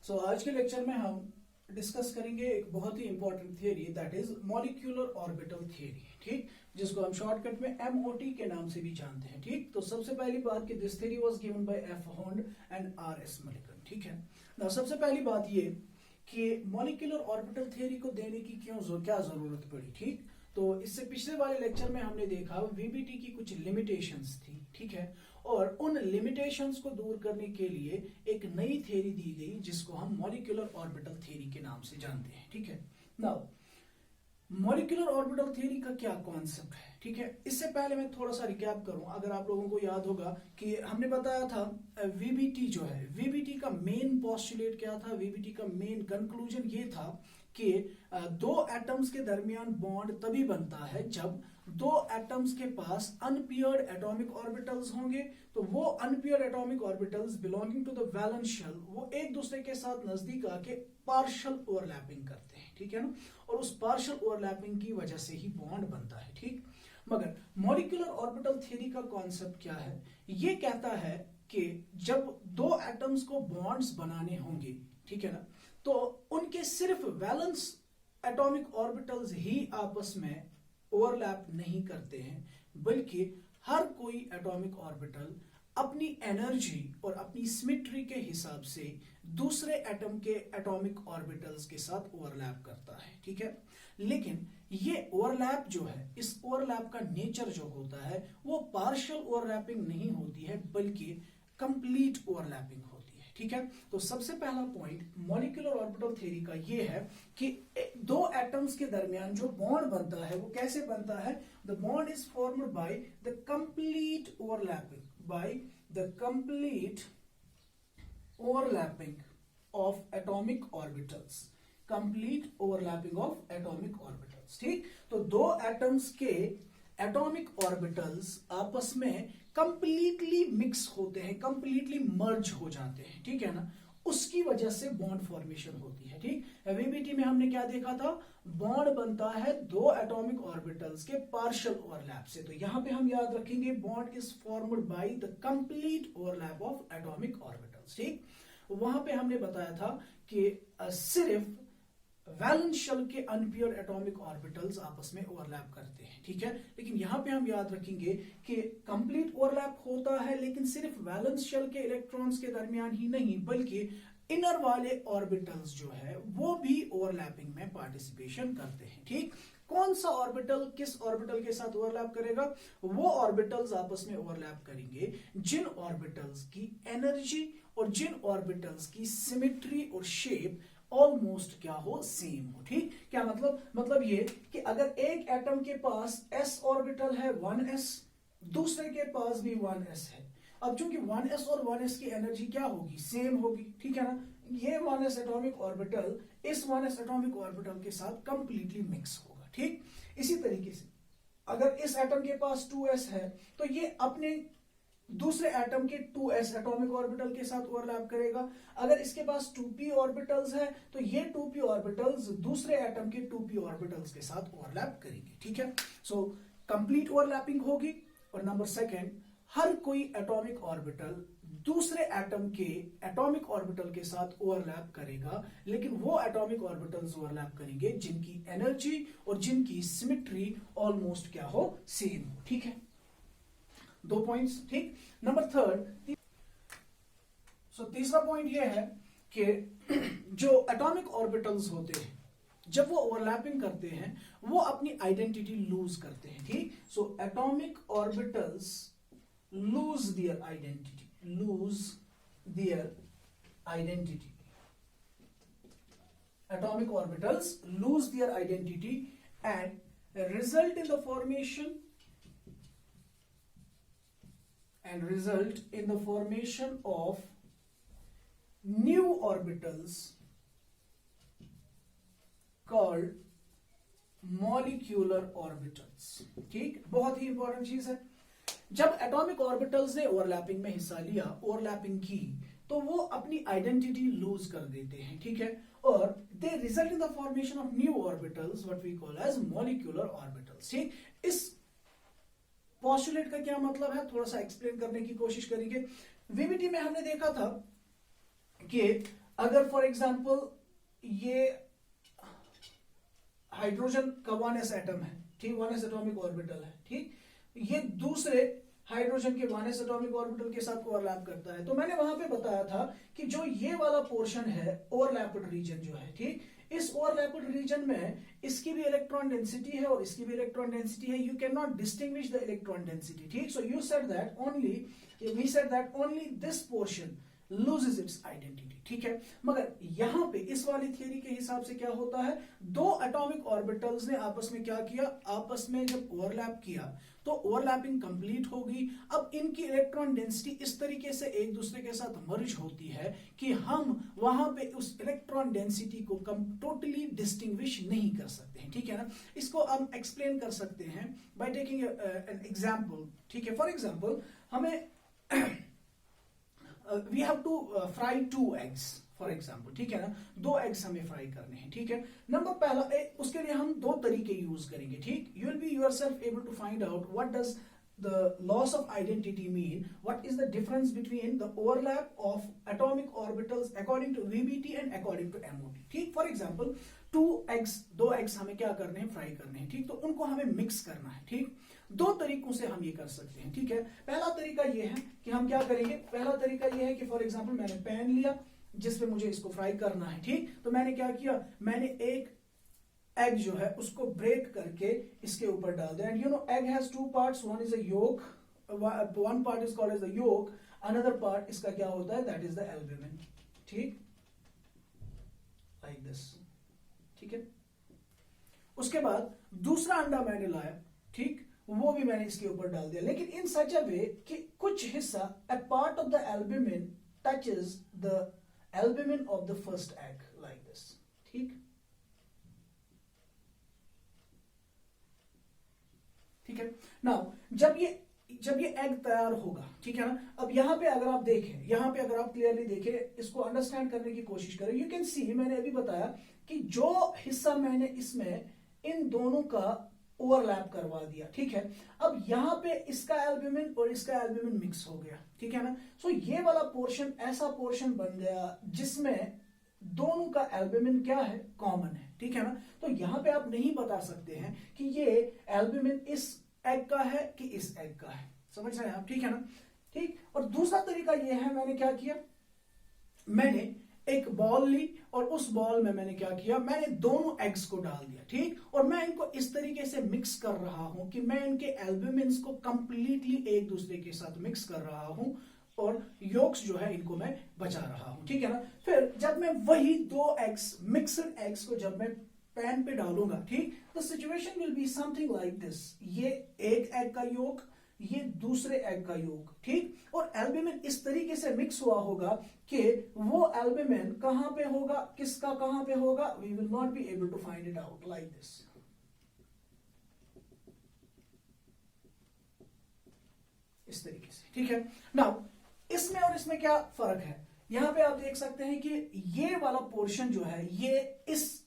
सो आज के लेक्चर में हम डिस्कस करेंगे एक बहुत ही important theory, that is molecular orbital theory, ठीक, जिसको हम शॉर्टकट में एमओटी के नाम से भी जानते हैं। ठीक, तो सबसे पहली बात कि this theory was given by F Hund and R S Mulliken. ठीक है ना, सबसे पहली बात ये कि मॉलिक्यूलर ऑर्बिटल थियरी को देने की क्या जरूरत पड़ी। ठीक, तो इससे पिछले वाले लेक्चर में हमने देखा वीबीटी की कुछ लिमिटेशंस थी, ठीक है, और उन लिमिटेशंस को दूर करने के लिए एक नई थ्योरी दी गई जिसको हम मॉलिक्यूलर ऑर्बिटल थ्योरी के नाम से जानते हैं। ठीक है, नाउ मॉलिक्यूलर ऑर्बिटल थ्योरी का क्या कॉन्सेप्ट है। ठीक है, इससे पहले मैं थोड़ा सा रिकैप करूं। अगर आप लोगों को याद होगा कि हमने बताया था वीबीटी जो है, वीबीटी का मेन पोस्टुलेट क्या था, वीबीटी का मेन कंक्लूजन ये था कि दो एटम्स के दरमियान बॉन्ड तभी बनता है जब दो एटम्स के पास अनपेयर्ड एटॉमिक ऑर्बिटल्स होंगे। तो वो unpaired atomic orbitals belonging to the valence shell वो एक दूसरे के साथ नजदीक आके पार्शियल ओवरलैपिंग करते हैं, ठीक है ना, और उस पार्शियल ओवरलैपिंग की वजह से ही बॉन्ड बनता है। ठीक, मगर मॉलिक्यूलर ऑर्बिटल थ्योरी का कॉन्सेप्ट क्या है, ये कहता है कि जब दो एटम्स को बॉन्ड्स बनाने होंगे, ठीक है ना, तो उनके सिर्फ वैलेंस एटॉमिक ऑर्बिटल्स ही आपस में ओवरलैप नहीं करते हैं, बल्कि हर कोई एटॉमिक ऑर्बिटल अपनी एनर्जी और अपनी सिमेट्री के हिसाब से दूसरे एटम के एटॉमिक ऑर्बिटल्स के साथ ओवरलैप करता है। ठीक है, लेकिन ये ओवरलैप जो है, इस ओवरलैप का नेचर जो होता है वो पार्शियल ओवरलैपिंग नहीं होती है बल्कि कंप्लीट ओवरलैपिंग होती है। ठीक है, तो सबसे पहला पॉइंट मॉलिक्यूलर ऑर्बिटल थ्योरी का ये है कि दो एटम्स के दरमियान जो बॉन्ड बनता है वो कैसे बनता है। The bond is formed by the complete overlapping, by the complete overlapping of atomic orbitals, complete overlapping of atomic orbitals. ठीक, तो दो एटम्स के एटॉमिक ऑर्बिटल्स आपस में कंप्लीटली मिक्स होते हैं, कंप्लीटली मर्ज हो जाते हैं, ठीक है ना, उसकी वजह से बॉन्ड फॉर्मेशन होती है। ठीक, वीबीटी में हमने क्या देखा था, बॉन्ड बनता है दो एटॉमिक ऑर्बिटल्स के पार्शियल ओवरलैप से। तो यहां पे हम याद रखेंगे bond is formed by the complete overlap of atomic orbitals. ठीक, वहां पे हमने बताया था कि सिर्फ वैलेंस शेल के अनपेयर्ड एटॉमिक ऑर्बिटल्स आपस में ओवरलैप करते हैं। ठीक है, लेकिन यहां पे हम याद रखेंगे कि कंप्लीट ओवरलैप होता है लेकिन सिर्फ वैलेंस शेल के इलेक्ट्रॉन्स के दरमियान ही नहीं बल्कि इनर वाले ऑर्बिटल्स जो है वो भी ओवरलैपिंग में पार्टिसिपेशन करते हैं। ठीक, कौन सा ऑर्बिटल किस ऑर्बिटल के साथ ओवरलैप करेगा, वो ऑर्बिटल्स आपस में ओवरलैप करेंगे जिन ऑर्बिटल्स की एनर्जी और जिन ऑर्बिटल्स की सिमेट्री और शेप ऑलमोस्ट क्या हो, सेम हो। ठीक, क्या मतलब ये कि अगर एक एटम के पास s ऑर्बिटल है 1s, दूसरे के पास भी 1s है, अब चूंकि 1s और 1s की एनर्जी क्या होगी, सेम होगी, ठीक है ना, ये 1s एटॉमिक ऑर्बिटल इस 1s एटॉमिक ऑर्बिटल के साथ कंप्लीटली मिक्स होगा। ठीक, इसी तरीके से अगर इस एटम के पास 2s है तो ये अपने दूसरे एटम के 2s एटॉमिक ऑर्बिटल के साथ ओवरलैप करेगा। अगर इसके पास 2p ऑर्बिटल्स है तो ये 2p ऑर्बिटल्स दूसरे एटम के 2p ऑर्बिटल्स के साथ ओवरलैप करेंगे। ठीक है, सो कंप्लीट ओवरलैपिंग होगी। और नंबर सेकंड, हर कोई एटॉमिक ऑर्बिटल दूसरे एटम के एटॉमिक ऑर्बिटल के साथ ओवरलैप करेगा, लेकिन वो एटॉमिक ऑर्बिटल्स ओवरलैप करेंगे जिनकी एनर्जी और जिनकी सिमेट्री ऑलमोस्ट क्या हो, सेम हो। ठीक है, दो पॉइंट्स। ठीक, नंबर थर्ड, सो तीसरा पॉइंट यह है कि जो एटॉमिक ऑर्बिटल्स होते हैं जब वो ओवरलैपिंग करते हैं वो अपनी आइडेंटिटी लूज करते हैं। ठीक, so atomic orbitals lose their identity, atomic orbitals lose their identity and result in the formation of new orbitals called molecular orbitals। ठीक, बहुत ही इंपॉर्टेंट चीज है। जब एटॉमिक ऑर्बिटल्स ने ओवरलैपिंग में हिस्सा लिया, ओवरलैपिंग की, तो वो अपनी आइडेंटिटी लूज कर देते हैं। ठीक है, और they result in the formation of new orbitals what we call as molecular orbitals. ठीक, इस पोस्टुलेट का क्या मतलब है थोड़ा सा एक्सप्लेन करने की कोशिश करेंगे। वीबीटी में हमने देखा था कि अगर फॉर एग्जांपल ये हाइड्रोजन का 1s एटम है, ठीक, 1s एटॉमिक ऑर्बिटल है, ठीक, ये दूसरे हाइड्रोजन के 1s एटॉमिक ऑर्बिटल के साथ ओवरलैप करता है, तो मैंने वहां पे बताया था कि जो ये वाला पोर्शन है ओवरलैप्ड रीजन जो है, ठीक, इस ओवरलैप्ड रीजन में इसकी भी इलेक्ट्रॉन डेंसिटी है और इसकी भी इलेक्ट्रॉन डेंसिटी है, you can not distinguish the electron density, ठीक, so you said that only, we said that only this portion loses its identity, ठीक है। मगर यहां पे इस वाली थियरी के हिसाब से क्या होता है, दो एटॉमिक ऑर्बिटल्स ने आपस में क्या किया, आपस में जब ओवरलैप किया तो ओवरलैपिंग कंप्लीट होगी। अब इनकी इलेक्ट्रॉन डेंसिटी इस तरीके से एक दूसरे के साथ मर्ज होती है कि हम वहां पे उस इलेक्ट्रॉन डेंसिटी को टोटली डिस्टिंग्विश नहीं कर सकते हैं, ठीक है ना। इसको हम एक्सप्लेन कर सकते हैं बाय टेकिंग एन एग्जांपल, ठीक है। फॉर एग्जांपल हमें we have to fry 2 eggs for example, ठीक है ना, 2 एग्स हमें फ्राई करने हैं, ठीक है। नंबर पहला उसके लिए हम 2 तरीके यूज करेंगे, ठीक। You will be yourself able to find out what does the loss of identity mean, what is the difference between the overlap of atomic orbitals according to VBT and according to MOT, ठीक। For example 2 eggs हमें क्या करने हैं, fry करने हैं, ठीक, तो उनको हमें मिक्स करना है, ठीक। 2 तरीकों से हम ये कर सकते हैं, ठीक है। पहला तरीका ये है कि हम क्या करेंगे, पहला तरीका ये है कि फॉर एग्जाम्पल मैंने पैन लिया जिसपे मुझे इसको फ्राई करना है, ठीक, तो मैंने क्या किया, मैंने एक एग जो है उसको ब्रेक करके इसके ऊपर डाल दिया। And you know egg has 2 parts, one is a yolk, one part is called as the yolk, another part इसका क्या होता है, दैट इज द एल्ब्यूमिन, ठीक, लाइक दिस, ठीक है। उसके बाद दूसरा अंडा मैंने लाया, ठीक, वो भी मैंने इसके ऊपर डाल दिया, लेकिन इन सच अ वे कि कुछ हिस्सा, a part of the albumin touches the albumin of the first egg, like this, ठीक, ठीक है। नाउ जब ये एग तैयार होगा, ठीक है ना, अब यहां पे अगर आप देखें, यहां पे अगर आप क्लियरली देखें, इसको अंडरस्टैंड करने की कोशिश करें, यू कैन सी, मैंने अभी बताया कि जो हिस्सा मैंने इसमें इन दोनों का ओवरलैप करवा दिया, ठीक है। अब यहां पे इसका एल्ब्यूमिन और इसका एल्ब्यूमिन मिक्स हो गया, ठीक है ना। सो ये वाला पोर्शन ऐसा पोर्शन बन गया जिसमें दोनों का एल्ब्यूमिन क्या है, कॉमन है, ठीक है ना। तो यहां पे आप नहीं बता सकते हैं कि ये एल्ब्यूमिन इस एग का है कि इस एग का है, समझ रहे हैं आप, ठीक है ना, ठीक। और दूसरा तरीका ये है, मैंने क्या किया, मैंने एक बॉल ली और उस बॉल में मैंने क्या किया, मैंने दोनों एग्स को डाल दिया, ठीक, और मैं इनको इस तरीके से मिक्स कर रहा हूं कि मैं इनके एल्ब्यूमिन्स को कंप्लीटली एक दूसरे के साथ मिक्स कर रहा हूं और योक्स जो है इनको मैं बचा रहा हूं, ठीक है ना। फिर जब मैं वही 2 एग्स, मिक्सड एग्स को जब मैं पैन पे डालूंगा, ठीक, the situation will be something like this, ये एक एग का योग, ये दूसरे एग का योग, ठीक, और एल्ब्यूमिन इस तरीके से मिक्स हुआ होगा कि वो एल्ब्यूमिन कहां पे होगा, किसका कहां पे होगा, we will not be able to find it out, like this, इस तरीके से, ठीक है। नाउ इसमें और इसमें क्या फर्क है, यहां पे आप देख सकते हैं कि ये वाला पोर्शन जो है ये इस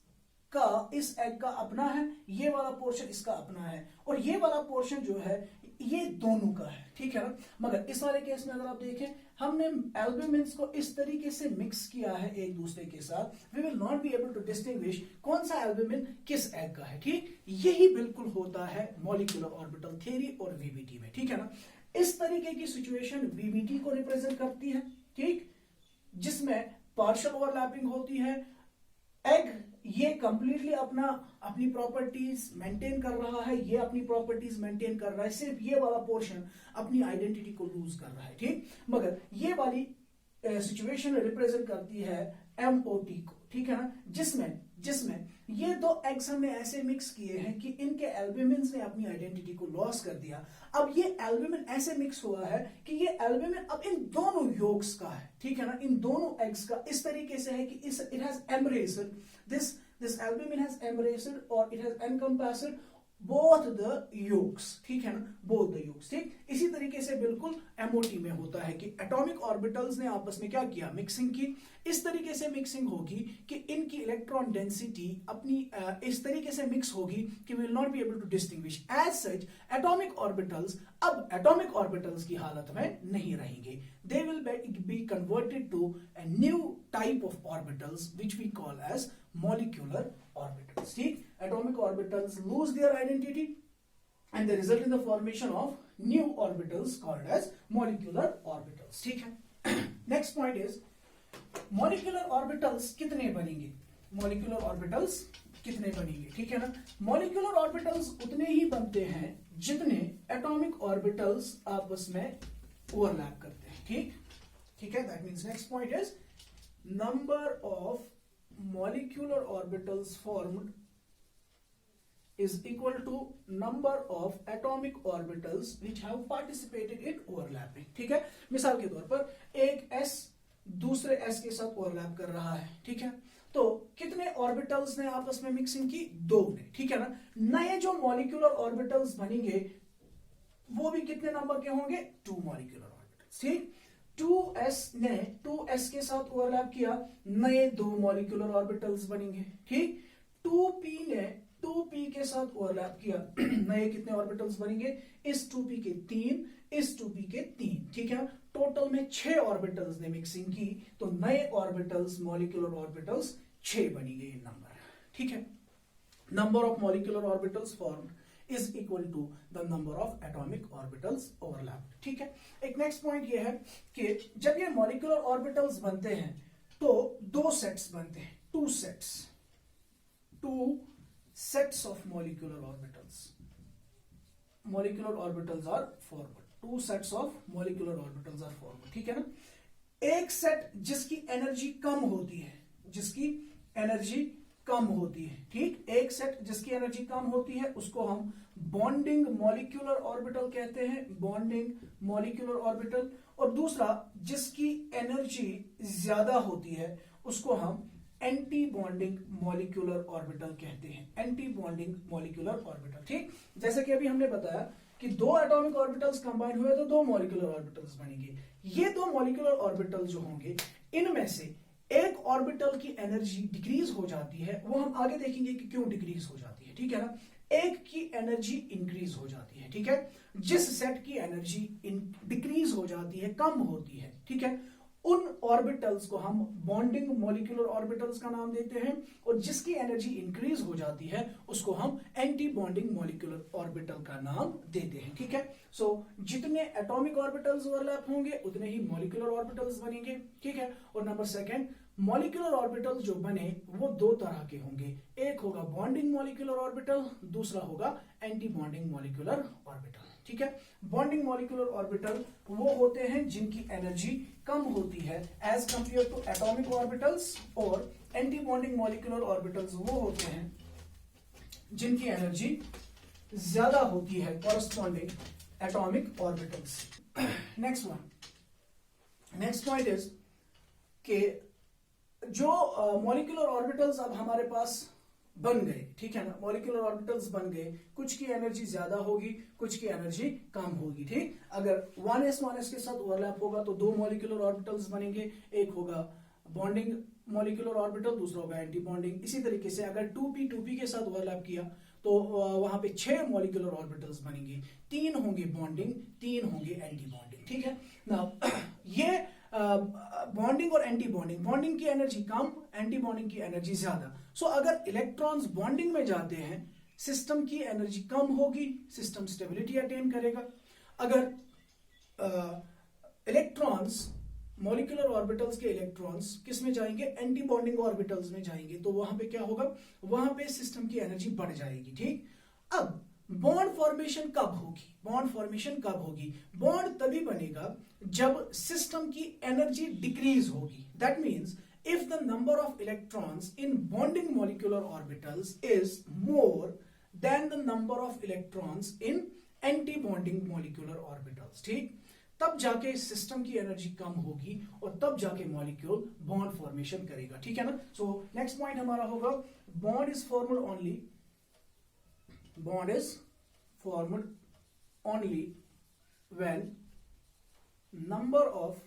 एग का अपना है, ये वाला पोर्शन इसका अपना है, और ये वाला पोर्शन जो है ये दोनों का है, ठीक है ना। मगर इस वाले केस में अगर आप देखें, हमने एल्ब्यूमिन्स को इस तरीके से मिक्स किया है एक दूसरे के साथ, we will not be able to distinguish कौन सा एल्ब्यूमिन किस एग का है, ठीक। यही बिल्कुल होता है मॉलिक्यूलर ऑर्बिटल थ्योरी और वीबीटी में, ठीक है ना। इस तरीके की सिचुएशन वीबीटी को रिप्रेजेंट करती है, ठीक, जिसमें पार्शियल ओवरलैपिंग होती है, एग ये कंप्लीटली अपनी प्रॉपर्टीज मेंटेन कर रहा है, ये अपनी प्रॉपर्टीज मेंटेन कर रहा है, सिर्फ ये वाला पोर्शन अपनी आइडेंटिटी को लूज कर रहा है, ठीक। मगर ये वाली सिचुएशन रिप्रेजेंट करती है एमओटी को, ठीक है ना, जिसमें ये 2 एग्स हमने ऐसे मिक्स किए हैं कि इनके एल्ब्यूमिन्स ने अपनी आइडेंटिटी को लॉस कर दिया। अब ये एल्ब्यूमिन ऐसे मिक्स हुआ है कि ये एल्ब्यूमिन अब इन दोनों योग्स का है, ठीक है ना, इन दोनों एग्स का इस तरीके से है कि it has embraced this albumin has embraced और it has encompassed both the yolks, ठीक है ना, बोथ द योक्स, ठीक। इसी तरीके से बिल्कुल एमओटी में होता है कि एटॉमिक ऑर्बिटल्स ने आपस में क्या किया, मिक्सिंग की। इस तरीके से मिक्सिंग होगी कि इनकी इलेक्ट्रॉन डेंसिटी अपनी इस तरीके से मिक्स होगी कि we will not be able to distinguish. As such atomic orbitals अब एटॉमिक ऑर्बिटल्स की हालत में नहीं रहेंगे, they will be converted to a new type of orbitals which we call as molecular orbitals, ठीक। atomic orbitals lose their identity and they result in the formation of new orbitals called as molecular orbitals, ठीक है। next point is molecular orbitals कितने बनेंगे, molecular orbitals कितने बनेंगे, ठीक है ना। molecular orbitals उतने ही बनते हैं जितने atomic orbitals आपस में ओवरलैप करते हैं, ठीक ठीक है। That means next point is number of molecular orbitals formed is equal to number of atomic orbitals which have participated in overlapping, ठीक है। मिसाल के तौर पर एक s दूसरे s के साथ ओवरलैप कर रहा है, ठीक है। तो कितने ऑर्बिटल्स ने आपस में मिक्सिंग की, 2 ने, ठीक है ना। नए जो मॉलिक्यूलर ऑर्बिटल्स बनेंगे वो भी कितने नंबर के होंगे, 2 मॉलिक्यूलर ऑर्बिटल्स, ठीक। 2s ने 2s के साथ ओवरलैप किया, नए 2 मॉलिक्यूलर ऑर्बिटल्स बनेंगे, ठीक। 2p ने 2p के साथ ओवरलैप किया, नए कितने ऑर्बिटल्स बनेंगे, इस 2p के 3, इस 2p के 3, ठीक है। टोटल में 6 ऑर्बिटल्स ने मिक्सिंग की, तो नए ऑर्बिटल्स मॉलिक्यूलर ऑर्बिटल्स 6 बनेंगे इन नंबर, ठीक है। Number of molecular orbitals formed is equal to the number of atomic orbitals overlapped, ठीक है। एक नेक्स्ट पॉइंट ये है कि जब ये मॉलिक्यूलर ऑर्बिटल्स बनते हैं तो 2 सेट्स बनते हैं, 2 sets of molecular orbitals are formed, 2 sets of molecular orbitals are formed, ठीक है ना। एक सेट जिसकी एनर्जी कम होती है, जिसकी एनर्जी कम होती है, ठीक। एक सेट जिसकी एनर्जी कम होती है उसको हम बॉन्डिंग मॉलिक्यूलर ऑर्बिटल कहते हैं, बॉन्डिंग मॉलिक्यूलर ऑर्बिटल। और दूसरा जिसकी एनर्जी ज्यादा होती है उसको हम एंटी बॉन्डिंग मॉलिक्यूलर ऑर्बिटल कहते हैं, एंटी बॉन्डिंग मॉलिक्यूलर ऑर्बिटल, ठीक। जैसे कि अभी हमने बताया कि 2 एटॉमिक ऑर्बिटल्स कंबाइन हुए तो 2 मॉलिक्यूलर ऑर्बिटल्स बनेंगे। ये 2 मॉलिक्यूलर ऑर्बिटल जो होंगे इनमें से एक ऑर्बिटल की एनर्जी डिक्रीज हो जाती है, वो हम आगे देखेंगे कि क्यों डिक्रीज हो जाती है, ठीक है ना। एक की एनर्जी इंक्रीज हो जाती है, ठीक है। जिस सेट की एनर्जी डिक्रीज हो जाती है, कम होती है, ठीक है, उन ऑर्बिटल्स को हम बॉन्डिंग मॉलिक्यूलर ऑर्बिटल्स का नाम देते हैं, और जिसकी एनर्जी इंक्रीज हो जाती है उसको हम एंटी बॉन्डिंग मॉलिक्यूलर ऑर्बिटल का नाम देते हैं, ठीक है। सो जितने एटॉमिक ऑर्बिटल्स ओवरलैप होंगे उतने ही मॉलिक्यूलर ऑर्बिटल्स बनेंगे, ठीक है। और नंबर 2 मॉलिक्यूलर ऑर्बिटल्स जो बने वो 2 तरह के होंगे, एक होगा बॉन्डिंग मॉलिक्यूलर ऑर्बिटल, दूसरा होगा एंटी बॉन्डिंग मॉलिक्यूलर ऑर्बिटल, ठीक है। बॉन्डिंग मॉलिक्यूलर ऑर्बिटल वो होते हैं जिनकी एनर्जी कम होती है as compare to atomic orbitals, और एंटी बॉन्डिंग मॉलिक्यूलर ऑर्बिटल्स वो होते हैं जिनकी एनर्जी ज्यादा होती है, corresponding atomic orbitals. Next point is कि जो मॉलिक्यूलर ऑर्बिटल्स अब हमारे पास बन गए, ठीक है ना, मॉलिक्यूलर ऑर्बिटल्स बन गए, कुछ की एनर्जी ज्यादा होगी, कुछ की एनर्जी कम होगी, ठीक। अगर 1s के साथ ओवरलैप होगा तो 2 मॉलिक्यूलर ऑर्बिटल्स बनेंगे, एक होगा बॉन्डिंग मॉलिक्यूलर ऑर्बिटल, दूसरा होगा एंटी बॉन्डिंग। इसी तरीके से अगर 2p के साथ ओवरलैप किया तो वहां पे 6 मॉलिक्यूलर ऑर्बिटल्स बनेंगे, 3 होंगे बॉन्डिंग, 3 होंगे एंटी बॉन्डिंग, ठीक है ना। ये बॉन्डिंग और एंटी बॉन्डिंग, बॉन्डिंग की एनर्जी कम, एंटी बॉन्डिंग की एनर्जी ज्यादा। सो अगर इलेक्ट्रॉन्स बॉन्डिंग में जाते हैं सिस्टम की एनर्जी कम होगी, सिस्टम स्टेबिलिटी अटेन करेगा। अगर इलेक्ट्रॉन्स मॉलिक्यूलर ऑर्बिटल्स के इलेक्ट्रॉन्स किस में जाएंगे, एंटी बॉन्डिंग ऑर्बिटल्स में जाएंगे, तो वहां पे क्या होगा, वहां पे सिस्टम की एनर्जी बढ़ जाएगी, ठीक। अब बॉन्ड फॉर्मेशन कब होगी, बॉन्ड फॉर्मेशन कब होगी, बॉन्ड तभी बनेगा जब सिस्टम की एनर्जी डिक्रीज होगी। That means if the number of electrons in bonding molecular orbitals is more than the number of electrons in anti-bonding molecular orbitals, ठीक। तब जाके सिस्टम की एनर्जी कम होगी और तब जाके मॉलिक्यूल बॉन्ड फॉर्मेशन करेगा, ठीक है ना। सो नेक्स्ट पॉइंट हमारा होगा bond is formed only bond is formed only when number of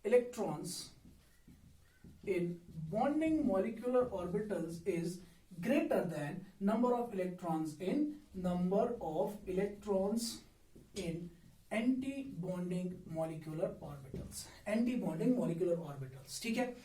electrons in bonding molecular orbitals is greater than number of electrons in anti-bonding molecular orbitals. Anti-bonding molecular orbitals, ठीक है।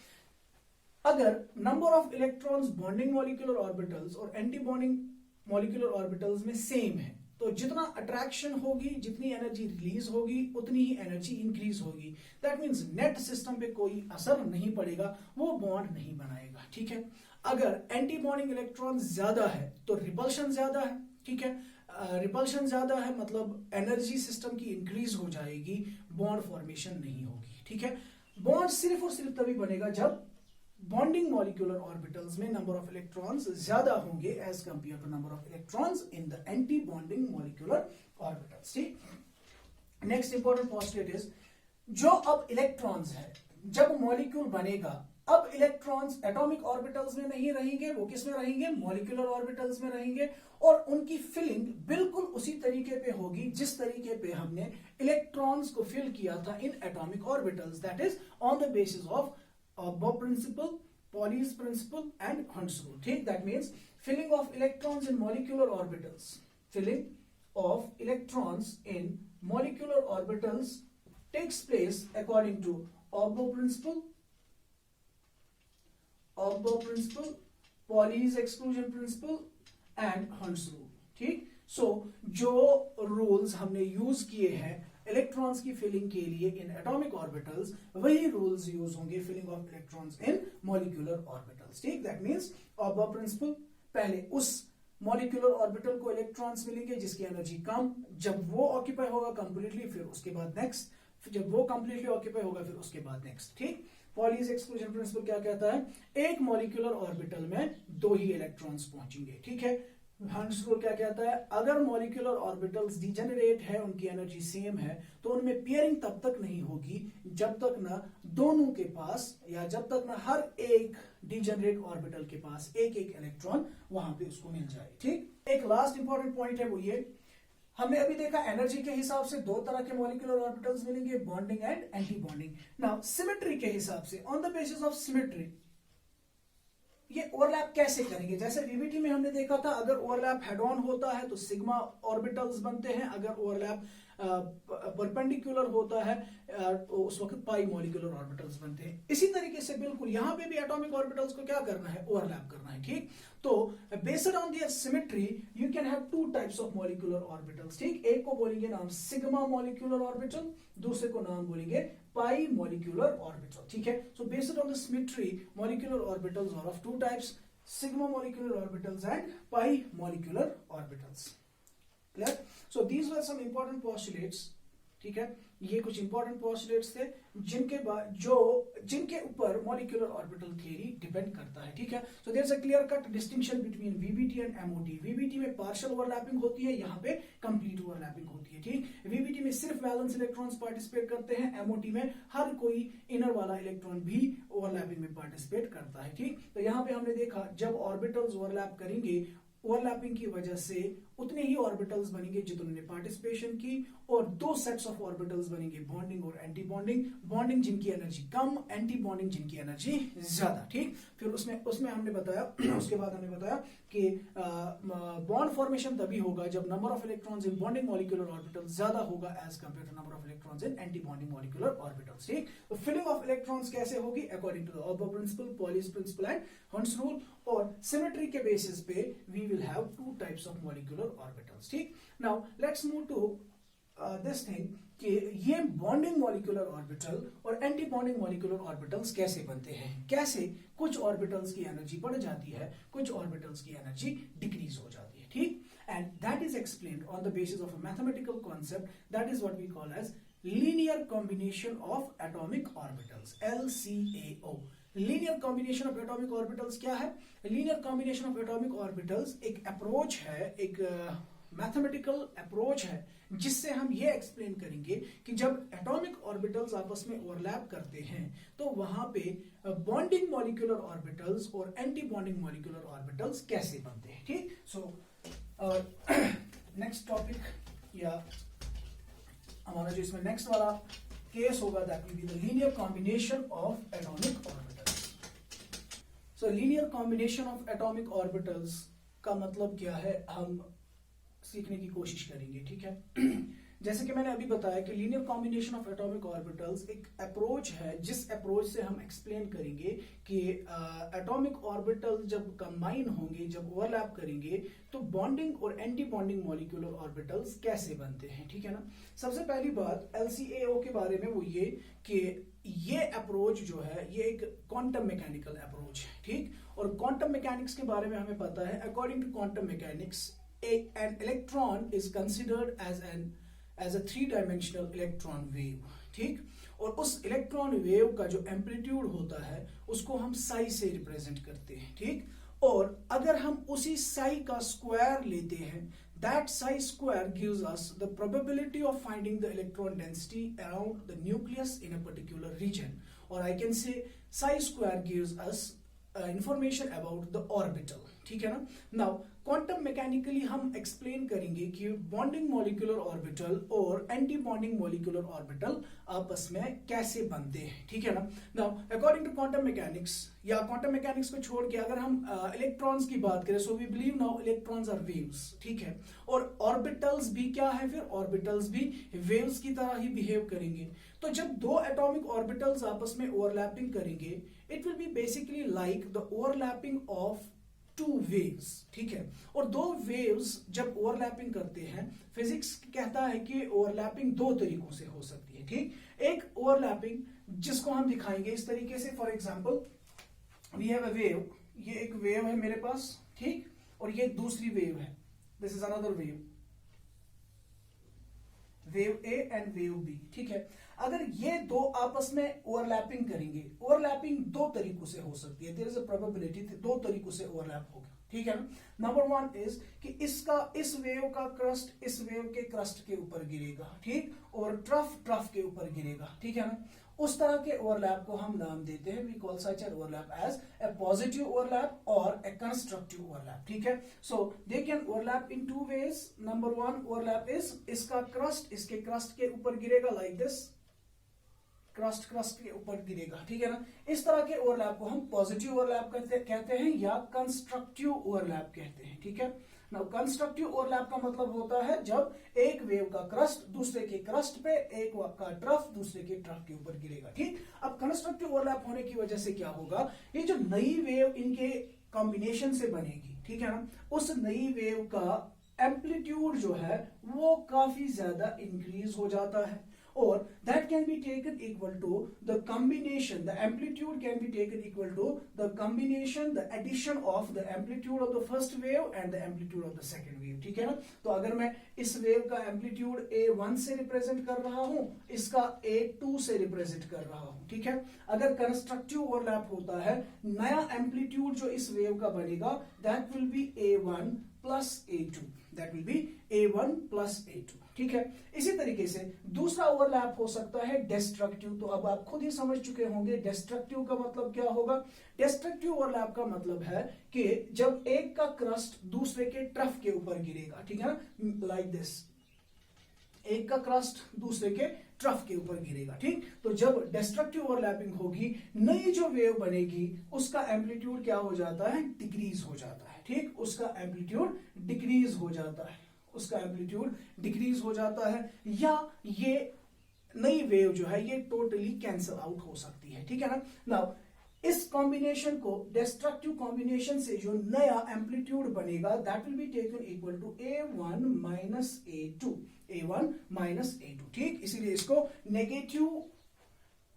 अगर number of electrons bonding molecular orbitals और anti bonding molecular orbitals में same है, तो जितना attraction होगी, जितनी एनर्जी रिलीज होगी, उतनी ही एनर्जी इंक्रीज होगी। दैट मींस नेट सिस्टम पे कोई असर नहीं पड़ेगा, वो बॉन्ड नहीं बनाएगा, ठीक है। अगर एंटी बॉन्डिंग इलेक्ट्रॉन ज्यादा है तो रिपल्शन ज्यादा है, ठीक है। रिपल्शन ज्यादा है मतलब एनर्जी सिस्टम की इंक्रीज हो जाएगी, बॉन्ड फॉर्मेशन नहीं होगी, ठीक है। बॉन्ड सिर्फ और सिर्फ तभी बनेगा जब बॉन्डिंग मॉलिक्यूलर ऑर्बिटल्स में नंबर ऑफ इलेक्ट्रॉन्स ज्यादा होंगे as compare to number of electrons in the anti bonding molecular orbitals, ठीक। नेक्स्ट इंपॉर्टेंट पोस्टुलेट इज, जो अब इलेक्ट्रॉन्स है, जब मॉलिक्यूल बनेगा, अब इलेक्ट्रॉन्स एटॉमिक ऑर्बिटल्स में नहीं रहेंगे, वो किस में रहेंगे, मॉलिक्यूलर ऑर्बिटल्स में रहेंगे, और उनकी फिलिंग बिल्कुल उसी तरीके पे होगी जिस तरीके पे हमने इलेक्ट्रॉन्स को फिल किया था इन atomic orbitals, that is on the basis of Bohr principle, Pauli's principle and Hund's rule, ठीक। That means filling of electrons in molecular orbitals, filling of electrons in molecular orbitals takes place according to Bohr principle, Pauli's exclusion principle and Hund's rule, ठीक। So जो rules हमने use किए हैं electrons की filling के लिए इन atomic orbitals, वही रूल्स यूज होंगे filling of electrons in molecular orbitals, ठीक। दैट मींस बोहर प्रिंसिपल, पहले उस मॉलिक्यूलर ऑर्बिटल को इलेक्ट्रॉन्स मिलेंगे जिसकी एनर्जी कम, जब वो ऑक्यूपाई होगा कंप्लीटली, फिर उसके बाद नेक्स्ट, जब वो कंप्लीटली ऑक्यूपाई होगा फिर उसके बाद नेक्स्ट, ठीक। पॉलीज एक्सक्लूजन प्रिंसिपल क्या कहता है, एक मॉलिक्यूलर ऑर्बिटल में दो ही इलेक्ट्रॉन्स पहुंचेंगे, ठीक है। हंड्स रूल क्या कहता है, अगर मॉलिक्यूलर ऑर्बिटल्स डिजेनरेट है, उनकी एनर्जी सेम है, तो उनमें पेयरिंग तब तक नहीं होगी जब तक ना दोनों के पास, या जब तक ना हर एक डिजेनरेट ऑर्बिटल के पास एक एक इलेक्ट्रॉन वहां पे उसको मिल जाए, ठीक। एक लास्ट इंपॉर्टेंट पॉइंट है वो ये, हमने अभी देखा एनर्जी के हिसाब से दो तरह के मॉलिक्यूलर ऑर्बिटल्स मिलेंगे, bonding and anti bonding. Now symmetry के हिसाब से, on the basis of symmetry ये ओवरलैप कैसे करेंगे, जैसे वीबीटी में हमने देखा था, अगर ओवरलैप हेड ऑन होता है तो सिग्मा ऑर्बिटल्स बनते हैं, अगर ओवरलैप परपेंडिकुलर होता है तो उस वक्त पाई मॉलिक्यूलर ऑर्बिटल्स बनते हैं। इसी तरीके से बिल्कुल यहां पे भी एटॉमिक ऑर्बिटल्स को क्या करना है, ओवरलैप करना है, ठीक। तो based on their symmetry you can have two types of molecular orbitals, ठीक। एक को बोलेंगे नाम सिग्मा मॉलिक्यूलर ऑर्बिटल, दूसरे को नाम बोलेंगे पाई मॉलिक्यूलर ऑर्बिटल, ठीक है। So based on the symmetry molecular orbitals are of two types, sigma molecular orbitals and pi molecular orbitals, clear। so these were some important postulates, ठीक है। ये कुछ इंपॉर्टेंट पोस्टुलेट्स थे जिनके ऊपर मॉलिक्यूलर ऑर्बिटल थियरी डिपेंड करता है, ठीक है। So there is a clear cut distinction between VBT and MOT. VBT में पार्शियल ओवरलैपिंग होती है, यहाँ पे कंप्लीट ओवरलैपिंग होती है, ठीक। वीबीटी में सिर्फ वैलेंस इलेक्ट्रॉन्स पार्टिसिपेट करते हैं, एमओटी में हर कोई इनर वाला इलेक्ट्रॉन भी ओवरलैपिंग में पार्टिसिपेट करता है, ठीक। तो यहाँ पे हमने देखा जब ऑर्बिटल्स ओवरलैप करेंगे, ओवरलैपिंग की वजह से उतने ही ऑर्बिटल्स बनेंगे जिन्होंने पार्टिसिपेशन की, और दो सेट्स ऑफ ऑर्बिटल्स बनेंगे, बॉन्डिंग और एंटी बॉन्डिंग। बॉन्डिंग जिनकी एनर्जी कम, एंटी बॉन्डिंग जिनकी एनर्जी ज्यादा, ठीक। फिर उसमें हमने बताया उसके बाद हमने बताया कि बॉन्ड फॉर्मेशन तभी होगा जब number of electrons in bonding molecular orbital ज्यादा होगा as compare to number of electrons in anti bonding molecular orbitals, ठीक। तो फिलिंग ऑफ इलेक्ट्रॉन्स कैसे होगी, according to the Bohr principle, Pauli's principle and Hund's rule, और symmetry के basis पे we will have two types of molecular orbitals, ठीक। Now let's move to this thing कि ये बॉन्डिंग मॉलिक्यूलर ऑर्बिटल और anti bonding molecular orbitals कैसे बनते हैं, कैसे कुछ ऑर्बिटल्स की एनर्जी बढ़ जाती है, कुछ ऑर्बिटल्स की एनर्जी डिक्रीज हो जाती है, ठीक। And that is explained on the basis of a mathematical concept, that is what we call as linear combination of atomic orbitals, LCAO। Linear combination of atomic orbitals क्या है, linear combination of atomic orbitals एक approach है, एक mathematical approach है जिससे हम ये explain करेंगे कि जब एटॉमिक ऑर्बिटल्स आपस में ओवरलैप करते हैं तो वहां पे बॉन्डिंग मॉलिक्यूलर ऑर्बिटल्स और एंटी बॉन्डिंग मॉलिक्यूलर ऑर्बिटल्स कैसे बनते हैं, ठीक। सो और नेक्स्ट टॉपिक या हमारा जो इसमें नेक्स्ट वाला केस होगा that will be the linear combination of atomic orbitals. So linear combination of atomic orbitals का मतलब क्या है हम सीखने की कोशिश करेंगे, ठीक है। जैसे कि मैंने अभी बताया कि linear combination of atomic orbitals एक अप्रोच है जिस अप्रोच से हम एक्सप्लेन करेंगे कि एटॉमिक ऑर्बिटल जब कंबाइन होंगे, जब ओवरलैप करेंगे तो बॉन्डिंग और एंटी बॉन्डिंग मॉलिक्यूलर ऑर्बिटल्स कैसे बनते हैं, ठीक है ना। सबसे पहली बात LCAO के बारे में वो ये कि ये अप्रोच जो है ये एक क्वांटम मैकेनिकल अप्रोच है, ठीक। और क्वांटम मैकेनिक्स के बारे में हमें पता है, according to quantum mechanics an electron is considered as a 3-dimensional electron wave, ठीक। और उस इलेक्ट्रॉन वेव का जो एम्पलीट्यूड होता है उसको हम साई से रिप्रेजेंट करते हैं, ठीक। और अगर हम उसी साई का स्क्वायर लेते हैं, that psi square gives us the probability of finding the electron density around the nucleus in a particular region, or I can say psi square gives us information about the orbital, ठीक है ना। Now quantum mechanically हम explain करेंगे कि bonding molecular orbital और anti bonding molecular orbital आपस में कैसे बनते हैं, ठीक है ना। Now according to quantum mechanics या क्वांटम मैकेनिक्स को छोड़ के अगर हम इलेक्ट्रॉन्स की बात करें, so we believe now electrons are waves, ठीक है। और ऑर्बिटल्स भी क्या है, फिर ऑर्बिटल्स भी वेव्स की तरह ही बिहेव करेंगे। तो जब दो एटॉमिक ऑर्बिटल्स आपस में ओवरलैपिंग करेंगे, it will be basically like the overlapping of two waves, ठीक है। और दो वेव्स जब ओवरलैपिंग करते हैं, फिजिक्स कहता है कि ओवरलैपिंग दो तरीकों से हो सकती है, ठीक। एक ओवरलैपिंग जिसको हम दिखाएंगे इस तरीके से, for example we have a wave, ये एक वेव है मेरे पास, ठीक। और ये दूसरी वेव है, this is another wave, wave A and wave B, ठीक है। अगर ये दो आपस में ओवरलैपिंग करेंगे, ओवरलैपिंग दो तरीकों से हो सकती है, देयर इज अ प्रोबेबिलिटी दो तरीकों से ओवरलैप होगा, ठीक है ना। नंबर वन इज कि इस वेव का क्रस्ट इस वेव के क्रस्ट के ऊपर गिरेगा, ठीक, और ट्रफ के ऊपर गिरेगा, ठीक है ना। उस तरह के ओवरलैप को हम नाम देते हैं, we call such an overlap as a positive overlap और ए कंस्ट्रक्टिव ओवरलैप, ठीक है। So they can overlap in two ways. Number one overlap is इसका क्रस्ट इसके क्रस्ट के ऊपर गिरेगा, लाइक दिस, क्रस्ट के ऊपर गिरेगा, ठीक है ना। इस तरह के ओवरलैप को हम पॉजिटिव ओवरलैप कहते हैं या कंस्ट्रक्टिव ओवरलैप कहते हैं, ठीक है। नाउ कंस्ट्रक्टिव ओवरलैप का मतलब होता है जब एक वेव का क्रस्ट दूसरे के क्रस्ट पे, एक का ट्रफ दूसरे के ट्रफ के ऊपर गिरेगा, ठीक। अब कंस्ट्रक्टिव ओवरलैप होने की वजह से क्या होगा, ये जो नई वेव इनके कॉम्बिनेशन से बनेगी, ठीक है ना, उस नई वेव का एम्पलीट्यूड जो है वो काफी ज्यादा इंक्रीज हो जाता है, or that can be taken equal to the combination, the amplitude can be taken equal to the combination, the addition of the amplitude of the first wave and the amplitude of the second wave, ठीक है ना। तो अगर मैं इस wave का amplitude A1 से represent कर रहा हूं, इसका A2 से रिप्रेजेंट कर रहा हूं, ठीक है। अगर कंस्ट्रक्टिव ओवरलैप होता है, नया एम्पलीट्यूड जो इस वेव का बनेगा that will B A1 plus A2, that will B A1 plus A2, ठीक है। इसी तरीके से दूसरा ओवरलैप हो सकता है डिस्ट्रक्टिव। तो अब आप खुद ही समझ चुके होंगे डिस्ट्रक्टिव का मतलब क्या होगा। डिस्ट्रक्टिव ओवरलैप का मतलब है कि जब एक का क्रस्ट दूसरे के ट्रफ के ऊपर गिरेगा, ठीक है ना, लाइक दिस, एक का क्रस्ट दूसरे के ट्रफ के ऊपर गिरेगा, ठीक। तो जब डिस्ट्रक्टिव ओवरलैपिंग होगी, नई जो वेव बनेगी उसका एम्पलीट्यूड क्या हो जाता है, डिक्रीज हो जाता है, ठीक। उसका एम्पलीट्यूड डिक्रीज हो जाता है, उसका एम्पलीट्यूड डिक्रीज हो जाता है, या ये नई वेव जो है ये टोटली कैंसल आउट हो सकती है, ठीक है ना। नाउ इस कॉम्बिनेशन को, डिस्ट्रक्टिव कॉम्बिनेशन से जो नया एम्पलीट्यूड बनेगा that will be taken equal to A1 minus A2, A1 minus A2, ठीक। इसीलिए इसको नेगेटिव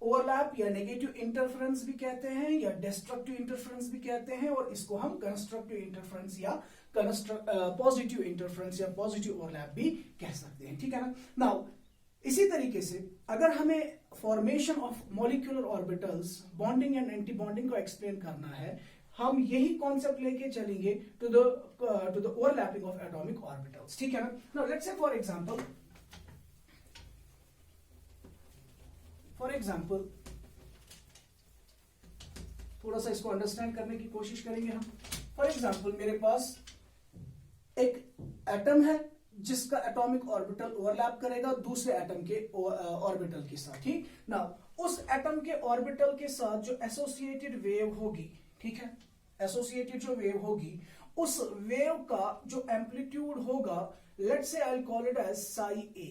ओवरलैप या नेगेटिव इंटरफेरेंस भी कहते हैं या डिस्ट्रक्टिव इंटरफेरेंस भी कहते हैं, और इसको हम कंस्ट्रक्टिव इंटरफेरेंस या पॉजिटिव इंटरफेरेंस या पॉजिटिव ओवरलैप भी कह सकते हैं, ठीक है ना। नाउ इसी तरीके से अगर हमें formation of molecular orbitals, bonding and anti bonding को एक्सप्लेन करना है, हम यही कॉन्सेप्ट लेके चलेंगे to the overlapping of atomic orbitals, ठीक है ना। Now let's say for example थोड़ा सा इसको अंडरस्टैंड करने की कोशिश करेंगे हम। फॉर एग्जांपल मेरे पास एक एटम है जिसका एटॉमिक ऑर्बिटल ओवरलैप करेगा दूसरे एटम के ऑर्बिटल के साथ, ठीक ना। उस एटम के ऑर्बिटल के साथ जो एसोसिएटेड वेव होगी, ठीक है, एसोसिएटेड जो वेव होगी, उस वेव का जो एम्पलीट्यूड होगा, let's say I call it as psi A,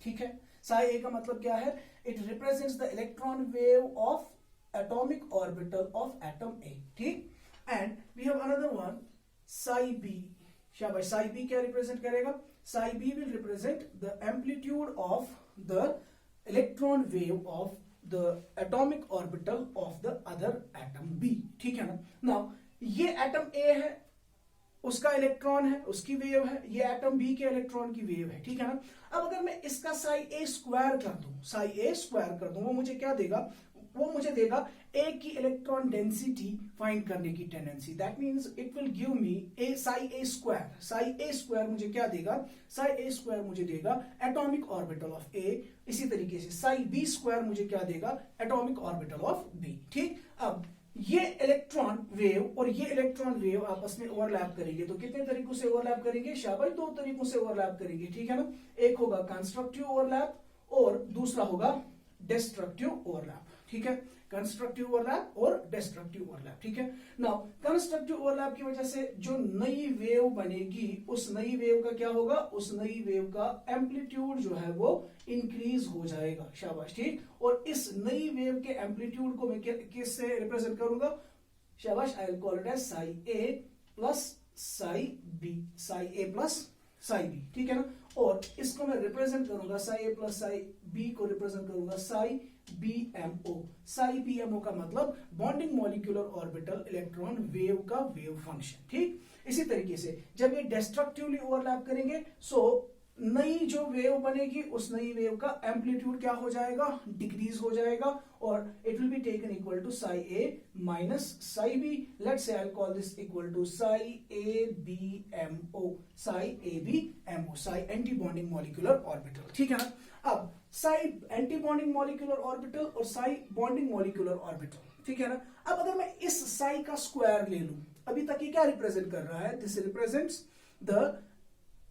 ठीक है। साई ए का मतलब क्या है? It represents the electron wave of atomic orbital of atom A, ठीक। And we have another one psi B. शाबाश, साई बी क्या रिप्रेजेंट करेगा? Psi B will represent the amplitude of the electron wave of the atomic orbital of the other atom B, ठीक है ना। Now ये atom A है, उसका electron है, उसकी वेव है, ये एटम बी के इलेक्ट्रॉन की वेव है, ठीक है ना। अब अगर मैं इसका साई ए स्क्वायर कर दूं, साई ए स्क्वायर कर दूं, वो मुझे क्या देगा? वो मुझे देगा ए की इलेक्ट्रॉन डेंसिटी फाइंड करने की tendency. That means it will give me A Sai A square. Psi A square मुझे क्या देगा? साई ए स्क्वायर मुझे देगा एटॉमिक ऑर्बिटल ऑफ ए। इसी तरीके से साई बी स्क्वायर मुझे क्या देगा? एटॉमिक ऑर्बिटल ऑफ बी, ठीक। अब ये इलेक्ट्रॉन वेव और ये इलेक्ट्रॉन वेव आपस में ओवरलैप करेंगे, तो कितने तरीकों से ओवरलैप करेंगे? शाबाश, दो तरीकों से ओवरलैप करेंगे, ठीक है ना। एक होगा कंस्ट्रक्टिव ओवरलैप और दूसरा होगा डिस्ट्रक्टिव ओवरलैप, ठीक है। कंस्ट्रक्टिव ओवरलैप और डिस्ट्रक्टिव ओवरलैप, ठीक है। नाउ कंस्ट्रक्टिव ओवरलैप की वजह से जो नई वेव बनेगी, उस नई वेव का क्या होगा? उस नई वेव का एम्पलीट्यूड जो है वो इंक्रीज हो जाएगा। शाबाश, ठीक। और इस नई वेव के एम्पलीट्यूड को मैं किससे रिप्रेजेंट करूंगा? शाबाश, I will call it as psi A plus psi B, psi A plus psi B, ठीक है ना। और इसको मैं रिप्रेजेंट करूंगा, psi A plus psi B को रिप्रेजेंट करूंगा साई BMO। साई BMO का मतलब bonding molecular orbital electron wave का वेव फंक्शन, ठीक। इसी तरीके से जब ये डिस्ट्रक्टिवली ओवरलैप करेंगे, सो नई जो वेव बनेगी, उस नई वेव का एम्पलीट्यूड क्या हो जाएगा? डिक्रीज हो जाएगा, और it will be taken equal to psi A minus psi B. Let's say I call this equal to psi A B M O, psi A B M O, psi anti bonding molecular orbital, ठीक है ना। अब psi anti bonding molecular orbital और psi bonding molecular orbital, ठीक है ना। अब अगर मैं इस साई का स्क्वायर ले लूं, अभी तक ये क्या रिप्रेजेंट कर रहा है? This represents the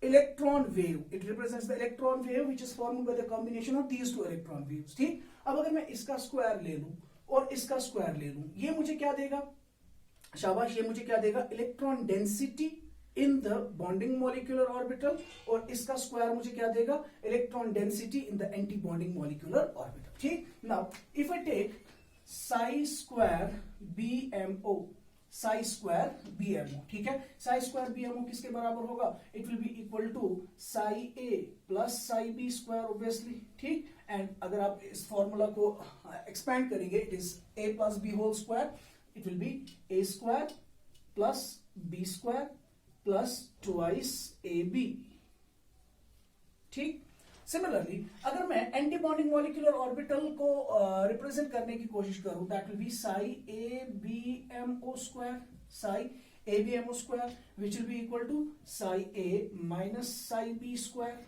electron wave, it represents the electron wave which is formed by the combination of these two electron waves, ठीक। अब अगर मैं इसका स्क्वायर ले लूं और इसका स्क्वायर ले लूं, ये मुझे क्या देगा? शाबाश, ये मुझे क्या देगा? Electron density in the bonding molecular orbital, और इसका स्क्वायर मुझे क्या देगा? Electron density in the anti bonding molecular orbital, ठीक। Now if I take psi square BMO, psi square BMO, ठीक है। साई स्क्वायर BMO किसके बराबर होगा? It will be equal to psi A plus psi B square, obviously, ठीक। And अगर आप इस फॉर्मूला को एक्सपैंड करेंगे, it is A plus B whole square, it will be A square plus B square plus twice A B, ठीक। Similarly अगर मैं anti bonding molecular orbital को रिप्रेजेंट करने की कोशिश करूं, that will be psi A B M O square, psi A B M O square which will be equal to psi A minus psi B square,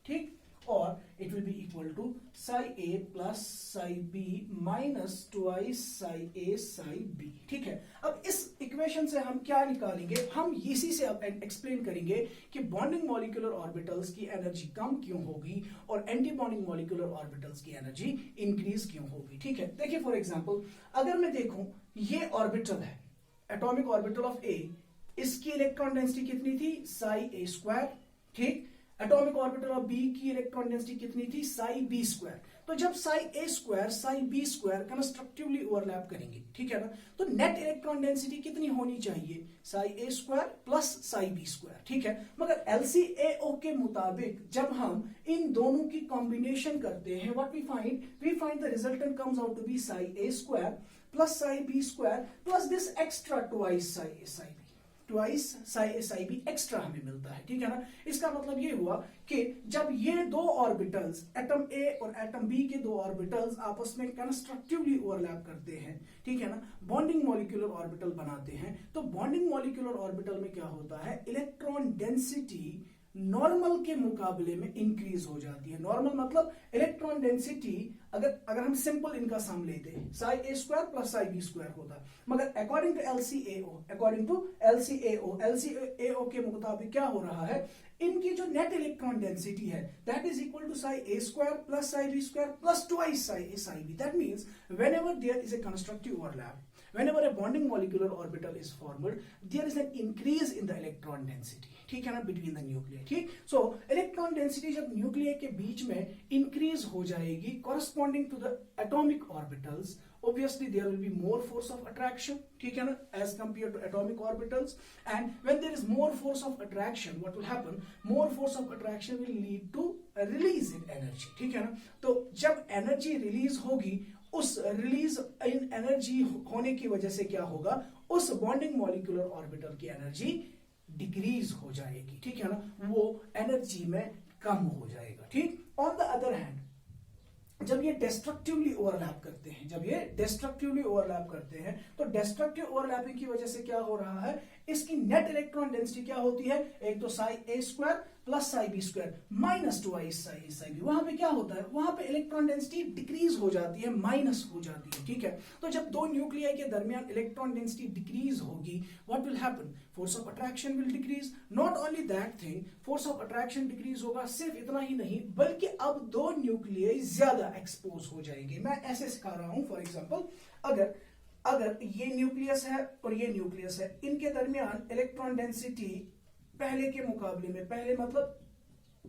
ठीक। और it will be equal to psi A plus psi B minus twice psi A psi B, ठीक है। अब इस equation से हम क्या निकालेंगे? हम इसी से अब एक्सप्लेन करेंगे कि बॉन्डिंग मॉलिक्यूलर ऑर्बिटल्स की एनर्जी कम क्यों होगी और एंटी बॉन्डिंग मॉलिक्यूलर ऑर्बिटल्स की एनर्जी इंक्रीज क्यों होगी, ठीक है। देखिए फॉर एग्जांपल, अगर मैं देखूं ये ऑर्बिटल है, एटॉमिक ऑर्बिटल ऑफ ए, इसकी इलेक्ट्रॉन डेंसिटी कितनी थी? साई ए स्क्वायर, ठीक। एटॉमिक ऑर्बिटल ऑफ बी की इलेक्ट्रॉन डेंसिटी कितनी थी? Psi B square. तो जब psi A square psi B square constructively overlap करेंगे, ठीक है ना, तो नेट इलेक्ट्रॉन डेंसिटी कितनी होनी चाहिए? Psi A square plus psi B square, ठीक है। मगर LCAO के मुताबिक जब हम इन दोनों की कॉम्बिनेशन करते हैं, what we find the resultant comes out to be psi A square plus psi B square plus this extra twice psi A psi B, twice psi A psi B extra हमें मिलता है, ठीक है ना। इसका मतलब ये हुआ कि जब ये दो ऑर्बिटल्स, एटम ए और एटम बी के दो ऑर्बिटल्स आपस में कंस्ट्रक्टिवली ओवरलैप करते हैं, ठीक है ना, बॉन्डिंग मॉलिक्यूलर ऑर्बिटल बनाते हैं, तो बॉन्डिंग मॉलिक्यूलर ऑर्बिटल में क्या होता है? इलेक्ट्रॉन डेंसिटी नॉर्मल के मुकाबले में इंक्रीज हो जाती है। नॉर्मल मतलब इलेक्ट्रॉन डेंसिटी, अगर हम सिंपल इनका सम लेते हैं, psi A square plus psi B square होता है, मगर अकॉर्डिंग टू एलसीएओ के मुताबिक क्या हो रहा है, इनकी जो नेट इलेक्ट्रॉन डेंसिटी है that is equal to psi A square plus psi B square plus twice psi A psi B. That means whenever there is a constructive overlap, whenever a bonding molecular orbital is formed, there is an increase in the electron density, ठीक है ना, between the nuclei, ठीक। so electron density जब nuclear के बीच में increase हो जाएगी corresponding to the atomic orbitals, obviously there will be more force of attraction, ठीक है ना, as compared to atomic orbitals, and when there is more force of attraction, what will happen, more force of attraction will lead to a release in energy, ठीक है ना। तो जब energy release होगी, उस रिलीज इन एनर्जी होने की वजह से क्या होगा, उस बॉन्डिंग मॉलिक्यूलर ऑर्बिटल की एनर्जी डिक्रीज हो जाएगी, ठीक है ना, वो एनर्जी में कम हो जाएगा, ठीक। ऑन द अदर हैंड जब ये डिस्ट्रक्टिवली ओवरलैप करते हैं, तो डिस्ट्रक्टिव ओवरलैपिंग की वजह से क्या हो रहा है, इसकी नेट इलेक्ट्रॉन डेंसिटी क्या होती है, एक तो psi A square plus psi B square minus twice psi A psi B. वहां पे क्या होता है, वहां पे इलेक्ट्रॉन डेंसिटी डिक्रीज हो जाती है, माइनस हो जाती है, ठीक है। तो जब दो न्यूक्लियाई के दरमियान इलेक्ट्रॉन डेंसिटी डिक्रीज होगी, what will happen, force of attraction will decrease. Not only that thing, force of attraction decrease होगा, सिर्फ इतना ही नहीं बल्कि अब दो न्यूक्लियाई ज्यादा एक्सपोज हो जाएंगे। मैं ऐसे सिखा रहा हूं, फॉर एग्जांपल अगर ये न्यूक्लियस है और ये न्यूक्लियस है, इनके दरमियान इलेक्ट्रॉन डेंसिटी पहले के मुकाबले में, पहले मतलब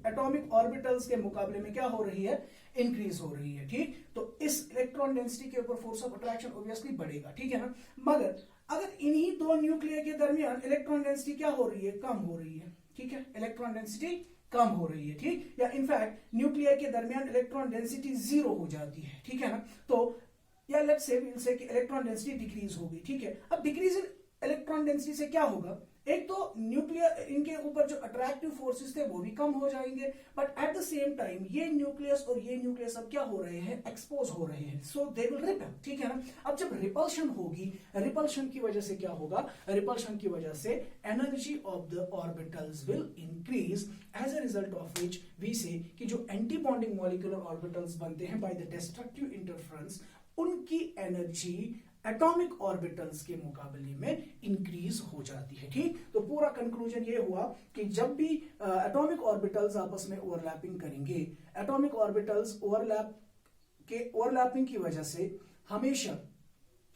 एटॉमिक ऑर्बिटल्स के मुकाबले में क्या हो रही है, इंक्रीज हो रही है, ठीक। तो इस इलेक्ट्रॉन डेंसिटी के ऊपर फोर्स ऑफ अट्रैक्शन ऑब्वियसली बढ़ेगा, ठीक है ना। मगर अगर इन्हीं दो न्यूक्लियर के दरमियान इलेक्ट्रॉन डेंसिटी क्या हो रही है, कम हो रही है, ठीक है, इलेक्ट्रॉन डेंसिटी कम हो रही है, ठीक, या इनफैक्ट न्यूक्लियर के दरमियान इलेक्ट्रॉन डेंसिटी 0 हो जाती है, ठीक है ना। तो या लेट्स से विल से कि इलेक्ट्रॉन डेंसिटी डिक्रीज होगी, ठीक है। अब डिक्रीज इन इलेक्ट्रॉन डेंसिटी से क्या होगा, एक तो न्यूक्लियर इनके ऊपर जो अट्रैक्टिव फोर्सेस थे वो भी कम हो जाएंगे, but at the same time ये न्यूक्लियस और ये न्यूक्लियस अब क्या हो रहे हैं, एक्सपोज हो रहे हैं, सो दे विल रिपेल, ठीक है ना। अब जब रिपल्शन होगी, रिपल्शन की वजह से क्या होगा, रिपल्शन की वजह से energy of the orbitals will increase, as a result of which we say कि जो एंटी बॉन्डिंग मॉलिक्यूलर ऑर्बिटल्स बनते हैं बाय द डिस्ट्रक्टिव इंटरफेरेंस, उनकी एनर्जी एटॉमिक ऑर्बिटल्स के मुकाबले में इंक्रीज हो जाती है, ठीक। तो पूरा कंक्लूजन ये हुआ कि जब भी एटॉमिक ऑर्बिटल्स आपस में ओवरलैपिंग करेंगे, एटॉमिक ऑर्बिटल्स ओवरलैपिंग की वजह से हमेशा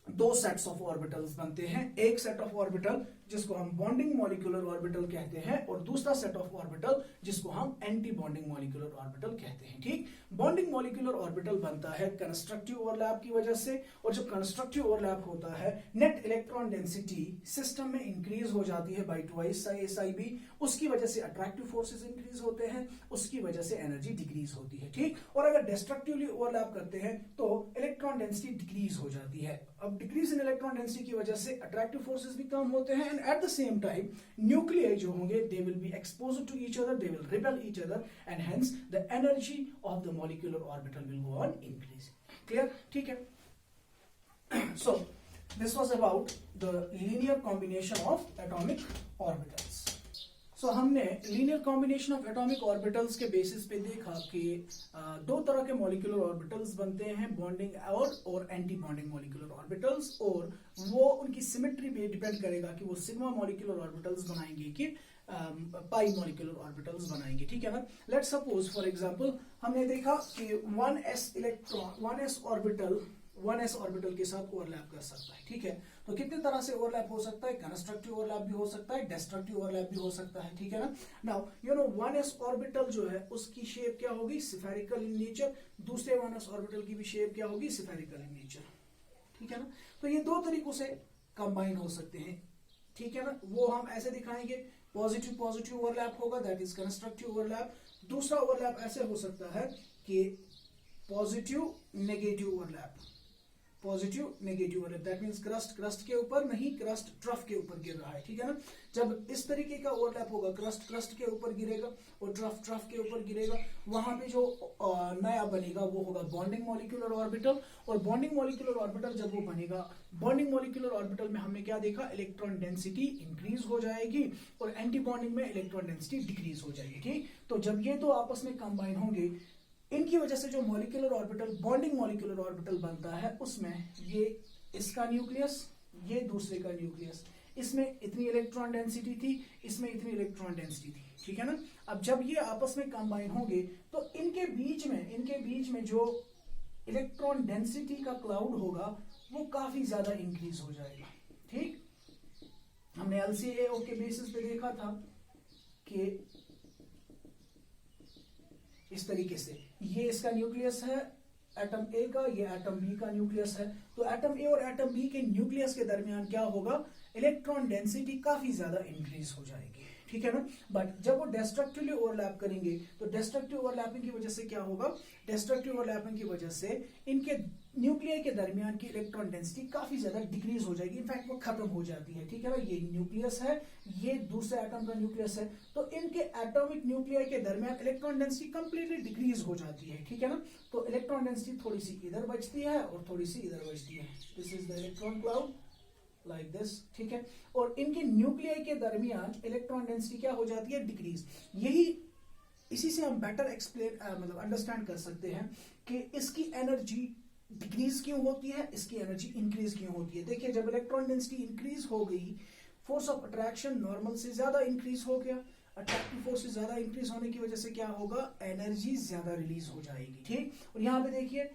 दो सेट्स ऑफ ऑर्बिटल्स बनते हैं, एक सेट ऑफ ऑर्बिटल जिसको हम बॉन्डिंग मॉलिक्यूलर ऑर्बिटल कहते हैं और दूसरा सेट ऑफ ऑर्बिटल जिसको हम एंटी बॉन्डिंग मॉलिक्यूलर ऑर्बिटल कहते हैं, ठीक। बॉन्डिंग मॉलिक्यूलर ऑर्बिटल बनता है कंस्ट्रक्टिव ओवरलैप की वजह से, और जब कंस्ट्रक्टिव ओवरलैप होता है नेट इलेक्ट्रॉन डेंसिटी सिस्टम में इंक्रीज हो जाती है by twice psi A psi B, उसकी वजह से अट्रैक्टिव फोर्सेस इंक्रीज होते हैं, उसकी वजह से एनर्जी डिक्रीज होती है, ठीक। और अगर डिस्ट्रक्टिवली ओवरलैप करते हैं तो इलेक्ट्रॉन डेंसिटी डिक्रीज हो जाती है। अब डिक्रीज इन इलेक्ट्रॉन डेंसिटी की वजह से अट्रैक्टिव फोर्सेस भी कम होते हैं, and at the same time nuclei जो होंगे they will be exposed to each other, they will repel each other, and hence the energy of the molecular orbital will go on increase. Clear, ठीक है। So this was about the linear combination of atomic orbitals. सो हमने linear combination of atomic orbitals के basis पे देखा कि दो तरह के मॉलिक्यूलर ऑर्बिटल्स बनते हैं, बॉन्डिंग और एंटी बॉन्डिंग मॉलिक्यूलर ऑर्बिटल्स, और वो उनकी सिमेट्री पे डिपेंड करेगा कि वो सिग्मा मॉलिक्यूलर ऑर्बिटल्स बनाएंगे कि पाई मॉलिक्यूलर ऑर्बिटल्स बनाएंगे, ठीक है ना। लेट्स सपोज फॉर एग्जांपल हमने देखा कि 1s ऑर्बिटल के साथ ओवरलैप कर सकता है, ठीक है। तो कितने तरह से ओवरलैप हो सकता है, कंस्ट्रक्टिव ओवरलैप भी हो सकता है, डिस्ट्रक्टिव ओवरलैप भी हो सकता है, ठीक है ना। Now you know 1s orbital जो है उसकी शेप क्या होगी, स्फेरिकल इन नेचर, दूसरे 1s ऑर्बिटल की भी शेप क्या होगी, स्फेरिकल इन नेचर, ठीक है ना। तो ये दो तरीकों से कंबाइन हो सकते हैं, ठीक है ना। वो हम ऐसे दिखाएंगे, पॉजिटिव पॉजिटिव ओवरलैप होगा, दैट इज कंस्ट्रक्टिव ओवरलैप। दूसरा ओवरलैप ऐसे हो सकता है कि positive negative overlap, positive negative overlap, that means crust के ऊपर नहीं, क्रस्ट ट्रफ के ऊपर गिर रहा है, ठीक है ना। जब इस तरीके का ओवरलैप होगा, क्रस्ट के ऊपर गिरेगा और ट्रफ के ऊपर गिरेगा, वहां पे जो नया बनेगा वो होगा बॉन्डिंग मॉलिक्यूलर ऑर्बिटल। और बॉन्डिंग मॉलिक्यूलर ऑर्बिटल जब वो बनेगा, बॉन्डिंग मॉलिक्यूलर ऑर्बिटल में हमने क्या देखा, इलेक्ट्रॉन डेंसिटी इंक्रीज हो जाएगी और एंटी बॉन्डिंग में इलेक्ट्रॉन डेंसिटी डिक्रीज हो जाएगी, ठीक। तो जब ये दो आपस में कंबाइन होंगे, इनकी वजह से जो molecular orbital, bonding molecular orbital बनता है, उसमें ये इसका न्यूक्लियस, ये दूसरे का न्यूक्लियस, इसमें इतनी इलेक्ट्रॉन डेंसिटी थी, इसमें इतनी इलेक्ट्रॉन डेंसिटी थी, ठीक है ना। अब जब ये आपस में कंबाइन होंगे तो इनके बीच में जो इलेक्ट्रॉन डेंसिटी का क्लाउड होगा वो काफी ज्यादा इंक्रीज हो जाएगा, ठीक। हमने LCAO के बेसिस पे देखा था कि इस तरीके से ये इसका न्यूक्लियस है एटम ए का, ये एटम बी का न्यूक्लियस है। तो एटम ए और एटम बी के न्यूक्लियस के दरमियान क्या होगा, इलेक्ट्रॉन डेंसिटी काफी ज्यादा इंक्रीज हो जाएगी, ठीक है ना। बट जब वो डिस्ट्रक्टिवली ओवरलैप करेंगे तो डिस्ट्रक्टिव ओवरलैपिंग की वजह से क्या होगा, डिस्ट्रक्टिव ओवरलैपिंग की वजह से इनके न्यूक्लियर के दरमियान की इलेक्ट्रॉन डेंसिटी काफी ज्यादा डिक्रीज हो जाएगी, इनफैक्ट वो खत्म हो जाती है, ठीक है ना। ये न्यूक्लियस है, ये दूसरे एटम का न्यूक्लियस है, तो इनके एटॉमिक न्यूक्लियर के दरमियान इलेक्ट्रॉन डेंसिटी कंप्लीटली डिक्रीज हो जाती है, ठीक है ना। तो इलेक्ट्रॉन डेंसिटी थोड़ी सी इधर बचती है और थोड़ी सी इधर बचती है। This is the electron cloud like this, ठीक है। और इनके न्यूक्लियर के दरमियान इलेक्ट्रॉन डेंसिटी क्या हो जाती है, डिक्रीज। इसी से हम बेटर एक्सप्लेन मतलब अंडरस्टैंड कर सकते हैं कि इसकी एनर्जी डिक्रीज क्यों होती है, इसकी एनर्जी इंक्रीज क्यों होती है। देखिए, जब इलेक्ट्रॉन डेंसिटी इंक्रीज हो गई, फोर्स ऑफ अट्रैक्शन नॉर्मल से ज्यादा इंक्रीज हो गया, अट्रैक्टिव फोर्स से ज्यादा इंक्रीज होने की वजह से क्या होगा, एनर्जी ज्यादा रिलीज हो जाएगी, ठीक। और यहाँ पे देखिए,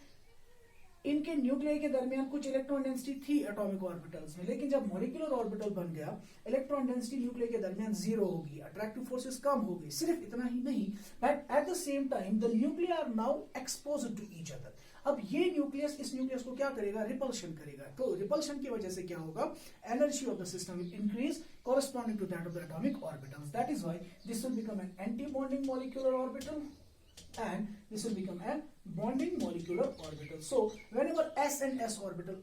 इनके न्यूक्लियर के दरमियान कुछ इलेक्ट्रॉन डेंसिटी थी एटॉमिक ऑर्बिटल्स में, लेकिन जब मॉलिक्यूलर ऑर्बिटल बन गया, इलेक्ट्रॉन डेंसिटी न्यूक्लियर के दरमियान जीरो होगी, अट्रैक्टिव फोर्सेस कम हो गई। सिर्फ इतना ही नहीं, but at the same time the nuclear are now exposed to each other. अब ये न्यूक्लियस इस न्यूक्लियस को क्या करेगा, रिपल्शन करेगा। तो रिपल्शन की वजह से क्या होगा, energy of the system will increase corresponding to that of the atomic orbitals. That is why this will become an anti-bonding molecular orbital and this will become a bonding molecular orbital. So whenever s and s orbital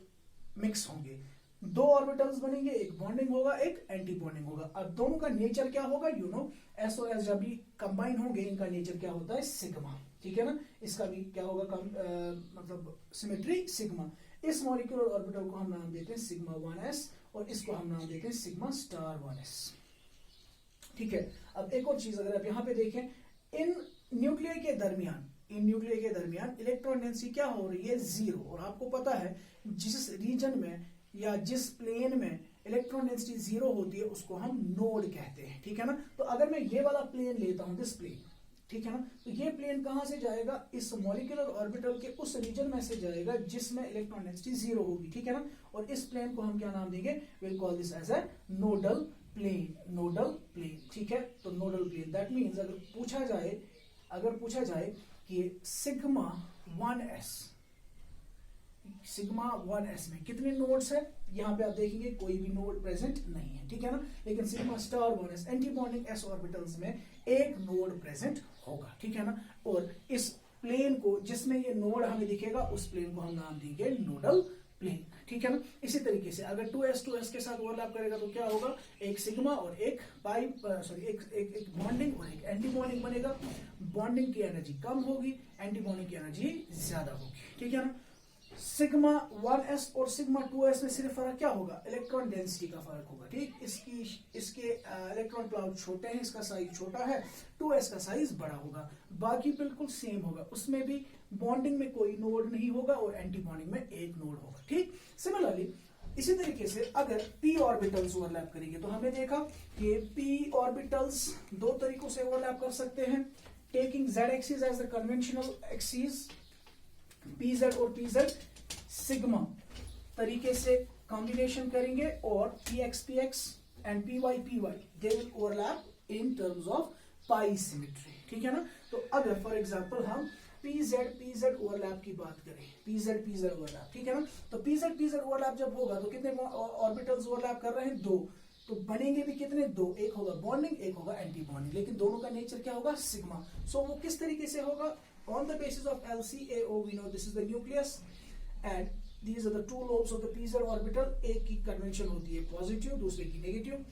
mix होंगे, दो orbitals बनेंगे, एक bonding होगा, एक anti bonding होगा। अब दोनों का नेचर क्या होगा, यू नो, एस और एस जब भी कंबाइन होंगे, इनका नेचर क्या होता है, सिग्मा, ठीक है ना। इसका भी क्या होगा, मतलब सिमेट्री सिग्मा। इस मॉलिक्यूलर ऑर्बिटल को हम नाम देते हैं सिग्मा 1s और इसको हम नाम देते हैं सिग्मा स्टार 1s, ठीक है। अब एक और चीज अगर आप यहाँ पे देखें, इन न्यूक्लियर के दरमियान इलेक्ट्रॉन डेंसिटी क्या हो रही है, जीरो। और आपको पता है जिस रीजन में या जिस प्लेन में इलेक्ट्रॉन डेंसिटी जीरो होती है उसको हम नोड कहते हैं, ठीक है ना। तो अगर मैं ये वाला प्लेन लेता हूं, दिस प्लेन, ठीक है ना, तो ये प्लेन कहां से जाएगा, इस मॉलिक्यूलर ऑर्बिटल के उस रीजन में से जाएगा जिसमें इलेक्ट्रॉन डेंसिटी जीरो होगी, ठीक है ना। और इस प्लेन को हम क्या नाम देंगे, will call this as a nodal plane, ठीक है। तो नोडल प्लेन, दैट मींस अगर पूछा जाए कि सिग्मा 1s में कितने नोड्स है, यहाँ पे आप देखेंगे कोई भी नोड प्रेजेंट नहीं है, ठीक है ना। लेकिन sigma star 1s anti bonding s orbitals में एक नोड प्रेजेंट होगा, ठीक है ना। और इस प्लेन को जिसमें ये नोड हमें दिखेगा, उस प्लेन को हम नाम देंगे नोडल प्लेन, ठीक है ना। इसी तरीके से अगर 2s के साथ ओवरलैप करेगा तो क्या होगा, एक सिग्मा और एक एक बॉन्डिंग और एक एंटी बॉन्डिंग बनेगा। बॉन्डिंग की एनर्जी कम होगी, एंटी बॉन्डिंग की एनर्जी ज्यादा होगी, ठीक है ना। सिग्मा 1s और सिग्मा 2s में सिर्फ फर्क क्या होगा, इलेक्ट्रॉन डेंसिटी का फर्क होगा, ठीक। इसके इलेक्ट्रॉन क्लाउड छोटे हैं, इसका साइज छोटा है, 2s का साइज बड़ा होगा, बाकी बिल्कुल सेम होगा। उसमें भी बॉन्डिंग में कोई नोड नहीं होगा और एंटी बॉन्डिंग में एक नोड होगा, ठीक। सिमिलरली इसी तरीके से अगर p ऑर्बिटल्स ओवरलैप करेंगे तो हमने देखा कि p ऑर्बिटल्स दो तरीकों से ओवरलैप कर सकते हैं, taking z axis as the conventional axis, pz और pz सिग्मा तरीके से कॉम्बिनेशन करेंगे, और px and py they will overlap in terms of pi symmetry, ठीक है ना। तो अगर फॉर एग्जांपल हम pz ओवरलैप की बात करें, pz ओवरलैप, ठीक है ना। तो pz ओवरलैप जब होगा तो कितने ऑर्बिटल्स ओवरलैप कर रहे हैं, दो। तो बनेंगे भी कितने, दो, एक होगा बॉन्डिंग, एक होगा एंटी बॉन्डिंग, लेकिन दोनों का नेचर क्या होगा, सिग्मा। सो वो किस तरीके से होगा, on the basis of LCAO we know this is the nucleus and These are the two lobes of the pz orbital. एक की कन्वेंशन होती है पॉजिटिव, दूसरे की नेगेटिव,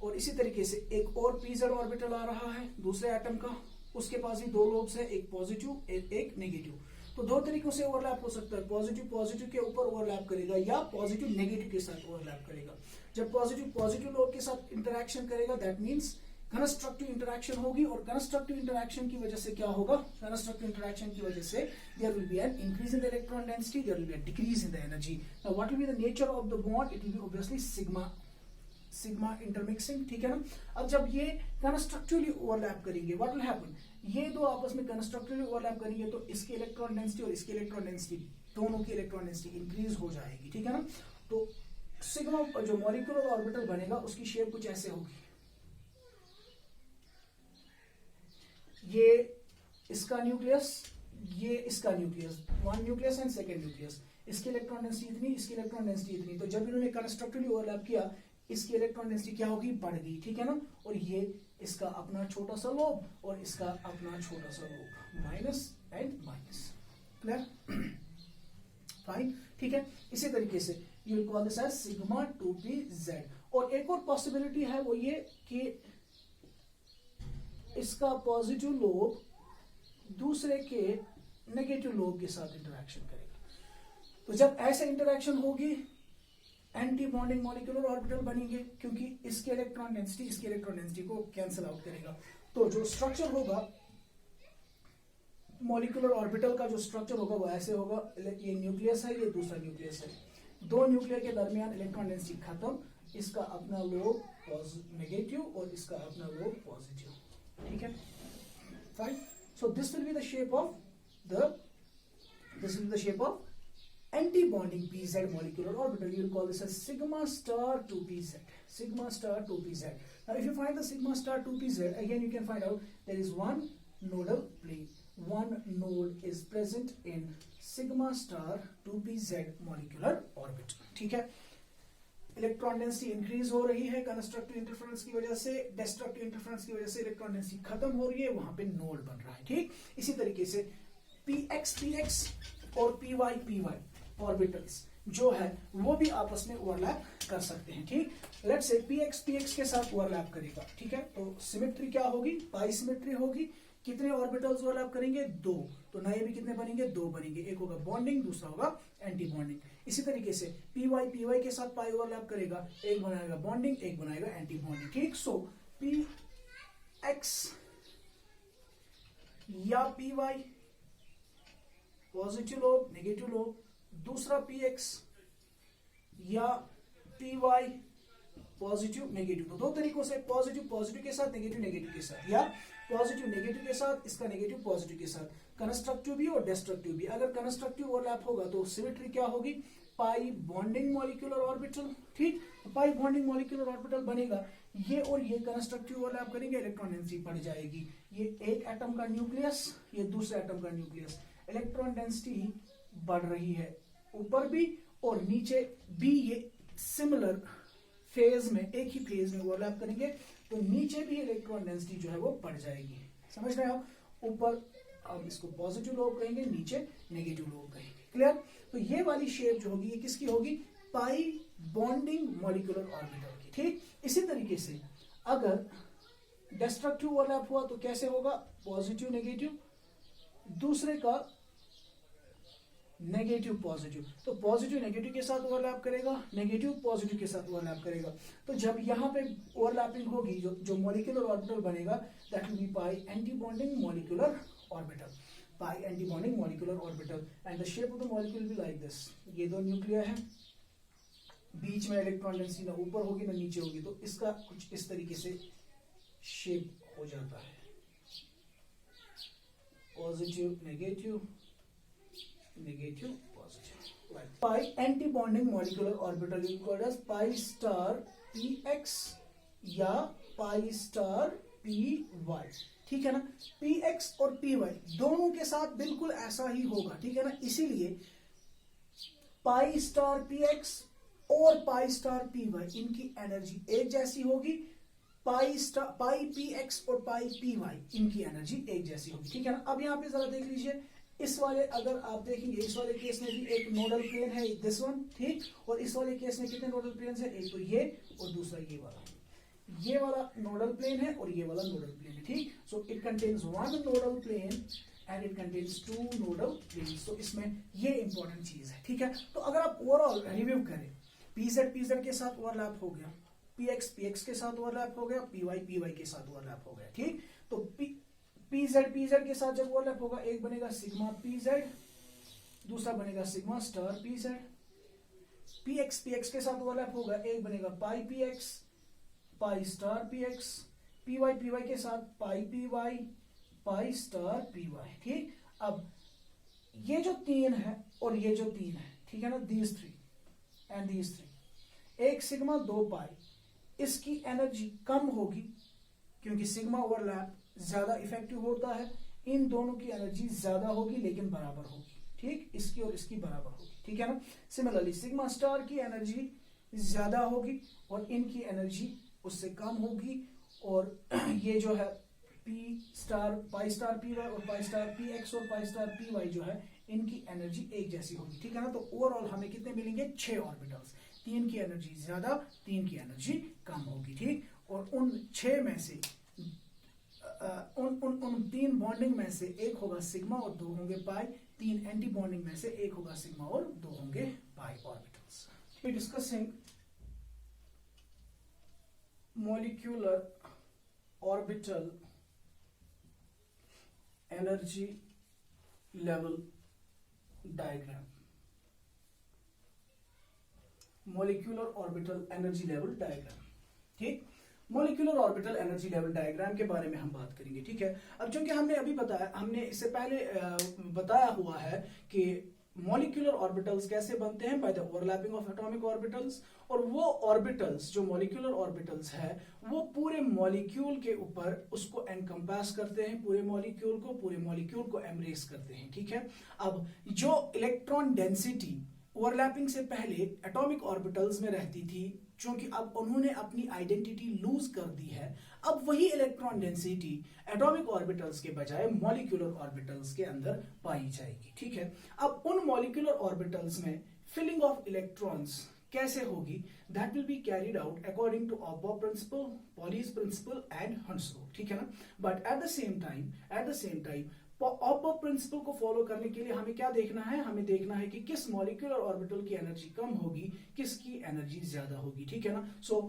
और इसी तरीके से एक और pz ऑर्बिटल आ रहा है दूसरे एटम का, उसके पास भी दो लोब्स है, एक पॉजिटिव एक नेगेटिव। तो दो तरीकों से ओवरलैप हो सकता है, पॉजिटिव पॉजिटिव के ऊपर ओवरलैप करेगा या पॉजिटिव नेगेटिव के साथ ओवरलैप करेगा। जब पॉजिटिव पॉजिटिव लोब के साथ इंटरेक्शन करेगा दैट मींस कंस्ट्रक्टिव इंटरेक्शन होगी, और कंस्ट्रक्टिव इंटरेक्शन की वजह से क्या होगा, कंस्ट्रक्टिव इंटरेक्शन की वजह से there will be an increase in the electron density, there will be a decrease in the energy. Now what will be the nature of the bond, it will be obviously sigma intermixing, ठीक है ना। अब जब ये constructively overlap करेंगे what will happen, ये दो आपस में कंस्ट्रक्टिवली ओवरलैप करेंगे तो इसकी इलेक्ट्रॉन डेंसिटी और इसकी इलेक्ट्रॉन डेंसिटी, दोनों की इलेक्ट्रॉन डेंसिटी इंक्रीज हो जाएगी, ठीक है ना। तो सिग्मा जो मॉलिक्यूलर ऑर्बिटल बनेगा उसकी शेप कुछ ऐसे होगी, ये इसका न्यूक्लियस, ये इसका nucleus, one nucleus and second nucleus, इसकी इलेक्ट्रॉन डेंसिटी इतनी, इसकी इलेक्ट्रॉन डेंसिटी इतनी। तो जब इन्होंने कंस्ट्रक्टिवली ओवरलैप किया इसकी इलेक्ट्रॉन डेंसिटी क्या होगी, बढ़ गई, ठीक है ना। और ये इसका अपना छोटा सा लोब और इसका अपना छोटा सा lobe, minus and minus, clear, fine, ठीक है। इसी तरीके से you will call this as sigma 2pz। और एक और पॉसिबिलिटी है वो ये कि इसका पॉजिटिव लोब दूसरे के नेगेटिव लोब के साथ इंटरेक्शन करेगा। तो जब ऐसे इंटरेक्शन होगी एंटी बॉन्डिंग मॉलिक्यूलर ऑर्बिटल बनेंगे, क्योंकि इसके इलेक्ट्रॉन डेंसिटी इसके इलेक्ट्रॉन डेंसिटी को कैंसिल आउट करेगा। तो जो स्ट्रक्चर होगा मॉलिक्यूलर ऑर्बिटल का, जो स्ट्रक्चर होगा वो ऐसे होगा, ये न्यूक्लियस है, ये दूसरा न्यूक्लियस है, दो न्यूक्लियर के दरमियान इलेक्ट्रॉन डेंसिटी खत्म, इसका अपना लोब नेगेटिव और इसका अपना लोब पॉजिटिव, ठीक है, fine. So this will be the shape of anti-bonding pz molecular orbital. You will call this as sigma star 2pz. Sigma star 2pz. Now, if you find the sigma star 2pz, again you can find out there is one nodal plane. One node is present in sigma star 2pz molecular orbital. ठीक है, electron density increase हो रही है constructive interference की वजह से, destructive interference की वजह से इलेक्ट्रॉन डेंसिटी खत्म हो रही है, वहां पे नोड बन रहा है, ठीक। इसी तरीके से px और py ऑर्बिटल्स जो है वो भी आपस में ओवरलैप कर सकते हैं, ठीक। लेट्स से px के साथ ओवरलैप करेगा, ठीक है, तो सिमेट्री क्या होगी, पाई सिमेट्री होगी। कितने ऑर्बिटल्स ओवरलैप करेंगे, दो, तो नए भी कितने बनेंगे, दो बनेंगे, एक होगा बॉन्डिंग दूसरा होगा एंटी बॉन्डिंग। इसी तरीके से py के साथ पाई ओवरलैप करेगा, एक बनाएगा बॉन्डिंग एक बनाएगा एंटी बॉन्डिंग, ठीक। सो px या py positive lobe negative lobe, दूसरा px या py पॉजिटिव नेगेटिव। तो दो तरीकों से, पॉजिटिव पॉजिटिव के साथ, नेगेटिव नेगेटिव के साथ, या पॉजिटिव नेगेटिव के साथ, इसका नेगेटिव पॉजिटिव के साथ, कंस्ट्रक्टिव भी और डिस्ट्रक्टिव भी। अगर कंस्ट्रक्टिव ओवरलैप होगा तो सिमेट्री क्या होगी, पाई बॉन्डिंग मॉलिक्यूलर ऑर्बिटल, ठीक। तो पाई बॉन्डिंग मॉलिक्यूलर ऑर्बिटल बनेगा, ये और ये कंस्ट्रक्टिव ओवरलैप करेंगे, इलेक्ट्रॉन डेंसिटी बढ़ जाएगी। ये एक एटम का न्यूक्लियस, ये दूसरे एटम का न्यूक्लियस, इलेक्ट्रॉन डेंसिटी बढ़ रही है ऊपर भी और नीचे भी, ये सिमिलर फेज में, एक ही फेज में ओवरलैप करेंगे तो नीचे भी इलेक्ट्रॉन डेंसिटी जो है वो बढ़ जाएगी, समझ रहे हो। ऊपर अब इसको पॉजिटिव लोब कहेंगे, नीचे नेगेटिव लोब कहेंगे, क्लियर। तो ये वाली शेप जो होगी ये किसकी होगी, पाई बॉन्डिंग मॉलिक्यूलर ऑर्बिटल की, ठीक। इसी तरीके से अगर डिस्ट्रक्टिव ओवरलैप हुआ तो कैसे होगा, पॉजिटिव नेगेटिव, दूसरे का नेगेटिव पॉजिटिव, तो पॉजिटिव नेगेटिव के साथ ओवरलैप करेगा, नेगेटिव पॉजिटिव के साथ ओवरलैप करेगा। तो जब यहाँ पे ओवरलैपिंग होगी, जो मॉलिक्यूलर ऑर्बिटल बनेगा that will B pi anti bonding molecular orbital, pi anti bonding molecular orbital, and the shape of the molecule B like this. ये दो न्यूक्लियर है, बीच में इलेक्ट्रॉन डेंसिटी ना ऊपर होगी ना नीचे होगी, तो इसका कुछ इस तरीके से शेप हो जाता है, positive negative negative positive. Pi anti bonding molecular orbital you called as pi star px या पाई स्टार py, ठीक है ना। px और py दोनों के साथ बिल्कुल ऐसा ही होगा, ठीक है ना। इसीलिए पाई स्टार px और पाई स्टार py इनकी एनर्जी एक जैसी होगी, पाई px और पाई py इनकी एनर्जी एक जैसी होगी, ठीक है ना। अब यहां पे जरा देख लीजिए, इस वाले अगर आप देखेंगे इस वाले केस में भी एक नोडल प्लेन है दिस वन, ठीक, और इस वाले केस में कितने नोडल प्लेन है, एक तो ये और दूसरा ये वाला नोडल प्लेन है और ये वाला नोडल प्लेन है, ठीक। So it contains one nodal plane and it contains two nodal planes. तो इसमें ये इंपॉर्टेंट चीज है, ठीक है। तो अगर आप ओवरऑल रिव्यू करें, पीजेड के साथ ओवरलैप हो गया, पीएक्स के साथ ओवरलैप हो गया, पीवाई के साथ ओवरलैप हो गया, ठीक। तो पीजेड के साथ जब ओवरलैप होगा, एक बनेगा सिग्मा पीजेड, दूसरा बनेगा सिग्मा स्टार पीजेड। पीएक्स के साथ ओवरलैप होगा, एक बनेगा pi p x, pi star p x. P y के साथ pi p y, pi star p y, ठीक। अब ये जो तीन है और ये जो तीन है, ठीक है ना, these three and these three, एक सिग्मा दो पाई, इसकी एनर्जी कम होगी क्योंकि सिग्मा ओवरलैप ज्यादा इफेक्टिव होता है, इन दोनों की एनर्जी ज्यादा होगी लेकिन बराबर होगी, ठीक, इसकी और इसकी बराबर होगी, ठीक है ना। सिमिलरली सिग्मा स्टार की एनर्जी ज्यादा होगी और इनकी एनर्जी उससे कम होगी, और ये जो है पाई स्टार पी वाई और पाई स्टार पी एक्स और पाई स्टार पी वाई जो है, इनकी एनर्जी एक जैसी होगी, ठीक है ना। तो ओवरऑल हमें कितने मिलेंगे, 6 ऑर्बिटल्स, 3 की एनर्जी ज्यादा, 3 की एनर्जी कम होगी, ठीक। और उन 6 में से उन 3 बॉन्डिंग में से एक होगा सिग्मा और 2 होंगे पाई, 3 एंटी बॉन्डिंग में से एक होगा सिग्मा और 2 होंगे pi orbitals. We discussing molecular orbital energy level diagram. Molecular orbital energy level diagram, ठीक। Molecular orbital energy level diagram के बारे में हम बात करेंगे, ठीक है। अब चूंकि हमने अभी बताया, हमने इससे पहले बताया हुआ है कि मॉलिक्यूलर ऑर्बिटल्स कैसे बनते हैं, by the overlapping of atomic orbitals. और वो ऑर्बिटल्स जो मॉलिक्यूलर ऑर्बिटल्स है वो पूरे मॉलिक्यूल के ऊपर उसको एनकम्पास करते हैं, पूरे मॉलिक्यूल को एम्ब्रेस करते हैं, ठीक है। अब जो इलेक्ट्रॉन डेंसिटी ओवरलैपिंग से पहले एटॉमिक ऑर्बिटल्स में रहती थी, क्योंकि अब उन्होंने अपनी आइडेंटिटी लूज कर दी है, अब वही इलेक्ट्रॉन डेंसिटी एटॉमिक ऑर्बिटल्स के बजाय मॉलिक्यूलर ऑर्बिटल्स के अंदर पाई जाएगी, ठीक है। अब उन मॉलिक्यूलर ऑर्बिटल्स में फिलिंग ऑफ इलेक्ट्रॉन्स कैसे होगी, that will be carried out according to Aufbau principle, Pauli's principle and Hund's rule, ठीक है ना। But at the same time Aufbau principle को फॉलो करने के लिए हमें क्या देखना है, हमें देखना है कि किस मॉलिक्यूलर ऑर्बिटल की एनर्जी कम होगी, किसकी एनर्जी ज्यादा होगी, ठीक है ना। So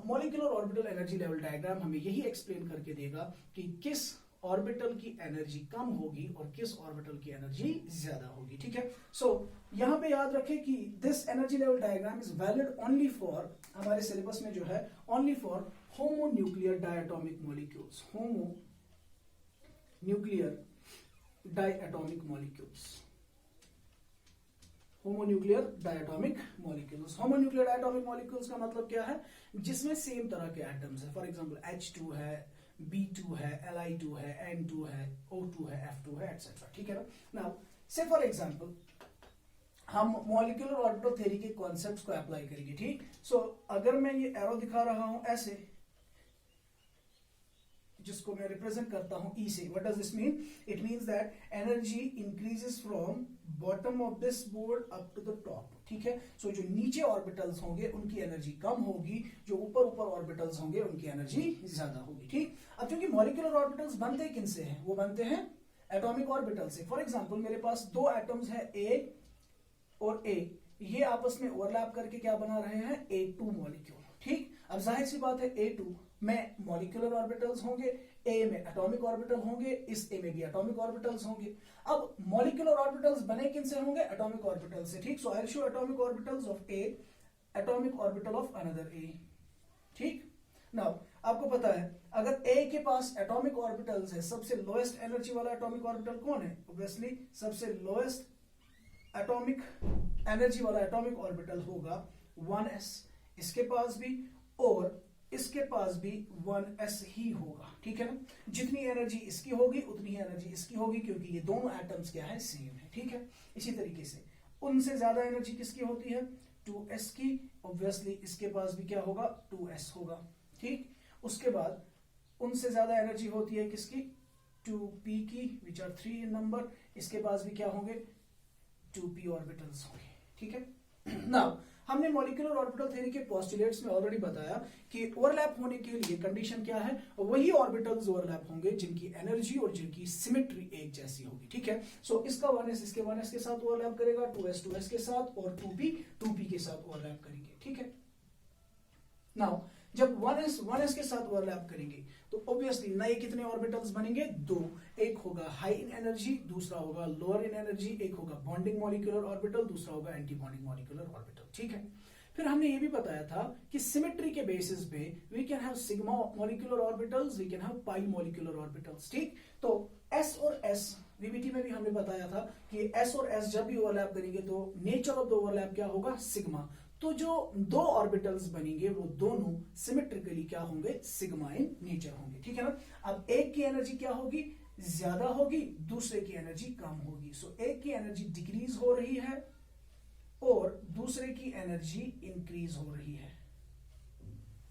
molecular orbital energy level diagram हमें यही एक्सप्लेन करके देगा कि किस ऑर्बिटल की एनर्जी कम होगी और किस ऑर्बिटल की एनर्जी ज्यादा होगी, ठीक है। सो यहां पे याद रखें कि this energy level diagram is valid only for, हमारे सिलेबस में जो है, only for homonuclear diatomic molecules, homonuclear diatomic molecules, homonuclear diatomic molecules. Homonuclear diatomic molecules का मतलब क्या है, जिसमें सेम तरह के एटम्स है, फॉर एग्जांपल H2 है, B2 है, Li2 है, N2 है, O2 है, F2 है, एटसेट्रा, ठीक है ना। नाउ से फॉर एग्जांपल हम मॉलिक्यूलर ऑर्बिटल थ्योरी के कॉन्सेप्ट्स को अप्लाई करेंगे, ठीक। सो अगर मैं ये एरो दिखा रहा हूं ऐसे, जिसको मैं रिप्रेजेंट करता हूं ई से, what does this mean, it means that energy increases from bottom of this board up to the top, ठीक है। सो जो नीचे ऑर्बिटल्स होंगे उनकी एनर्जी कम होगी, जो ऊपर ऑर्बिटल्स होंगे उनकी एनर्जी ज्यादा होगी, ठीक। अब क्योंकि मॉलिक्यूलर ऑर्बिटल्स बनते किनसे हैं, वो बनते हैं एटॉमिक ऑर्बिटल से। फॉर एग्जांपल मेरे पास 2 एटम्स है A और A, ये आपस में ओवरलैप करके क्या बना रहे हैं, A2 मॉलिक्यूल, ठीक। अब जाहिर सी बात है A2 में मॉलिक्यूलर ऑर्बिटल्स होंगे, A में एटॉमिक ऑर्बिटल होंगे, इस A में भी एटॉमिक ऑर्बिटल्स होंगे। अब मॉलिक्यूलर ऑर्बिटल्स बने किनसे होंगे, एटॉमिक ऑर्बिटल से, ठीक। So I will show atomic orbitals of A, atomic orbital of another A, ठीक। नाउ आपको पता है अगर A के पास एटॉमिक ऑर्बिटल्स है, सबसे लोएस्ट एनर्जी वाला एटॉमिक ऑर्बिटल कौन है, ऑब्वियसली सबसे लोएस्ट एटॉमिक एनर्जी वाला एटॉमिक ऑर्बिटल होगा 1s, इसके पास भी और इसके पास भी 1s ही होगा, ठीक है ना। जितनी एनर्जी इसकी होगी उतनी ही एनर्जी इसकी होगी, क्योंकि ये दोनों एटम्स क्या है, सेम है, ठीक है। इसी तरीके से उनसे ज्यादा एनर्जी किसकी होती है, 2s की, ऑब्वियसली इसके पास भी क्या होगा, 2s होगा, ठीक। उसके बाद उनसे ज्यादा एनर्जी होती है किसकी, 2p की विच आर 3 इन नंबर, इसके पास भी क्या होंगे 2p ऑर्बिटल्स होंगे, ठीक है। नाउ हमने मॉलिक्यूलर ऑर्बिटल थ्योरी के पोस्टुलेट्स में ऑलरेडी बताया कि ओवरलैप होने के लिए कंडीशन क्या है, वही ऑर्बिटल्स ओवरलैप होंगे जिनकी एनर्जी और जिनकी सिमेट्री एक जैसी होगी, ठीक है। सो इसका 1s इसके 1s के साथ ओवरलैप करेगा, 2s 2s के साथ, और 2p के साथ ओवरलैप करेंगे, ठीक है। नाउ जब 1s के साथ ओवरलैप करेंगे तो ऑब्वियसली नए कितने ऑर्बिटल्स बनेंगे, दो, एक होगा हाई इन एनर्जी, दूसरा होगा लोअर इन एनर्जी, एक होगा बॉन्डिंग मॉलिक्यूलर ऑर्बिटल, दूसरा होगा एंटी बॉन्डिंग मॉलिक्यूलर ऑर्बिटल, ठीक है। फिर हमने ये भी बताया था कि सिमेट्री के बेसिस पे we can have sigma molecular orbitals, we can have pi molecular orbitals, ठीक। तो s और s वीबीटी में भी हमने बताया था कि s और s जब भी ओवरलैप करेंगे तो नेचर ऑफ द ओवरलैप क्या होगा, सिग्मा। तो जो दो ऑर्बिटल्स बनेंगे वो दोनों सिमेट्रिकली क्या होंगे, सिग्मा इन नेचर होंगे, ठीक है ना। अब एक की एनर्जी क्या होगी, ज्यादा होगी, दूसरे की एनर्जी कम होगी। सो एक की एनर्जी डिक्रीज हो रही है और दूसरे की एनर्जी इंक्रीज हो रही है,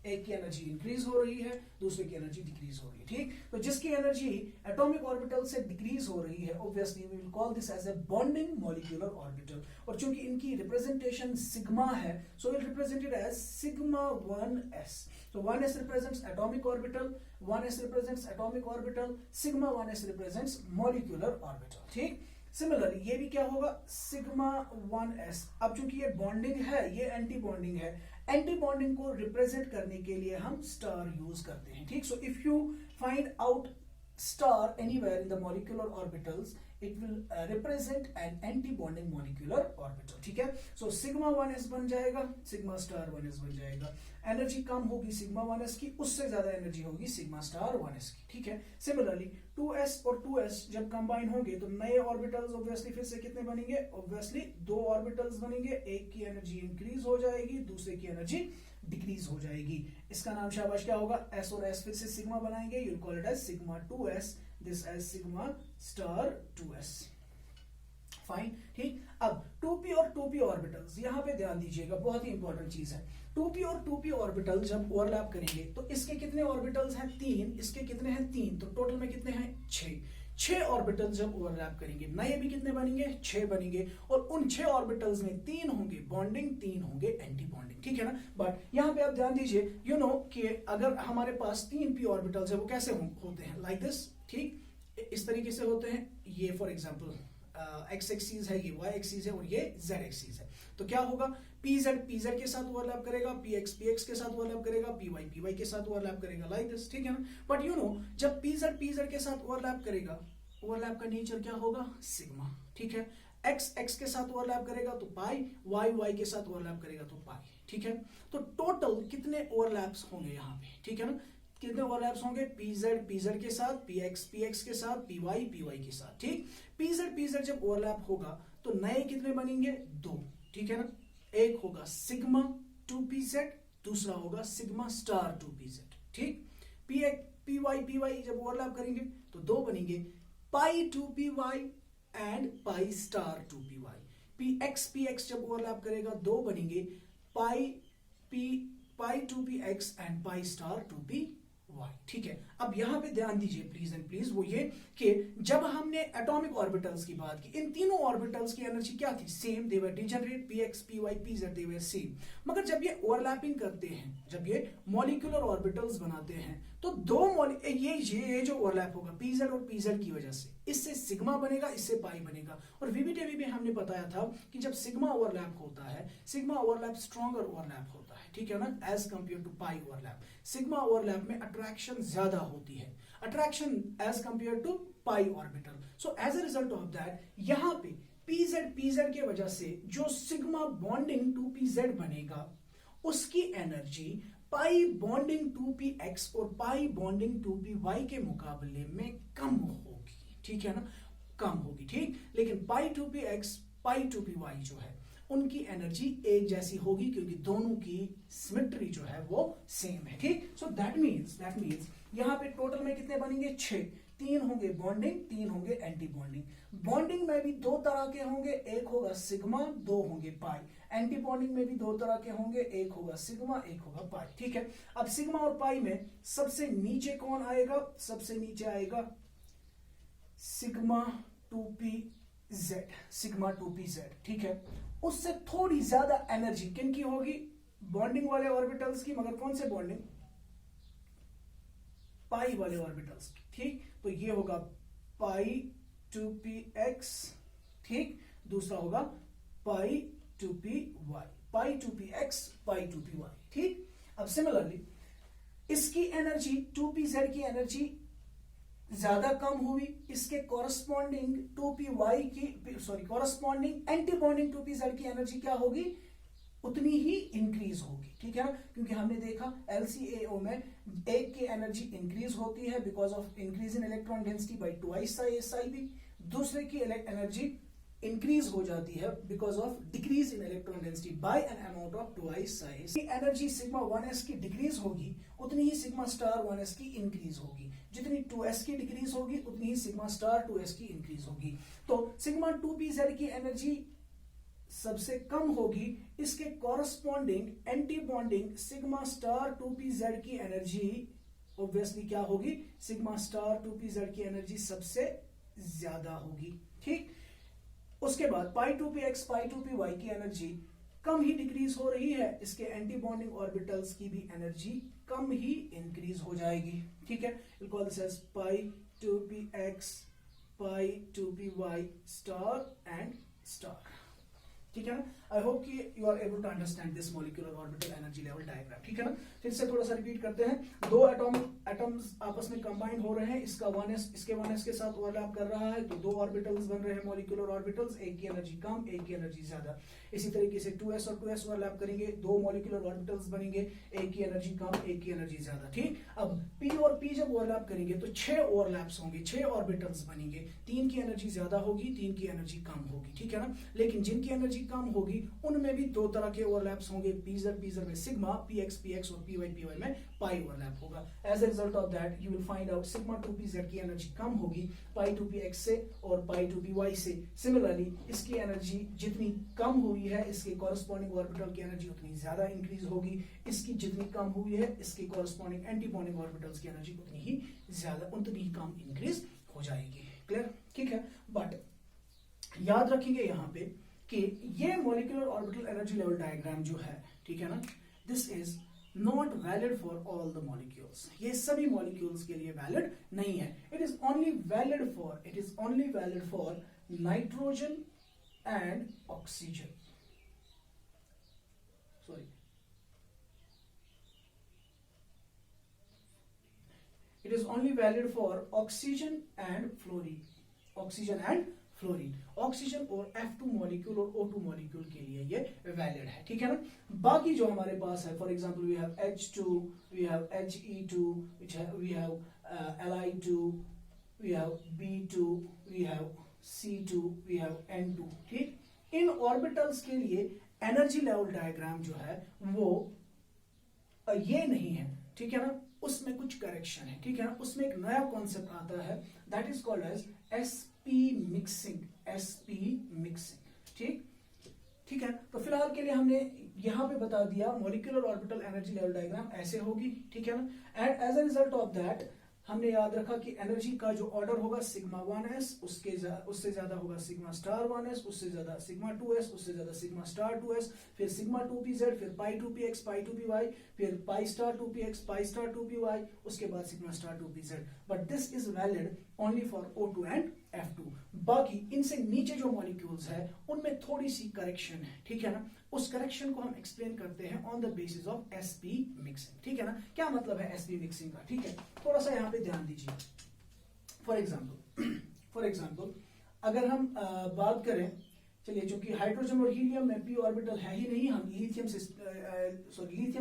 एक की एनर्जी इंक्रीज हो रही है, दूसरे की एनर्जी डिक्रीज हो रही है, ठीक। तो जिसकी एनर्जी एटॉमिक ऑर्बिटल से डिक्रीज हो रही है obviously we will call this as a bonding molecular orbital, और चूंकि इनकी रिप्रेजेंटेशन सिग्मा है so will represented as sigma 1s। तो 1s represents atomic orbital, 1s represents atomic orbital, sigma 1s represents molecular orbital, ठीक। Similarly ये भी क्या होगा, सिग्मा 1s। अब चूंकि ये बॉन्डिंग है, ये एंटी बॉन्डिंग है, एंटी बॉन्डिंग को रिप्रेजेंट करने के लिए हम स्टार यूज करते हैं, ठीक। So if you find out star anywhere in the molecular orbitals it will represent an anti bonding molecular orbital, ठीक है। सो सिग्मा 1s बन जाएगा, सिग्मा स्टार 1s बन जाएगा। एनर्जी कम होगी सिग्मा 1s की, उससे ज्यादा एनर्जी होगी सिग्मा स्टार 1s की, ठीक है। सिमिलरली 2s और 2s जब कंबाइन होंगे तो नए ऑर्बिटल्स ऑब्वियसली फिर से कितने बनेंगे, ऑब्वियसली दो ऑर्बिटल्स बनेंगे, एक की एनर्जी इंक्रीज हो जाएगी, दूसरे की एनर्जी डिक्रीज हो जाएगी। इसका नाम शाबाश क्या होगा, s और s फिर से सिग्मा बनाएंगे, you call it as sigma 2s, this as sigma star 2s, fine, ठीक। अब 2p और 2p ऑर्बिटल्स, यहां पे ध्यान दीजिएगा, बहुत ही इंपॉर्टेंट चीज है। 2p और 2p ऑर्बिटल जब ओवरलैप करेंगे तो इसके कितने ऑर्बिटल्स हैं, 3, इसके कितने हैं, 3, तो टोटल में कितने हैं, 6 ऑर्बिटल्स जब ओवरलैप करेंगे नए भी कितने बनेंगे, 6 बनेंगे, और उन 6 ऑर्बिटल्स में 3 होंगे बॉन्डिंग, 3 होंगे एंटी बॉन्डिंग, ठीक है ना। बट यहां पे आप ध्यान दीजिए, यू नो कि अगर हमारे पास 3p ऑर्बिटल्स है वो कैसे होते हैं, लाइक दिस, ठीक, इस तरीके से होते हैं। ये फॉर एग्जांपल x एक्सिस है, ये y एक्सिस है और ये z एक्सिस है। तो क्या होगा, pz के साथ ओवरलैप करेगा, px के साथ ओवरलैप करेगा, py के साथ ओवरलैप करेगा, लाइक दिस, ठीक है ना। बट यू नो जब pz के साथ ओवरलैप करेगा, ओवरलैप का नेचर क्या होगा, सिग्मा, ठीक है। x के साथ ओवरलैप करेगा तो पाई, y के साथ ओवरलैप करेगा तो पाई, ठीक है। तो टोटल कितने ओवरलैप्स होंगे यहाँ पे, ठीक है ना, कितने ओवरलैप्स होंगे, pz के साथ, px के साथ, py के साथ, ठीक। pz जब ओवरलैप होगा तो नए कितने बनेंगे, 2, ठीक है ना। एक होगा सिग्मा 2pz, दूसरा होगा सिग्मा स्टार 2pz, ठीक। py जब ओवरलैप करेंगे तो 2 बनेंगे, पाई 2py and pi star 2py। px जब ओवरलैप करेगा 2 बनेंगे, पाई 2px and pi star 2py, ठीक है। अब यहां पे ध्यान दीजिए प्लीज एंड प्लीज, वो ये कि जब हमने एटॉमिक ऑर्बिटल्स की बात की, इन तीनों ऑर्बिटल्स की एनर्जी क्या थी, सेम, दे वर डिजेनरेट, px py pz दे वर सेम। मगर जब ये ओवरलैपिंग करते हैं, जब ये मॉलिक्यूलर ऑर्बिटल्स बनाते हैं तो ये जो ओवरलैप होगा pz और pz की वजह से, इससे सिग्मा बनेगा, इससे पाई बनेगा। और वीबीटीवी में हमने बताया था कि जब सिग्मा ओवरलैप होता है, सिग्मा ओवरलैप स्ट्रॉन्गर ओवरलैप होता है, ठीक है ना, as compare to pi overlap. Sigma overlap में अट्रैक्शन ज्यादा होती है, attraction as compare to pi orbital. So as a result of that यहां पे pz के वजह से जो सिग्मा बॉन्डिंग 2pz बनेगा उसकी एनर्जी पाई बॉन्डिंग 2px और पाई बॉन्डिंग 2py के मुकाबले में कम होगी, ठीक है ना, कम होगी, ठीक। लेकिन पाई 2px पाई 2py जो है उनकी एनर्जी एक जैसी होगी क्योंकि दोनों की सिमेट्री जो है वो सेम है, ठीक। सो दैट मींस यहां पे टोटल में कितने बनेंगे, 6, 3 होंगे बॉन्डिंग, 3 होंगे एंटी बॉन्डिंग। बॉन्डिंग में भी 2 तरह के होंगे, एक होगा सिग्मा, 2 होंगे पाई। एंटी बॉन्डिंग में भी 2 तरह के होंगे, एक होगा सिग्मा, एक होगा पाई, ठीक है। अब सिग्मा और पाई में सबसे नीचे कौन आएगा, सबसे नीचे आएगा सिग्मा 2pz, सिग्मा 2pz, ठीक है। उससे थोड़ी ज्यादा एनर्जी किन की होगी, बॉन्डिंग वाले ऑर्बिटल्स की, मगर कौन से बॉन्डिंग, पाई वाले ऑर्बिटल्स की, ठीक। तो ये होगा पाई 2px, ठीक। दूसरा होगा पाई 2py, पाई 2px, पाई 2py, ठीक। अब सिमिलरली इसकी एनर्जी 2pz की एनर्जी ज्यादा कम हुई, इसके कॉरस्पॉन्डिंग 2py की, sorry corresponding anti bonding 2pz की एनर्जी क्या होगी, उतनी ही इंक्रीज होगी, ठीक है ना। क्योंकि हमने देखा LCAO में एक की एनर्जी इंक्रीज होती है because of increase in electron density bye twice SiB, दूसरे की एनर्जी इंक्रीज हो जाती है because of decrease in electron density bye an amount of twice SiS। Energy sigma 1s की डिक्रीज होगी उतनी ही सिग्मा स्टार 1s की इंक्रीज होगी, जितनी 2s की डिक्रीज होगी उतनी ही सिग्मा स्टार 2s की इंक्रीज होगी। तो सिग्मा 2pz की एनर्जी सबसे कम होगी, इसके corresponding anti bonding sigma star 2pz की एनर्जी ऑब्वियसली क्या होगी, सिग्मा स्टार 2pz की एनर्जी सबसे ज्यादा होगी, ठीक। उसके बाद पाई 2px, पाई 2py की एनर्जी कम ही डिक्रीज हो रही है, इसके एंटी बॉन्डिंग ऑर्बिटल्स की भी एनर्जी कम ही इंक्रीज हो जाएगी, ठीक है। Will call this as pi 2px, pi 2py star and star, ठीक है ना। आई होप कि you are able to understand this molecular orbital energy level diagram, ठीक है ना। फिर से थोड़ा सा रिपीट करते हैं, दो एटम्स आपस में कंबाइन हो रहे हैं, इसका 1s इसके 1s के साथ ओवरलैप कर रहा है, तो दो ऑर्बिटल्स बन रहे हैं मॉलिक्यूलर ऑर्बिटल्स, एक की एनर्जी कम एक की एनर्जी ज्यादा। इसी तरीके से 2s और 2s ओवरलैप करेंगे, दो मॉलिक्यूलर ऑर्बिटल्स बनेंगे, एक की एनर्जी कम एक की एनर्जी ज्यादा, ठीक। अब p और p जब ओवरलैप करेंगे तो 6 ओवरलैप्स होंगे, 6 ऑर्बिटल्स बनेंगे, 3 की एनर्जी ज्यादा होगी 3 की एनर्जी कम होगी, ठीक है ना। लेकिन जिनकी एनर्जी कम होगी उनमें भी दो तरह के ओवरलैप्स होंगे, pz में सिग्मा, px और py में पाई ओवरलैप होगा। As a result of that you will find out sigma 2pz की एनर्जी कम होगी पाई 2px से और पाई 2py से। सिमिलरली इसकी एनर्जी जितनी कम हुई है, इसके कॉरस्पॉन्डिंग ऑर्बिटल की एनर्जी उतनी ज्यादा इंक्रीज होगी, इसकी जितनी कम हुई है, इसके कॉरस्पॉन्डिंग एंटी बॉन्डिंग ऑर्बिटल्स की एनर्जी उतनी ही ज्यादा, उतनी ही कम इंक्रीज हो जाएगी। क्लियर, ठीक है। बट याद रखेंगे यहाँ पे कि ये molecular orbital energy level diagram जो है, ठीक है ना, this is not valid for all the molecules, ये सभी मॉलिक्यूल्स के लिए वैलिड नहीं है। It is only valid for nitrogen and oxygen, sorry it is only valid for oxygen and fluorine, oxygen और F2 मॉलिक्यूल और O2 मॉलिक्यूल के लिए ये वैलिड है, ठीक है ना। बाकी जो हमारे पास है, for example we have H2, we have He2, we have Li2, we have B2, we have C2, we have N2, ठीक। इन ऑर्बिटल्स के लिए एनर्जी लेवल डायग्राम जो है वो ये नहीं है, ठीक है ना, उसमें कुछ करेक्शन है, ठीक है ना। उसमें एक नया कॉन्सेप्ट आता है, that is called as SP mixing, ठीक है। तो फिलहाल के लिए हमने यहां पे बता दिया molecular orbital energy level diagram ऐसे होगी, ठीक है ना। And as a result of that हमने याद रखा कि एनर्जी का जो ऑर्डर होगा सिग्मा 1s, उससे ज्यादा होगा सिग्मा स्टार 1s, उससे ज्यादा सिग्मा 2s, उससे ज्यादा सिग्मा स्टार 2s, फिर सिग्मा 2pz, फिर पाई 2px, पाई 2py, फिर पाई star 2px, pi star 2py, उसके बाद sigma star 2pz। But this is valid only for O2 and F2। बाकी इनसे नीचे जो मॉलिक्यूल्स है उनमें थोड़ी सी करेक्शन है, ठीक है ना। उस करेक्शन को हम एक्सप्लेन करते हैं on the basis of SP mixing, ठीक है ना। क्या मतलब है SP मिक्सिंग का, ठीक है, थोड़ा सा यहाँ पे ध्यान दीजिए। फॉर एग्जाम्पल अगर हम बात करें, चलिए चूंकि हाइड्रोजन और हीलियम में p ऑर्बिटल है ही नहीं, हम लिथियम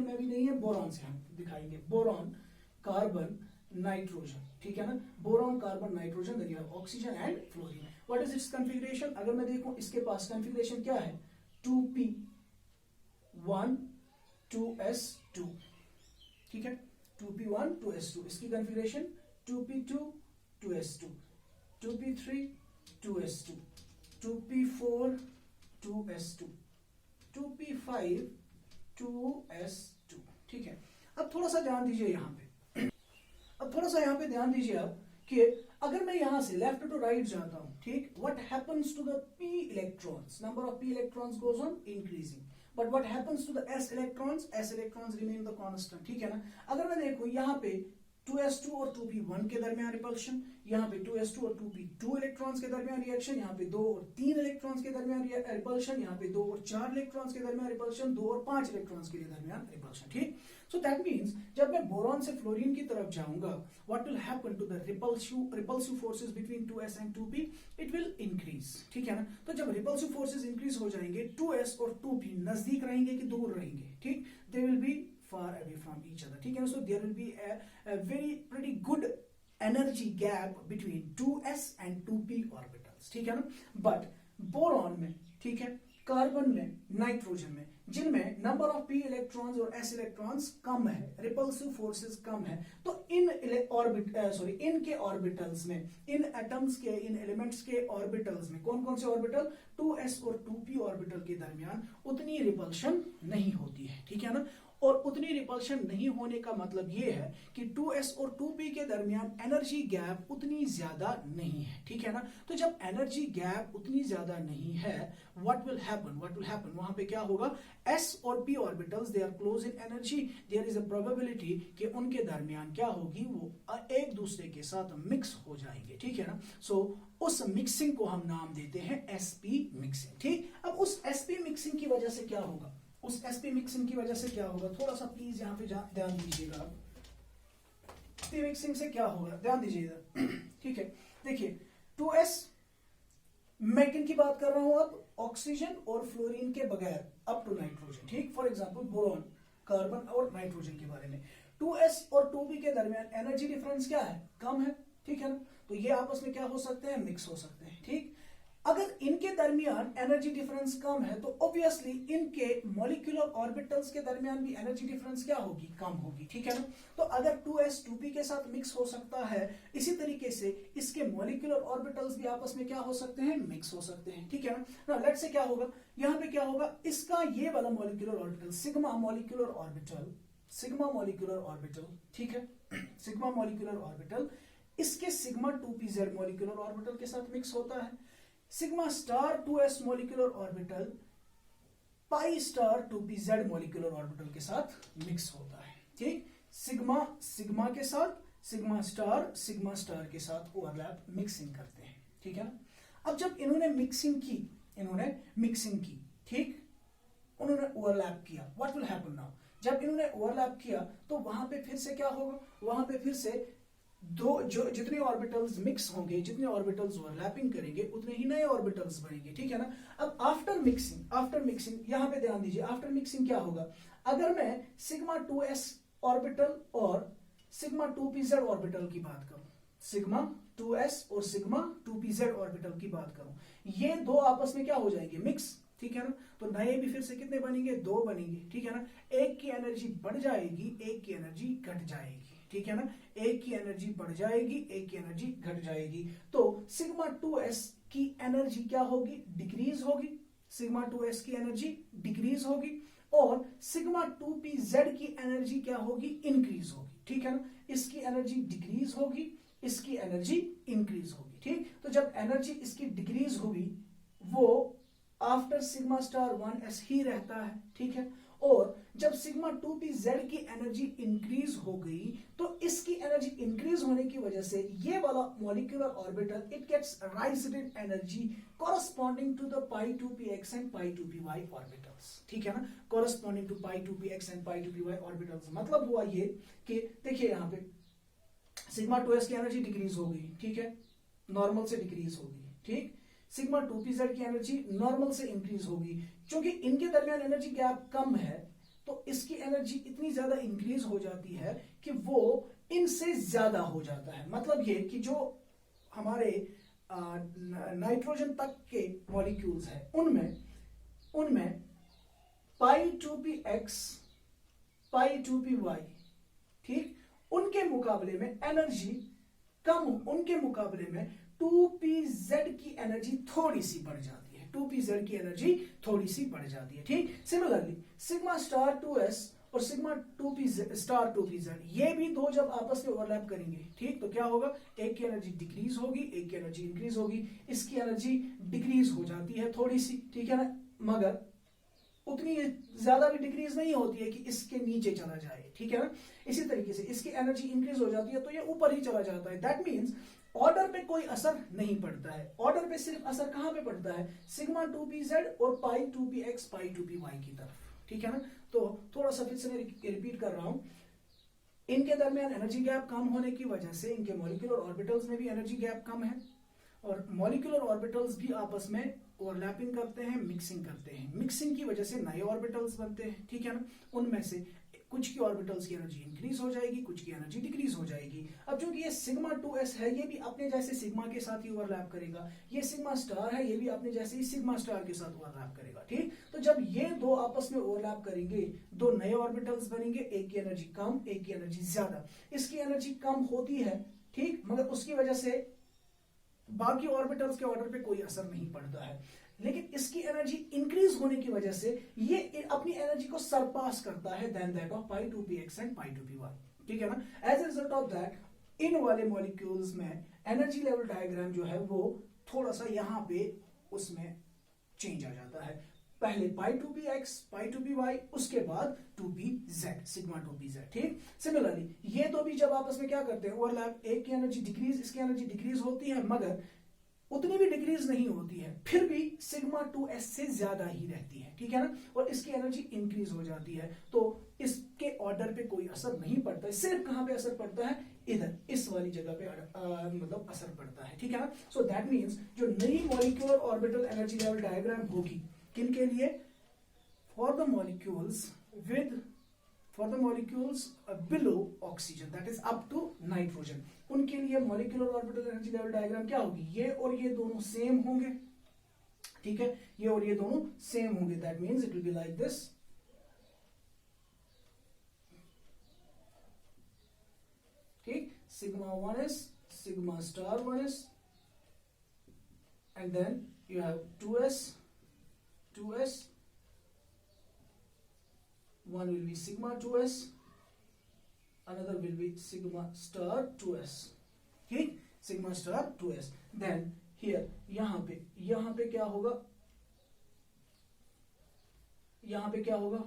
में भी नहीं है, बोरॉन से हम दिखाएंगे, बोरॉन कार्बन नाइट्रोजन, ठीक है ना। Boron carbon nitrogen, then you have oxygen and fluorine. What is its configuration? अगर मैं देखूं इसके पास कॉन्फ़िगरेशन क्या है, 2p1 2s2, ठीक है, 2p1 2s2। इसकी configuration 2p2 2s2, 2p3 2s2, 2p4 2s2, 2p5 2s2, ठीक है। अब थोड़ा सा ध्यान दीजिए यहाँ पे, अब कि अगर मैं यहां से लेफ्ट टू राइट जाता हूं, ठीक, what happens to the p electrons, number of p electrons goes on increasing, but what happens to the s electrons remain the constant, ठीक है ना। अगर मैं देखूं यहाँ पे 2s2 और 2p1 के दरमियान रिपल्शन, यहाँ पे 2s2 और 2p2 इलेक्ट्रॉन्स के दरमियान रिएक्शन, यहाँ पे 2 और 3 इलेक्ट्रॉन्स के दरमियान रिपल्शन, यहाँ पे 2 और 4 इलेक्ट्रॉन्स के दरमियान रिपल्शन, 2 और 5 इलेक्ट्रॉन्स के दरमियान रिपल्शन, ठीक। सो दैट मींस जब मैं बोरॉन से फ्लोरीन की तरफ जाऊंगा, what will happen to the repulsive forces between 2s and 2p, it will increase, ठीक है ना। तो जब रिपल्सिव फोर्सेस इंक्रीज हो जाएंगे, 2s और 2p नजदीक रहेंगे कि दूर रहेंगे, ठीक, दे will B far away from each other, ठीक है। So there will be a very pretty good energy gap between 2s and 2p orbitals, ठीक है ना। बट बोरॉन में, ठीक है, कार्बन में, नाइट्रोजन में, जिनमें नंबर ऑफ p इलेक्ट्रॉन्स और s इलेक्ट्रॉन्स कम है, रिपल्सिव फोर्सेस कम है, तो इनके ऑर्बिटल्स में, इन एटम्स के, इन एलिमेंट्स के ऑर्बिटल्स में कौन कौन से ऑर्बिटल, 2s और 2p ऑर्बिटल के दरमियान उतनी रिपल्शन नहीं होती है, ठीक है ना। और उतनी रिपल्शन नहीं होने का मतलब यह है कि 2s और 2p के दरमियान एनर्जी गैप उतनी ज्यादा नहीं है, ठीक है ना। तो जब एनर्जी गैप उतनी ज्यादा नहीं है, व्हाट विल हैपन, वहां पे क्या होगा, s और p orbitals they are close in energy, there is a probability कि उनके दरमियान क्या होगी, वो एक दूसरे के साथ मिक्स हो जाएंगे, ठीक है ना। सो उस मिक्सिंग को हम नाम देते हैं sp मिक्सिंग, ठीक। अब उस sp मिक्सिंग की वजह से क्या होगा, उस sp मिक्सिंग की वजह से क्या होगा, थोड़ा सा प्लीज यहाँ पे ध्यान दीजिएगा। sp मिक्सिंग से क्या होगा, ध्यान दीजिएगा, ठीक है। देखिए 2s, मैं किन की बात कर रहा हूं अब, ऑक्सीजन और फ्लोरीन के बगैर अप टू नाइट्रोजन, ठीक। फॉर एग्जांपल बोरॉन, कार्बन और नाइट्रोजन के बारे में, 2s और 2p के दरमियान एनर्जी डिफरेंस क्या है, कम है, ठीक है ना। तो ये आपस में क्या हो सकते हैं, मिक्स हो सकते हैं, ठीक। अगर इनके दरमियान एनर्जी डिफरेंस कम है, तो ऑब्वियसली इनके मॉलिक्यूलर ऑर्बिटल्स के दरमियान भी एनर्जी डिफरेंस क्या होगी, कम होगी, ठीक है ना। तो अगर 2s 2p के साथ मिक्स हो सकता है, इसी तरीके से इसके मॉलिक्यूलर ऑर्बिटल्स भी आपस में क्या हो सकते हैं, मिक्स हो सकते हैं, ठीक है ना। लेट्स से क्या होगा, यहाँ पे क्या होगा, इसका ये वाला molecular orbital sigma molecular orbital, ठीक है, सिग्मा मॉलिक्यूलर ऑर्बिटल इसके सिग्मा 2pz मॉलिक्यूलर ऑर्बिटल के साथ मिक्स होता है। Sigma star 2s molecular orbital pi star 2pz molecular orbital के साथ मिक्स होता है, ठीक। सिग्मा के साथ सिग्मा स्टार के साथ ओवरलैप मिक्सिंग करते हैं, ठीक है ना। अब जब इन्होंने मिक्सिंग की, ठीक, उन्होंने ओवरलैप किया, व्हाट विल हैपन नाउ, जब इन्होंने ओवरलैप किया तो वहां पे फिर से क्या होगा, वहां पे फिर से जितने ऑर्बिटल्स मिक्स होंगे, जितने ऑर्बिटल्स ओवरलैपिंग करेंगे, उतने ही नए ऑर्बिटल्स बनेंगे, ठीक है ना। अब आफ्टर मिक्सिंग यहां पे ध्यान दीजिए, आफ्टर मिक्सिंग क्या होगा, अगर मैं सिग्मा 2s ऑर्बिटल और सिग्मा 2pz ऑर्बिटल की बात करूं, सिग्मा 2s और सिग्मा 2pz ऑर्बिटल की बात करूं, ये दो आपस में क्या हो जाएंगे, मिक्स, ठीक है ना। तो नए भी फिर से कितने बनेंगे, 2 बनेंगे, ठीक है ना। एक की एनर्जी बढ़ जाएगी, एक की एनर्जी घट जाएगी, ठीक है ना। एक की एनर्जी बढ़ जाएगी, एक की एनर्जी घट जाएगी, तो सिग्मा 2s की एनर्जी क्या होगी, डिक्रीज होगी, सिग्मा 2s की एनर्जी डिक्रीज होगी, और सिग्मा 2pz की एनर्जी क्या होगी, इंक्रीज होगी, ठीक है ना। इसकी एनर्जी डिक्रीज होगी, इसकी एनर्जी इंक्रीज होगी, ठीक। तो जब एनर्जी इसकी डिक्रीज हुई, वो आफ्टर सिग्मा स्टार 1s ही रहता है, ठीक है। और जब सिग्मा 2pz की एनर्जी इंक्रीज हो गई, तो इसकी एनर्जी इंक्रीज होने की वजह से ये वाला molecular orbital it gets raised in energy corresponding to the pi 2px and pi 2py orbitals, ठीक है ना। Corresponding to pi 2px and pi 2py orbitals, मतलब हुआ ये कि देखिए यहाँ पे सिग्मा 2s की एनर्जी डिक्रीज हो गई, ठीक है, नॉर्मल से डिक्रीज हो गई, ठीक। सिग्मा 2pz की एनर्जी नॉर्मल से इंक्रीज होगी, क्योंकि इनके दरमियान एनर्जी गैप कम है, तो इसकी एनर्जी इतनी ज्यादा इंक्रीज हो जाती है कि वो इनसे ज्यादा हो जाता है। मतलब ये कि जो हमारे नाइट्रोजन तक के मॉलिक्यूल्स हैं, उनमें पाई 2px पाई 2py, ठीक, उनके मुकाबले में एनर्जी कम, उनके मुकाबले में 2pz की एनर्जी थोड़ी सी बढ़ जाती है, 2pz की एनर्जी थोड़ी सी बढ़ जाती है, ठीक। सिमिलरली सिग्मा स्टार 2s और सिग्मा 2p स्टार 2pz, ये भी दो जब आपस में ओवरलैप करेंगे, ठीक, तो क्या होगा, एक की एनर्जी डिक्रीज होगी, एक की एनर्जी इंक्रीज होगी। इसकी एनर्जी डिक्रीज हो जाती है थोड़ी सी, ठीक है ना, मगर उतनी ज्यादा भी डिक्रीज नहीं होती है कि इसके नीचे चला जाए, ठीक है ना। इसी तरीके से इसकी एनर्जी इंक्रीज हो जाती है तो ये ऊपर ही चला जाता है। दैट मीन्स ऑर्डर पे कोई असर नहीं पड़ता है, ऑर्डर पे सिर्फ असर कहां पे पड़ता है, सिग्मा 2pz और पाई 2px पाई 2py की तरफ, ठीक है ना। तो थोड़ा सा फिर से मैं रिपीट कर रहा हूं, इनके दरमियान एनर्जी गैप कम होने की वजह से इनके मॉलिक्यूलर ऑर्बिटल्स में भी एनर्जी गैप कम है, और मॉलिक्यूलर ऑर्बिटल्स भी आपस में ओवरलैपिंग करते हैं, मिक्सिंग करते हैं। मिक्सिंग की वजह से नए ऑर्बिटल्स बनते हैं, ठीक है ना। उनमें से कुछ की ऑर्बिटल्स की एनर्जी इंक्रीज हो जाएगी, कुछ की एनर्जी डिक्रीज हो जाएगी। अब चूंकि ये सिग्मा 2s है, ये भी अपने जैसे सिग्मा के साथ ही ओवरलैप करेगा, ये सिग्मा स्टार है, ये भी अपने जैसे ही सिग्मा स्टार के साथ ओवरलैप करेगा, ठीक। तो जब ये दो आपस में ओवरलैप करेंगे, दो नए ऑर्बिटल्स बनेंगे, एक की एनर्जी कम, एक की एनर्जी ज्यादा। इसकी एनर्जी कम होती है, ठीक, मगर उसकी वजह से बाकी ऑर्बिटल्स के ऑर्डर पे कोई असर नहीं पड़ता है। लेकिन इसकी एनर्जी इंक्रीज होने की वजह से ये अपनी एनर्जी को सरपास करता है then that of pi 2px and pi 2py, ठीक है ना। As a result of that इन वाले मॉलिक्यूल्स में एनर्जी लेवल डायग्राम जो है वो थोड़ा सा यहां पे उसमें चेंज आ जाता है। पहले पाई 2px पाई 2py, उसके बाद 2pz सिग्मा 2pz, ठीक। सिमिलरली ये दो भी जब आपस में क्या करते हैं, ओवरलैप, एक की एनर्जी डिक्रीज, इसकी एनर्जी डिक्रीज होती है, मगर उतनी भी डिक्रीज नहीं होती है, फिर भी सिग्मा 2s से ज्यादा ही रहती है, ठीक है ना, और इसकी एनर्जी इंक्रीज हो जाती है। तो इसके ऑर्डर पे कोई असर नहीं पड़ता है, सिर्फ कहां पे असर पड़ता है, इधर इस वाली जगह पे मतलब असर पड़ता है, ठीक है ना। सो दैट मीन्स जो नई molecular orbital energy level diagram होगी, किन के लिए, for the molecules below oxygen, that is up to nitrogen, उनके लिए molecular orbital energy level diagram क्या होगी, ये और ये दोनों सेम होंगे, ठीक है, ये और ये दोनों सेम होंगे। That means it will be like this, ठीक, sigma 1s, sigma star 1s, and then you have 2s, one will be sigma 2s, another will be sigma star 2s, ठीक, sigma star 2s। then here यहां पे क्या होगा, यहां पे क्या होगा,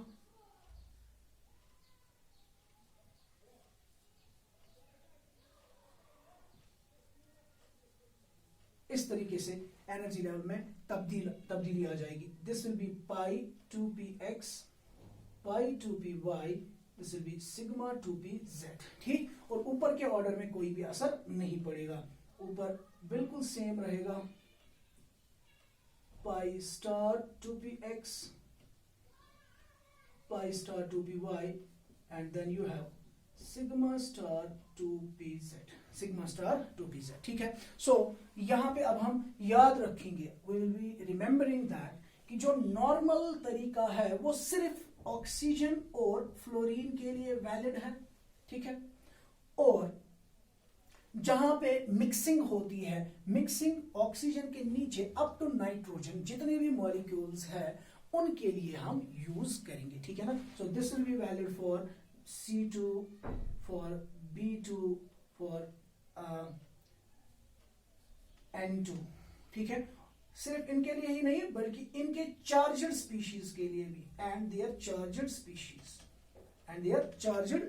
इस तरीके से एनर्जी लेवल में तब्दीली आ जाएगी। This will be pi 2px pi 2py, this will be sigma 2pz, ठीक। और ऊपर के ऑर्डर में कोई भी असर नहीं पड़ेगा, ऊपर बिल्कुल सेम रहेगा, pi star 2px pi star 2py, and then you have sigma star 2pz, sigma star 2pz, ठीक है। सो यहां पे अब हम याद रखेंगे, we will be remembering that कि जो नॉर्मल तरीका है वो सिर्फ ऑक्सीजन और फ्लोरीन के लिए वैलिड है, ठीक है। और जहां पे मिक्सिंग होती है, मिक्सिंग ऑक्सीजन के नीचे अप टू नाइट्रोजन जितने भी मॉलिक्यूल्स है उनके लिए हम यूज करेंगे, ठीक है ना। So this will be valid for C2, for B2, for N2, ठीक है। सिर्फ इनके लिए ही नहीं बल्कि इनके चार्जड स्पीशीज के लिए भी, एंड देयर चार्जड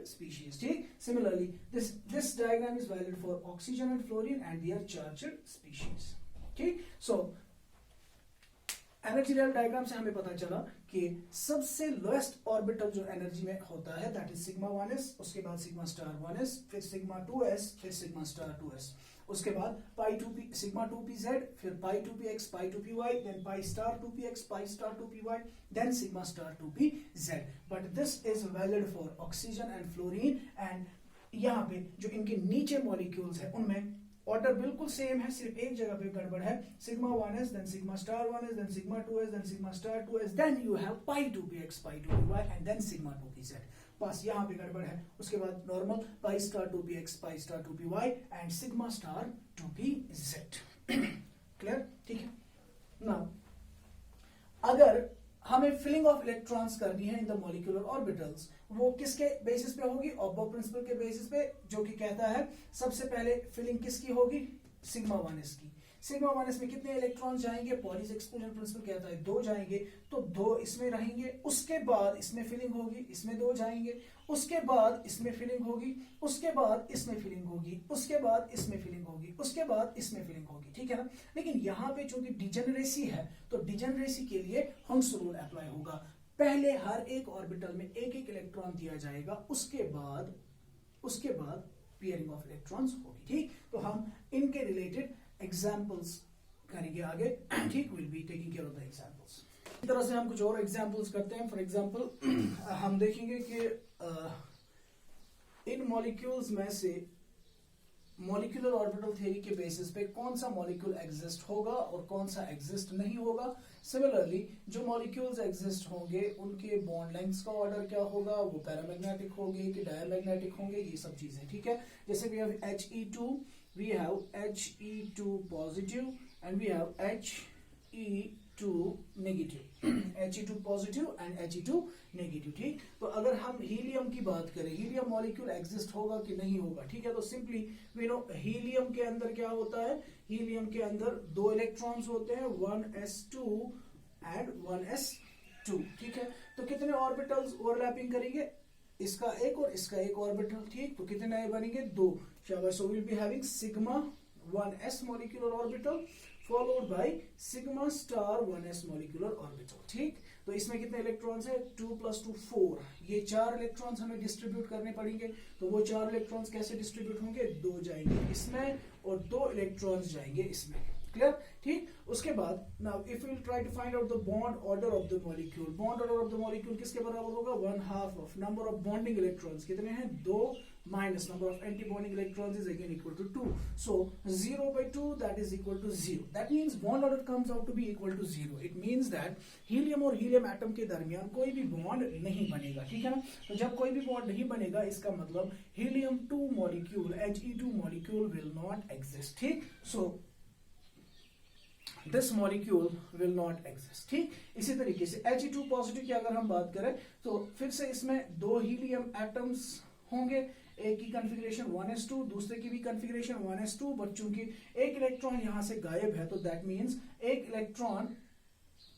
स्पीशीज, ठीक। Similarly this diagram is valid for oxygen and fluorine and their charged species, ठीक। सो एनर्जी लेवल डायग्राम से हमें पता चला कि सबसे लोएस्ट ऑर्बिटल जो एनर्जी में होता है दैट इज सिग्मा 1s, उसके बाद सिग्मा स्टार 1s, फिर सिग्मा 2s, फिर सिग्मा स्टार 2s, उसके बाद पाई 2p सिग्मा 2pz, फिर pi 2px pi 2py, then pi star 2px pi star 2py, then sigma star 2pz। But this is valid for oxygen and fluorine, and यहाँ पे जो इनके नीचे molecules है उनमें ऑर्डर बिल्कुल सेम है, सिर्फ एक जगह पे गड़बड़ है, sigma 1s, then sigma star 1s, then sigma 2s, then sigma star 2s, then you have pi 2px pi 2py, and then sigma 2pz। बस यहाँ पे गड़बड़ है, उसके बाद normal pi star 2px pi star 2py and sigma star 2pz। Clear, ठीक है ना। अगर हमें फिलिंग ऑफ इलेक्ट्रॉन्स करनी है इन द मॉलिक्यूलर ऑर्बिटल्स, वो किसके बेसिस पे होगी? ऑब्बो प्रिंसिपल के बेसिस पे, जो कि कहता है सबसे पहले फिलिंग किसकी होगी? सिग्मा 1s की। सिग्मा 1s में कितने इलेक्ट्रॉन जाएंगे? पॉलीज एक्सक्लूजन प्रिंसिपल कहता है 2 जाएंगे, तो 2 इसमें रहेंगे, उसके बाद इसमें फिलिंग होगी, इसमें 2 जाएंगे, उसके बाद इसमें फिलिंग होगी, उसके बाद इसमें फिलिंग होगी, उसके बाद इसमें फिलिंग होगी, उसके बाद इसमें फिलिंग होगी, ठीक है ना। लेकिन यहाँ पे चूंकि डिजेनरेसी है, तो डिजेनरेसी के लिए हंस रूल अप्लाई होगा। पहले हर एक ऑर्बिटल में एक एक इलेक्ट्रॉन दिया जाएगा, उसके बाद पेयरिंग ऑफ इलेक्ट्रॉन्स होगी, ठीक। तो हम इनके रिलेटेड एग्जांपल्स करेंगे आगे, ठीक। Will be taking care of the examples. इस तरह से हम कुछ और एग्जांपल्स करते हैं। फॉर एग्जांपल हम देखेंगे कि इन मॉलिक्यूल्स में से मॉलिक्यूलर ऑर्बिटल थ्योरी के बेसिस पे कौन सा मॉलिक्यूल एग्जिस्ट होगा और कौन सा एग्जिस्ट नहीं होगा। सिमिलरली जो मॉलिक्यूल्स एग्जिस्ट होंगे उनके बॉन्ड लेंथ्स का ऑर्डर क्या होगा, वो पैरामैग्नेटिक होंगे कि डायमैग्नेटिक होंगे, ये सब चीजें, ठीक है। जैसे we have He2, we have He2 positive and we have He2 negative He2 positive and He2 negative, ठीक। तो अगर हम हीलियम की बात करें, हीलियम मॉलिक्यूल एग्जिस्ट होगा कि नहीं होगा, ठीक है। तो सिंपली वी नो हीलियम के अंदर क्या होता है, हीलियम के अंदर 2 इलेक्ट्रॉन्स होते हैं, 1s2 एंड 1s2, ठीक है। तो कितने ऑर्बिटल्स ओवरलैपिंग करेंगे? इसका एक और इसका एक ऑर्बिटल, ठीक। तो कितने नए बनेंगे? 2। शाबाश। So will be having sigma 1s molecular orbital followed by sigma star 1s molecular orbital, ठीक। तो इसमें कितने इलेक्ट्रॉन्स है? 2 + 2 4। ये 4 इलेक्ट्रॉन्स हमें डिस्ट्रीब्यूट करने पड़ेंगे। तो वो 4 इलेक्ट्रॉन्स कैसे डिस्ट्रीब्यूट होंगे? 2 जाएंगे इसमें और 2 इलेक्ट्रॉन्स जाएंगे इसमें, क्लियर, ठीक। उसके बाद now if we will try to find out the bond order of the molecule, bond order of the molecule किसके बराबर होगा? 1/2 of number of bonding electrons कितने हैं? 2 minus number of anti bonding electrons is again equal to 2, so 0/2 that is equal to 0। That means bond order comes out to be equal to 0। It means that helium और helium atom के दरमियान कोई भी bond नहीं बनेगा, ठीक है ना। तो जब कोई भी बॉन्ड नहीं बनेगा, इसका मतलब helium 2 molecule He2 molecule will not exist, ठीक। So this molecule will not exist, ठीक। इसी तरीके से He2 पॉजिटिव की अगर हम बात करें तो फिर से इसमें 2 हीलियम एटम्स होंगे, एक की कॉन्फ़िगरेशन 1s2, दूसरे की भी कॉन्फ़िगरेशन 1s2, बट चूंकि एक इलेक्ट्रॉन यहां से गायब है तो दैट मींस एक इलेक्ट्रॉन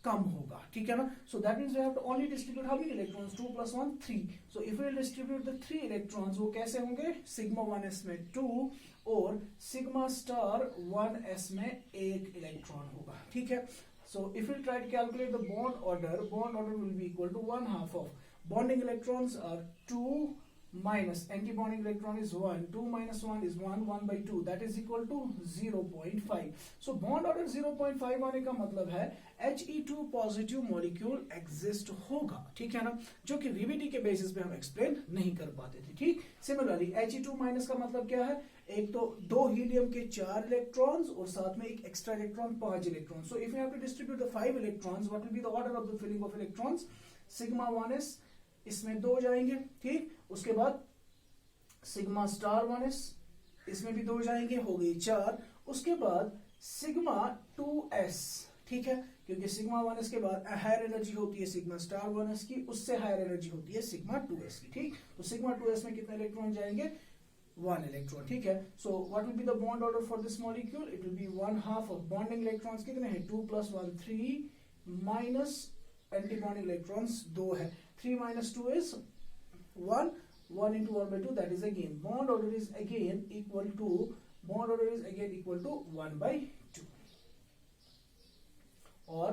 कम होगा, ठीक है ना। So that means we have to only distribute how many electrons? 2 + 1 3। So if we will distribute the 3 electrons, वो कैसे होंगे? सिग्मा 1s में 2 और सिग्मा स्टार 1s में 1 इलेक्ट्रॉन होगा, ठीक है। So if we try to calculate the bond order will be equal to 1/2 of bonding electrons are 2 minus anti-bonding electron is 1, 2 minus 1 is 1, 1/2 that is equal to 0.5. so bond order 0.5 आने का मतलब है He2 positive molecule exist होगा, ठीक है ना, जो कि वीबीटी के बेसिस पे हम एक्सप्लेन नहीं कर पाते थे, ठीक। सिमिलरली He2 माइनस का मतलब क्या है? एक तो 2 हीलियम के 4 इलेक्ट्रॉन्स और साथ में एक extra electron 5 electron. So if you have to distribute the 5 electrons, what will be the order of the filling of electrons? Sigma 1s इसमें 2 जाएंगे, ठीक। उसके बाद सिग्मा स्टार 1s इसमें भी 2 जाएंगे, हो गई 4। उसके बाद सिग्मा 2s, ठीक है, क्योंकि सिग्मा 1s के बाद हायर एनर्जी होती है सिग्मा स्टार 1s की, उससे हायर एनर्जी होती है सिग्मा 2s की, ठीक। तो सिग्मा 2s में कितने इलेक्ट्रॉन जाएंगे? 1 इलेक्ट्रॉन, ठीक है। So what will be the bond order for this molecule? It will be 1/2 of bonding electrons कितने हैं? 2 + 1 3 माइनस एंटी बॉन्डिंग इलेक्ट्रॉन्स 2 है, 3 minus 2 is 1, 1 into 1/2 that is again bond order is again equal to 1/2 और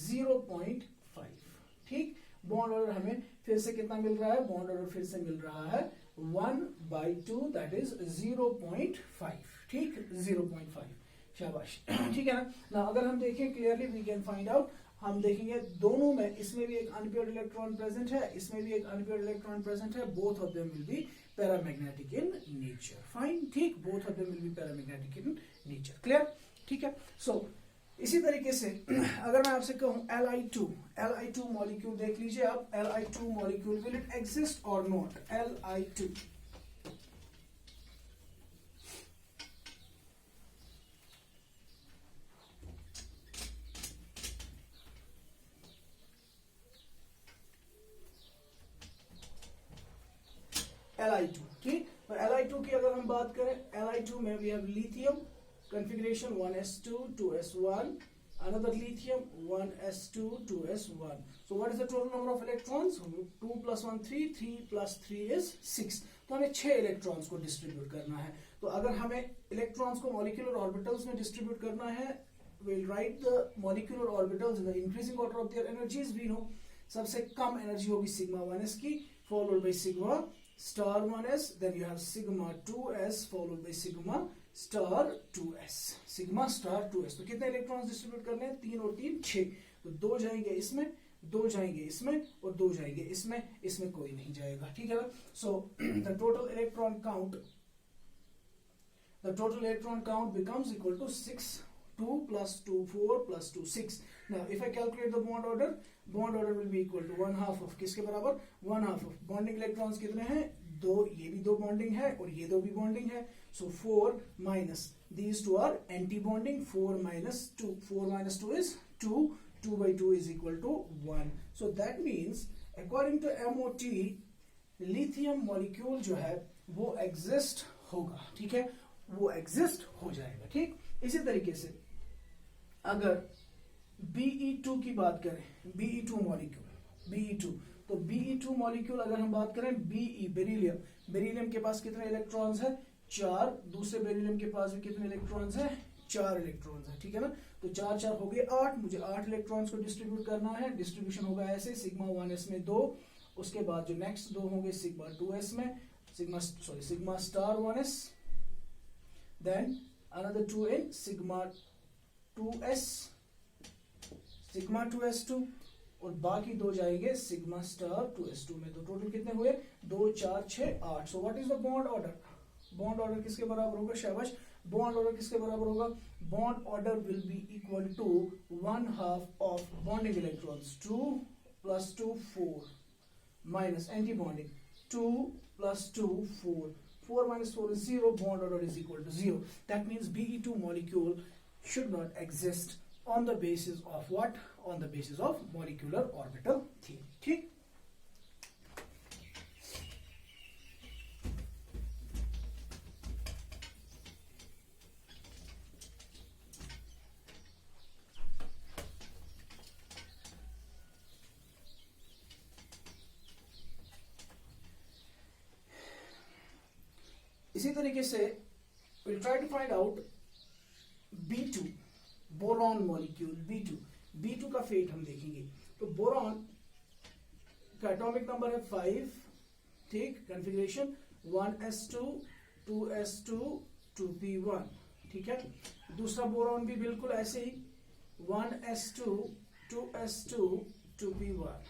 0.5, ठीक। Bond order हमें फिर से कितना मिल रहा है? बॉन्ड ऑर्डर फिर से मिल रहा है 1/2 दैट इज 0.5, ठीक, 0.5, शाबाश, ठीक है ना। अगर हम देखें clearly we can find out, हम देखेंगे दोनों में, इसमें भी एक अनपेयर्ड इलेक्ट्रॉन प्रेजेंट है, इसमें भी एक अनपेयर्ड इलेक्ट्रॉन प्रेजेंट है, both of them will be paramagnetic in nature, fine, ठीक, both of them will be paramagnetic in nature, clear, ठीक है। सो इसी तरीके से अगर मैं आपसे कहूं Li2 मॉलिक्यूल देख लीजिए आप, Li2 molecule will it exist और नॉट? Li2, Li2, ठीक। तो Li2 की अगर हम बात करें, Li2 में we have lithium configuration 1s2 2s1, another lithium 1s2 2s1. So what is the total number of electrons? 2 plus 1 3, 3 plus 3 is 6. तो हमें 6 इलेक्ट्रॉन्स को डिस्ट्रीब्यूट करना है। तो अगर हमें इलेक्ट्रॉन्स को मॉलिक्यूलर ऑर्बिटल्स में डिस्ट्रीब्यूट करना है, we'll write the molecular orbitals in the increasing order of their energies. We know सबसे कम एनर्जी होगी सिग्मा 1s की, followed by sigma star 1s, then you have sigma 2s followed by sigma star 2s, sigma star 2s। तो कितने electrons distribute करने हैं? 3 और 3 6। तो 2 जाएंगे इसमें, 2 जाएंगे इसमें और 2 जाएंगे इसमें, इसमें कोई नहीं जाएगा, ठीक है ना। So the total electron count becomes equal to 6, 2 plus 2 4 plus 2 6. Now if I calculate the bond order will be equal to 1/2 of किसके बराबर? 1/2 of बॉन्डिंग इलेक्ट्रॉन्स कितने हैं? 2, ये भी 2 बॉन्डिंग है और ये 2 भी बॉन्डिंग है। So 4 minus these two are anti-bonding. 4 minus 2. 4 minus 2 is 2. 2 by 2 is equal to 1. So that means according to MOT, lithium molecule जो है वो exist होगा, ठीक है, वो exist हो जाएगा, ठीक। इसी तरीके से अगर Be2 की बात करें, Be2 मॉलिक्यूल, Be2, तो Be2 मॉलिक्यूल अगर हम बात करें, Be बेरिलियम के पास कितने इलेक्ट्रॉन्स है? 4। दूसरे बेरिलियम के पास भी कितने इलेक्ट्रॉन्स है? 4 इलेक्ट्रॉन्स है, ठीक है ना। तो 4 4 हो गए 8। मुझे 8 इलेक्ट्रॉन्स को डिस्ट्रीब्यूट करना है। डिस्ट्रीब्यूशन होगा ऐसे, सिग्मा 1s में 2, उसके बाद जो नेक्स्ट 2 होंगे सिग्मा 2s में, sigma star 1s, then another 2 in sigma 2s, sigma 2s2, और बाकी 2 जाएंगे सिग्मा स्टार 2s2 में। तो टोटल कितने हुए? 2 4 6 8। So what is the bond order? Bond order किसके बराबर होगा? शाबाश, बॉन्ड ऑर्डर किसके बराबर होगा? Bond order will be equal to 1/2 of bonding electrons 2 plus 2 4 minus anti bonding 2 plus 2 4, 4 minus 4 is 0. Bond order is equal to 0. That means Be2 molecule should not exist on the basis of what? On the basis of molecular orbital theory, ठीक। इसी तरीके से we'll try to find out B2 boron molecule. B2 का fate हम देखेंगे। तो boron का atomic number है 5, ठीक। कॉन्फ़िगरेशन 1s2 2s2 2p1, ठीक है। दूसरा बोरॉन भी बिल्कुल ऐसे ही 1s2 2s2 2p1,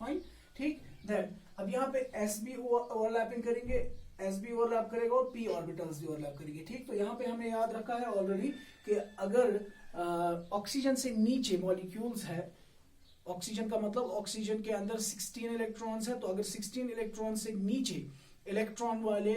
फाइन, ठीक। देन अब यहाँ पे sb ओवरलैपिंग करेंगे, sb ओवरलैप करेगा और p ऑर्बिटल्स भी ओवरलैप करेंगे, ठीक। तो यहाँ पे हमने याद रखा है ऑलरेडी कि अगर ऑक्सीजन से नीचे मॉलिक्यूल्स है, ऑक्सीजन का मतलब ऑक्सीजन के अंदर 16 इलेक्ट्रॉन्स है, तो अगर 16 इलेक्ट्रॉन से नीचे इलेक्ट्रॉन वाले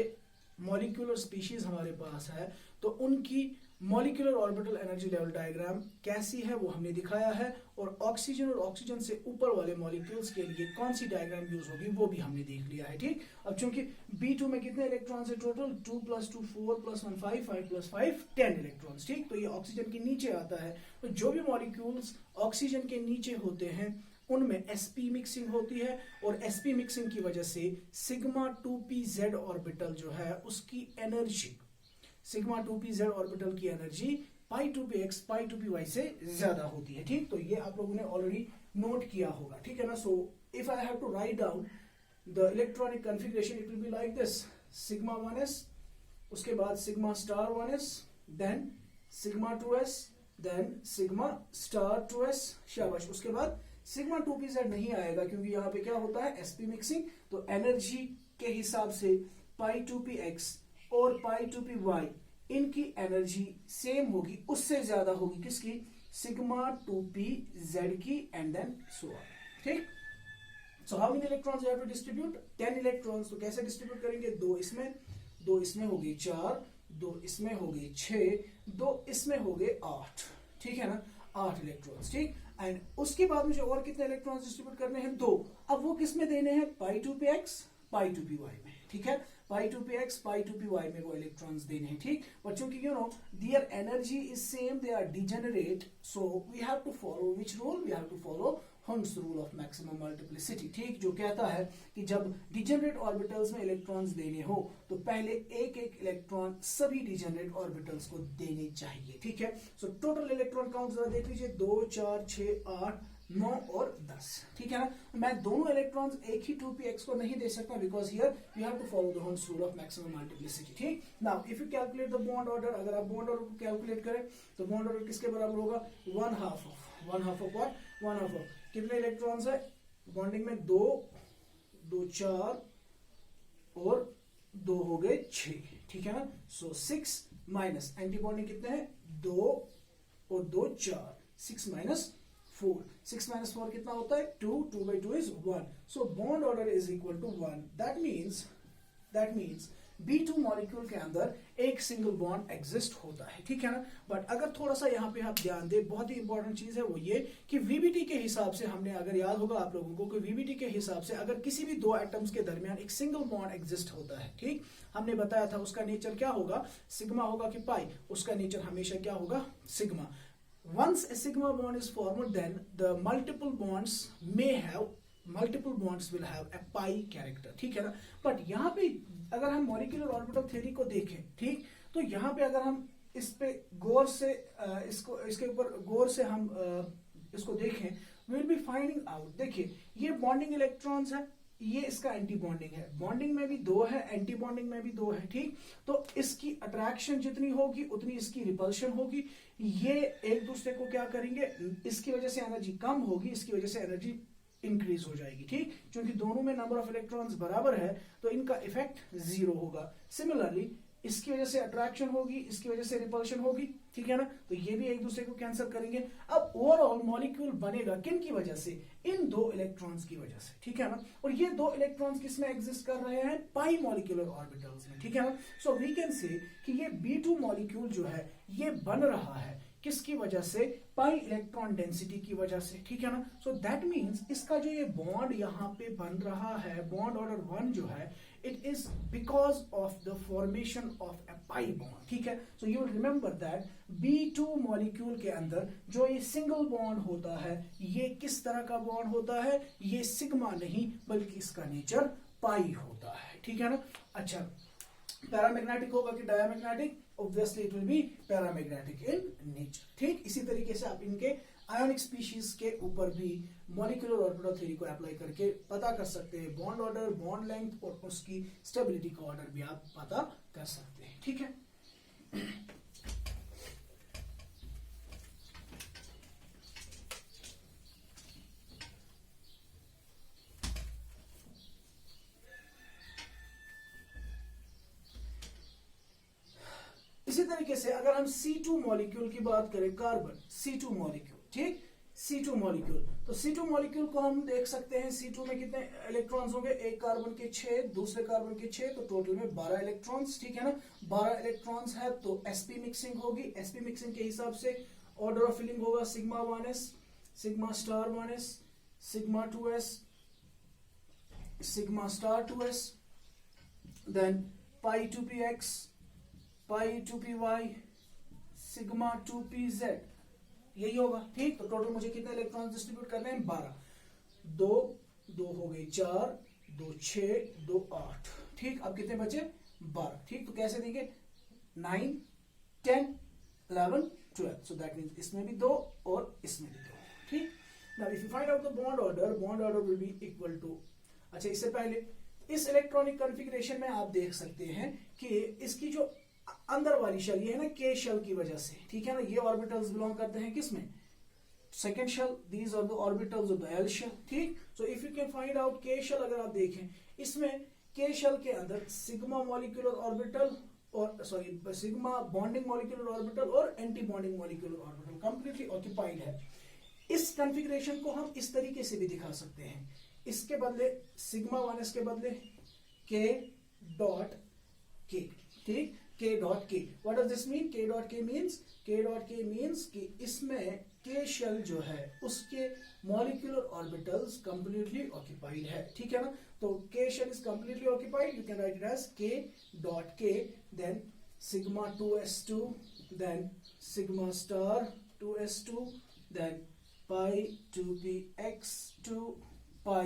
मॉलिक्यूलर स्पीशीज हमारे पास है, तो उनकी molecular orbital energy level diagram कैसी है वो हमने दिखाया है, और ऑक्सीजन और ऑक्सीजन से ऊपर वाले मॉलिक्यूल्स के लिए कौन सी डायग्राम यूज होगी वो भी हमने देख लिया है, ठीक। अब चूंकि B2 में कितने इलेक्ट्रॉन्स है total? 2 plus 2 4 plus 1 5 5 plus 5 10 electrons, ठीक। तो ये ऑक्सीजन के नीचे आता है। तो जो भी मॉलिक्यूल्स ऑक्सीजन के नीचे होते हैं उनमें sp मिक्सिंग होती है, और sp मिक्सिंग की वजह से सिग्मा 2pz ऑर्बिटल जो है उसकी एनर्जी, सिग्मा 2pz ऑर्बिटल की एनर्जी पाई 2px पाई 2py से ज्यादा होती है, ठीक। तो ये आप लोगों ने ऑलरेडी नोट किया होगा, ठीक है ना। So if I have to write down the electronic configuration it will be like this, sigma 1s, उसके बाद sigma star 1s, then sigma 2s, then sigma star 2s, शाबाश। उसके बाद सिग्मा 2pz नहीं आएगा क्योंकि यहाँ पे क्या होता है sp मिक्सिंग, तो एनर्जी के हिसाब से पाई 2px और पाई 2py इनकी एनर्जी सेम होगी, उससे ज्यादा होगी किसकी? सिग्मा 2pz की, एंड देन सो ऑन, ठीक। So how many electrons you have to distribute? 10 electrons. तो कैसे डिस्ट्रीब्यूट करेंगे? 2 इसमें, 2 इसमें हो गए 4, 2 इसमें हो गए 6, 2 इसमें हो गए 8, ठीक है ना, 8 इलेक्ट्रॉन्स, ठीक। एंड उसके बाद मुझे और कितने इलेक्ट्रॉन्स डिस्ट्रीब्यूट करने हैं? 2। अब वो किस में देने हैं? पाई 2px पाई 2py में, ठीक है, pi two p x pi two p y में वो इलेक्ट्रॉन्स देने हैं, ठीक। बट चूंकि their energy is same, they are degenerate, so we have to follow which rule, we have to follow Hund's rule of maximum multiplicity, ठीक, जो कहता है कि जब डिजेनरेट ऑर्बिटल्स में इलेक्ट्रॉन्स देने हो तो पहले एक एक इलेक्ट्रॉन सभी डिजेनरेट ऑर्बिटल्स को देने चाहिए, ठीक है। सो टोटल इलेक्ट्रॉन काउंट जरा देख लीजिए, 2 4 6 8 9 और 10, ठीक है ना। मैं दोनों इलेक्ट्रॉन्स एक ही 2px को नहीं दे सकता because here you have to follow the Hund's rule of maximum multiplicity, ठीक। Now if you calculate the bond order, अगर आप बॉन्ड ऑर्डर को कैलकुलेट करें तो बॉन्ड ऑर्डर किसके बराबर होगा, 1/2 ऑफ what 1/2 ऑफ कितने इलेक्ट्रॉन्स है बॉन्डिंग में, 2 2 4 और 2 हो गए 6, ठीक है ना। सो 6 माइनस एंटी बॉन्डिंग कितने हैं, 2 और 2 4, 6 माइनस 4, 6 माइनस 4 कितना होता है 2, 2 by 2 is 1, so bond order is equal to 1, that means B2 molecule के अंदर एक सिंगल बॉन्ड एग्जिस्ट होता है, ठीक है ना। बट अगर थोड़ा सा यहाँ पे आप ध्यान दें, बहुत ही इंपॉर्टेंट चीज है वो ये कि वीबीटी के हिसाब से हमने, अगर याद होगा आप लोगों को कि वीबीटी के हिसाब से अगर किसी भी दो एटम्स के दरमियान एक सिंगल बॉन्ड एग्जिस्ट होता है, ठीक, हमने बताया था उसका नेचर क्या होगा, सिग्मा होगा कि पाई, उसका नेचर हमेशा क्या होगा, sigma. Once a sigma bond is formed, then the multiple bonds will have a pi character, ठीक है ना। बट यहाँ पे अगर हम मॉलिक्यूलर ऑर्बिटल थ्योरी को देखें, ठीक, तो यहाँ पे अगर हम इस पे गौर से इसके ऊपर गौर से हम इसको देखें, विल बी फाइंडिंग आउट, देखिए ये बॉन्डिंग इलेक्ट्रॉन्स है, ये इसका एंटी बॉन्डिंग है, बॉन्डिंग में भी 2 है, एंटी बॉन्डिंग में भी 2 है, ठीक। तो इसकी अट्रैक्शन जितनी होगी उतनी इसकी रिपल्शन होगी, ये एक दूसरे को क्या करेंगे, इसकी वजह से एनर्जी कम होगी, इसकी वजह से एनर्जी इंक्रीज हो जाएगी, ठीक, क्योंकि दोनों में नंबर ऑफ इलेक्ट्रॉन्स बराबर है तो इनका इफेक्ट 0 होगा। सिमिलरली इसकी वजह से अट्रैक्शन होगी, इसकी वजह से रिपल्शन होगी, ठीक है ना, तो ये भी एक दूसरे को कैंसिल करेंगे। अब ओवरऑल मॉलिक्यूल बनेगा किन की वजह से, इन 2 इलेक्ट्रॉन्स की वजह से, ठीक है ना। और ये 2 इलेक्ट्रॉन्स किसमें एग्जिस्ट कर रहे हैं, पाई मॉलिक्यूलर ऑर्बिटल्स में, ठीक है ना। सो वी कैन से कि ये B2 मॉलिक्यूल जो है ये बन रहा है किसकी वजह से, पाई इलेक्ट्रॉन डेंसिटी की वजह से, ठीक है ना। सो दैट मींस इसका जो ये बॉन्ड यहाँ पे बन रहा है, बॉन्ड ऑर्डर 1 जो है, it is because of the formation of A pi bond, ठीक है। So you will remember that B2 molecule के अंदर जो ये सिंगल बॉन्ड होता है, ये किस तरह का बॉन्ड होता है, ये सिग्मा नहीं बल्कि इसका नेचर पाई होता है, ठीक है ना। अच्छा, पैरामैग्नेटिक होगा कि diamagnetic, obviously it will be paramagnetic in nature, ठीक। इसी तरीके से आप इनके आयोनिक स्पीशीज के ऊपर भी मॉलिक्यूलर ऑर्बिटल थ्योरी को अप्लाई करके पता कर सकते हैं बॉन्ड ऑर्डर, बॉन्ड लेंथ और उसकी स्टेबिलिटी का ऑर्डर भी आप पता कर सकते हैं, ठीक है। इसी तरीके से अगर हम C2 मॉलिक्यूल की बात करें, कार्बन C2 मॉलिक्यूल, ठीक, C2 मॉलिक्यूल, तो C2 मॉलिक्यूल को हम देख सकते हैं, C2 में कितने इलेक्ट्रॉन्स होंगे, एक कार्बन के 6, दूसरे कार्बन के 6, तो टोटल में 12 इलेक्ट्रॉन्स, ठीक है ना। 12 इलेक्ट्रॉन्स है तो sp मिक्सिंग होगी, sp मिक्सिंग के हिसाब से ऑर्डर ऑफ फिलिंग होगा sigma 1s, sigma star 1s, sigma 2s, sigma star 2s, then pi 2px, pi 2py, sigma 2pz, यही होगा, ठीक। तो टोटल मुझे कितने इलेक्ट्रॉन्स डिस्ट्रीब्यूट करने हैं, 12, 2 2 हो गए 4, 2 6, 2 8, ठीक। अब कितने बचे, 12, ठीक। तो कैसे देंगे, 9 10 11 12, सो दैट मींस इसमें भी 2 और इसमें भी 2, ठीक। Now if you find out the bond order will be equal to, अच्छा इससे पहले इस इलेक्ट्रॉनिक कॉन्फ़िगरेशन में आप देख सकते हैं कि इसकी जो अंदर वाली शेल, ये है ना K शेल की वजह से, ठीक है ना, ये ऑर्बिटल्स बिलोंग करते हैं किसमें, second shell, these are the orbitals of the L shell, ठीक। So if you can find out K shell, अगर आप देखें इसमें K शेल के अंदर सिग्मा मॉलिक्यूलर ऑर्बिटल और सिग्मा बॉन्डिंग मॉलिक्यूलर ऑर्बिटल और anti bonding molecular orbital completely occupied है। इस कॉन्फ़िगरेशन को हम इस तरीके से भी दिखा सकते हैं, इसके बदले सिग्मा 1s के बदले K डॉट K, ठीक, k dot k. What does this mean? K dot k means कि इसमें k शेल जो है उसके मॉलिक्यूलर ऑर्बिटल्स कंप्लीटली ऑक्यूपाइड है, ठीक है ना. तो k shell is completely occupied, you can write it as k dot k, then sigma 2s2, then sigma star 2s2, then pi 2px2, pi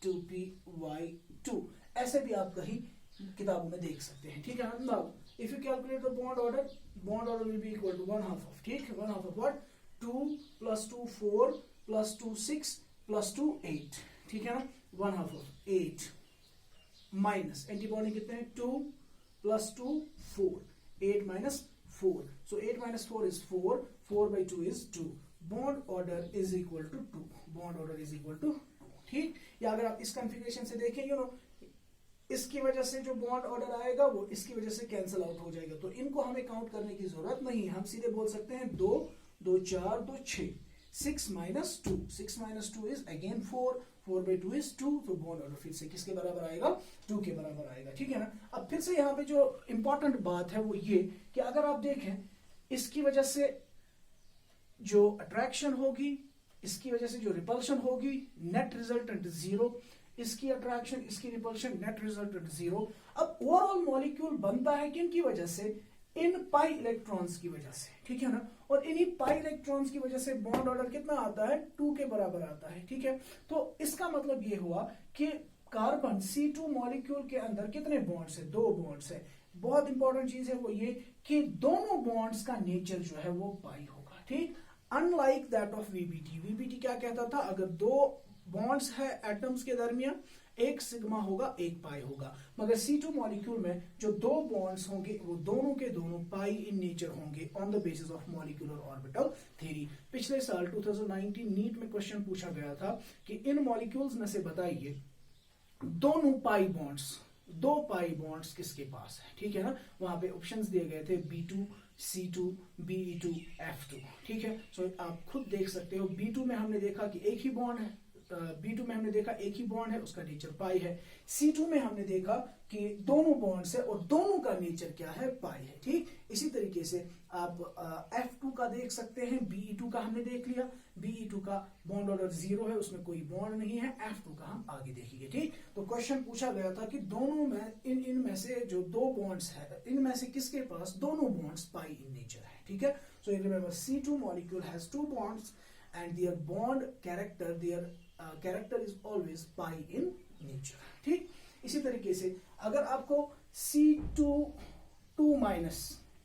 2py2. ऐसे भी आप कहीं किताबों में देख सकते हैं, ठीक है ना. Now if you calculate the bond order will be equal to 1/2 of, ठीक है, 1/2 ऑफ व्हाट, 2 + 2 4 + 2 6 + 2 8, ठीक है ना. 1/2 ऑफ 8 माइनस एंटीबॉडी कितने हैं, 2 + 2 4, 8 minus 4. So 8 minus 4 is 4. 4/2 is 2. Bond order is equal to 2. Bond order is equal to 2. ठीक. या अगर आप इस कॉन्फ़िगरेशन से देखें, यू नो, इसकी वजह से जो बॉन्ड ऑर्डर आएगा वो इसकी वजह से कैंसिल आउट हो जाएगा, तो इनको हमें काउंट करने की जरूरत नहीं है. हम सीधे बोल सकते हैं 2 2 4 2 6. 6 minus 2. 6 minus 2 is again 4. 4/2 is 2. तो बॉन्ड ऑर्डर फिर से किसके बराबर आएगा, 2 के बराबर आएगा, ठीक है ना. अब फिर से यहाँ पे जो इंपॉर्टेंट बात है वो ये कि अगर आप देखें इसकी वजह से जो अट्रैक्शन होगी, इसकी वजह से जो रिपल्शन होगी, नेट रिजल्टेंट 0. इसकी अट्रैक्शन, इसकी रिपल्शन, नेट रिजल्टेंट 0. अब ओवरऑल मॉलिक्यूल बनता है किन की वजह से, इन पाई इलेक्ट्रॉन्स की वजह से, ठीक है ना. और इन्हीं पाई इलेक्ट्रॉन्स की वजह से बॉन्ड ऑर्डर कितना आता है, 2 के बराबर आता है, ठीक है. तो इसका मतलब ये हुआ कि कार्बन C2 मॉलिक्यूल के अंदर कितने बॉन्ड्स है, 2 बॉन्ड्स है. बहुत इंपॉर्टेंट चीज है वो ये कि दोनों बॉन्ड्स का नेचर जो है वो पाई होगा, ठीक. अनलाइक दैट ऑफ VBT क्या कहता था, अगर 2 बॉन्ड्स है एटम्स के दरमियान, एक सिग्मा होगा एक पाई होगा. मगर C2 मॉलिक्यूल में जो 2 बॉन्ड्स होंगे वो दोनों के दोनों पाई इन नेचर होंगे on the basis of molecular orbital theory. पिछले साल 2019 नीट में क्वेश्चन पूछा गया था कि इन मॉलिक्यूल्स में से बताइए दोनों पाई बॉन्ड्स, 2 पाई बॉन्ड्स किसके पास है, ठीक है ना. वहां पे ऑप्शंस दिए गए थे B2 C2 BE2 F2, ठीक है. सो आप खुद देख सकते हो. B2 में हमने देखा कि एक ही बॉन्ड है, B2 में हमने देखा एक ही बॉन्ड है, उसका नेचर पाई है. C2 में हमने देखा कि दोनों बॉन्ड्स है और दोनों का नेचर क्या है, पाई है, ठीक. इसी तरीके से आप F2 का देख सकते हैं, BE2 का हमने देख लिया. BE2 का बॉन्ड ऑर्डर 0 है, उसमें कोई बॉन्ड नहीं है. F2 का हम आगे देखेंगे, ठीक. तो क्वेश्चन पूछा गया था कि दोनों में इनमें से जो 2 बॉन्ड्स है, इनमें से किसके पास दोनों बॉन्ड्स पाई इन नेचर है, ठीक है. So remember C2 molecule has 2 bonds and their bond character, their character is always pi in nature, ठीक. इसी तरीके से अगर आपको C2 माइनस,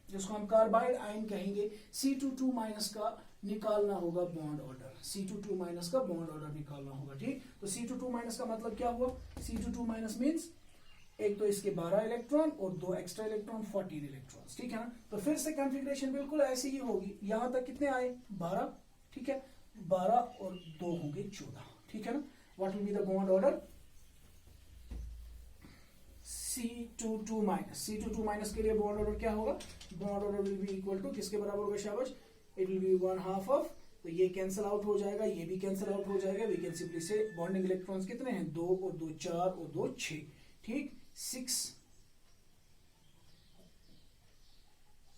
जिसको हम कार्बाइड आयन कहेंगे, C2 माइनस का निकालना होगा बॉन्ड ऑर्डर, C2 माइनस का बॉन्ड ऑर्डर निकालना होगा, ठीक. तो C2 माइनस का मतलब क्या हुआ, C2 माइनस मीन्स एक तो इसके 12 इलेक्ट्रॉन और 2 एक्स्ट्रा इलेक्ट्रॉन, 14 इलेक्ट्रॉन्स, ठीक है ना. तो फिर से कॉन्फ़िगरेशन बिल्कुल ऐसी ही होगी. यहां तक कितने आए, 12, ठीक है. 12 और 2 होंगे 14, ठीक है ना. What will be the bond order, C2 minus के लिए बॉन्ड ऑर्डर क्या होगा, bond order will be equal to किसके बराबर होगा, शाबाश, इट विल बी 1/2 ऑफ, तो ये कैंसिल आउट हो जाएगा, ये भी कैंसिल आउट हो जाएगा. वी कैन सिंपली से बॉन्डिंग इलेक्ट्रॉन्स कितने हैं, 2 और 2 4 और 2 6, ठीक.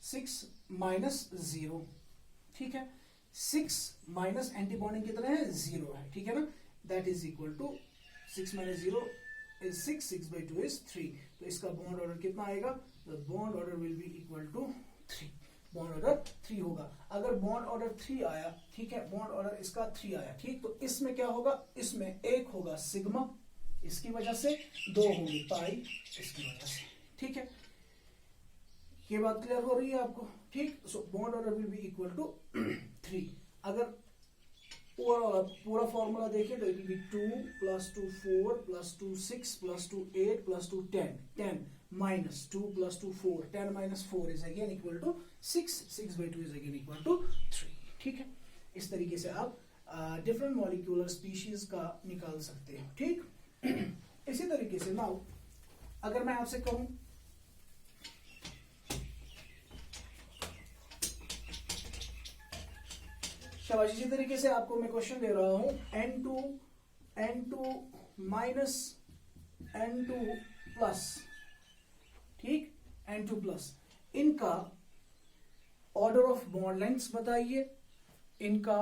6 माइनस 0, ठीक है. 6 माइनस एंटीबॉन्डिंग कितना है, 0 है, ठीक है ना. That is equal to 6 minus 0 is 6, 6/2 is 3. तो इसका बॉन्ड ऑर्डर कितना आएगा, the bond order will be equal to 3. Bond order 3 होगा. अगर बॉन्ड ऑर्डर 3 आया, ठीक है, बॉन्ड ऑर्डर इसका 3 आया, ठीक. तो इसमें क्या होगा, इसमें एक होगा सिग्मा इसकी वजह से, 2 होंगे पाई इसकी वजह से, ठीक है. ये बात क्लियर हो रही है आपको, ठीक. So bond order will be equal to 3. अगर पूरा फॉर्मूला देखें तो इट विल बी 2 + 2 4 + 2 6 + 2 8 + 2 10. 10 minus 2 + 2 4, 10 minus 4 is again equal to 6. 6/2 is again equal to 3, ठीक है. इस तरीके से आप डिफरेंट मॉलिक्यूलर स्पीशीज का निकाल सकते हो, ठीक. इसी तरीके से नाउ अगर मैं आपसे कहूं शाबाश, इसी तरीके से आपको मैं क्वेश्चन दे रहा हूं, N2 माइनस N2 प्लस, ठीक. N2 प्लस इनका ऑर्डर ऑफ बॉन्ड लेंथ्स बताइए, इनका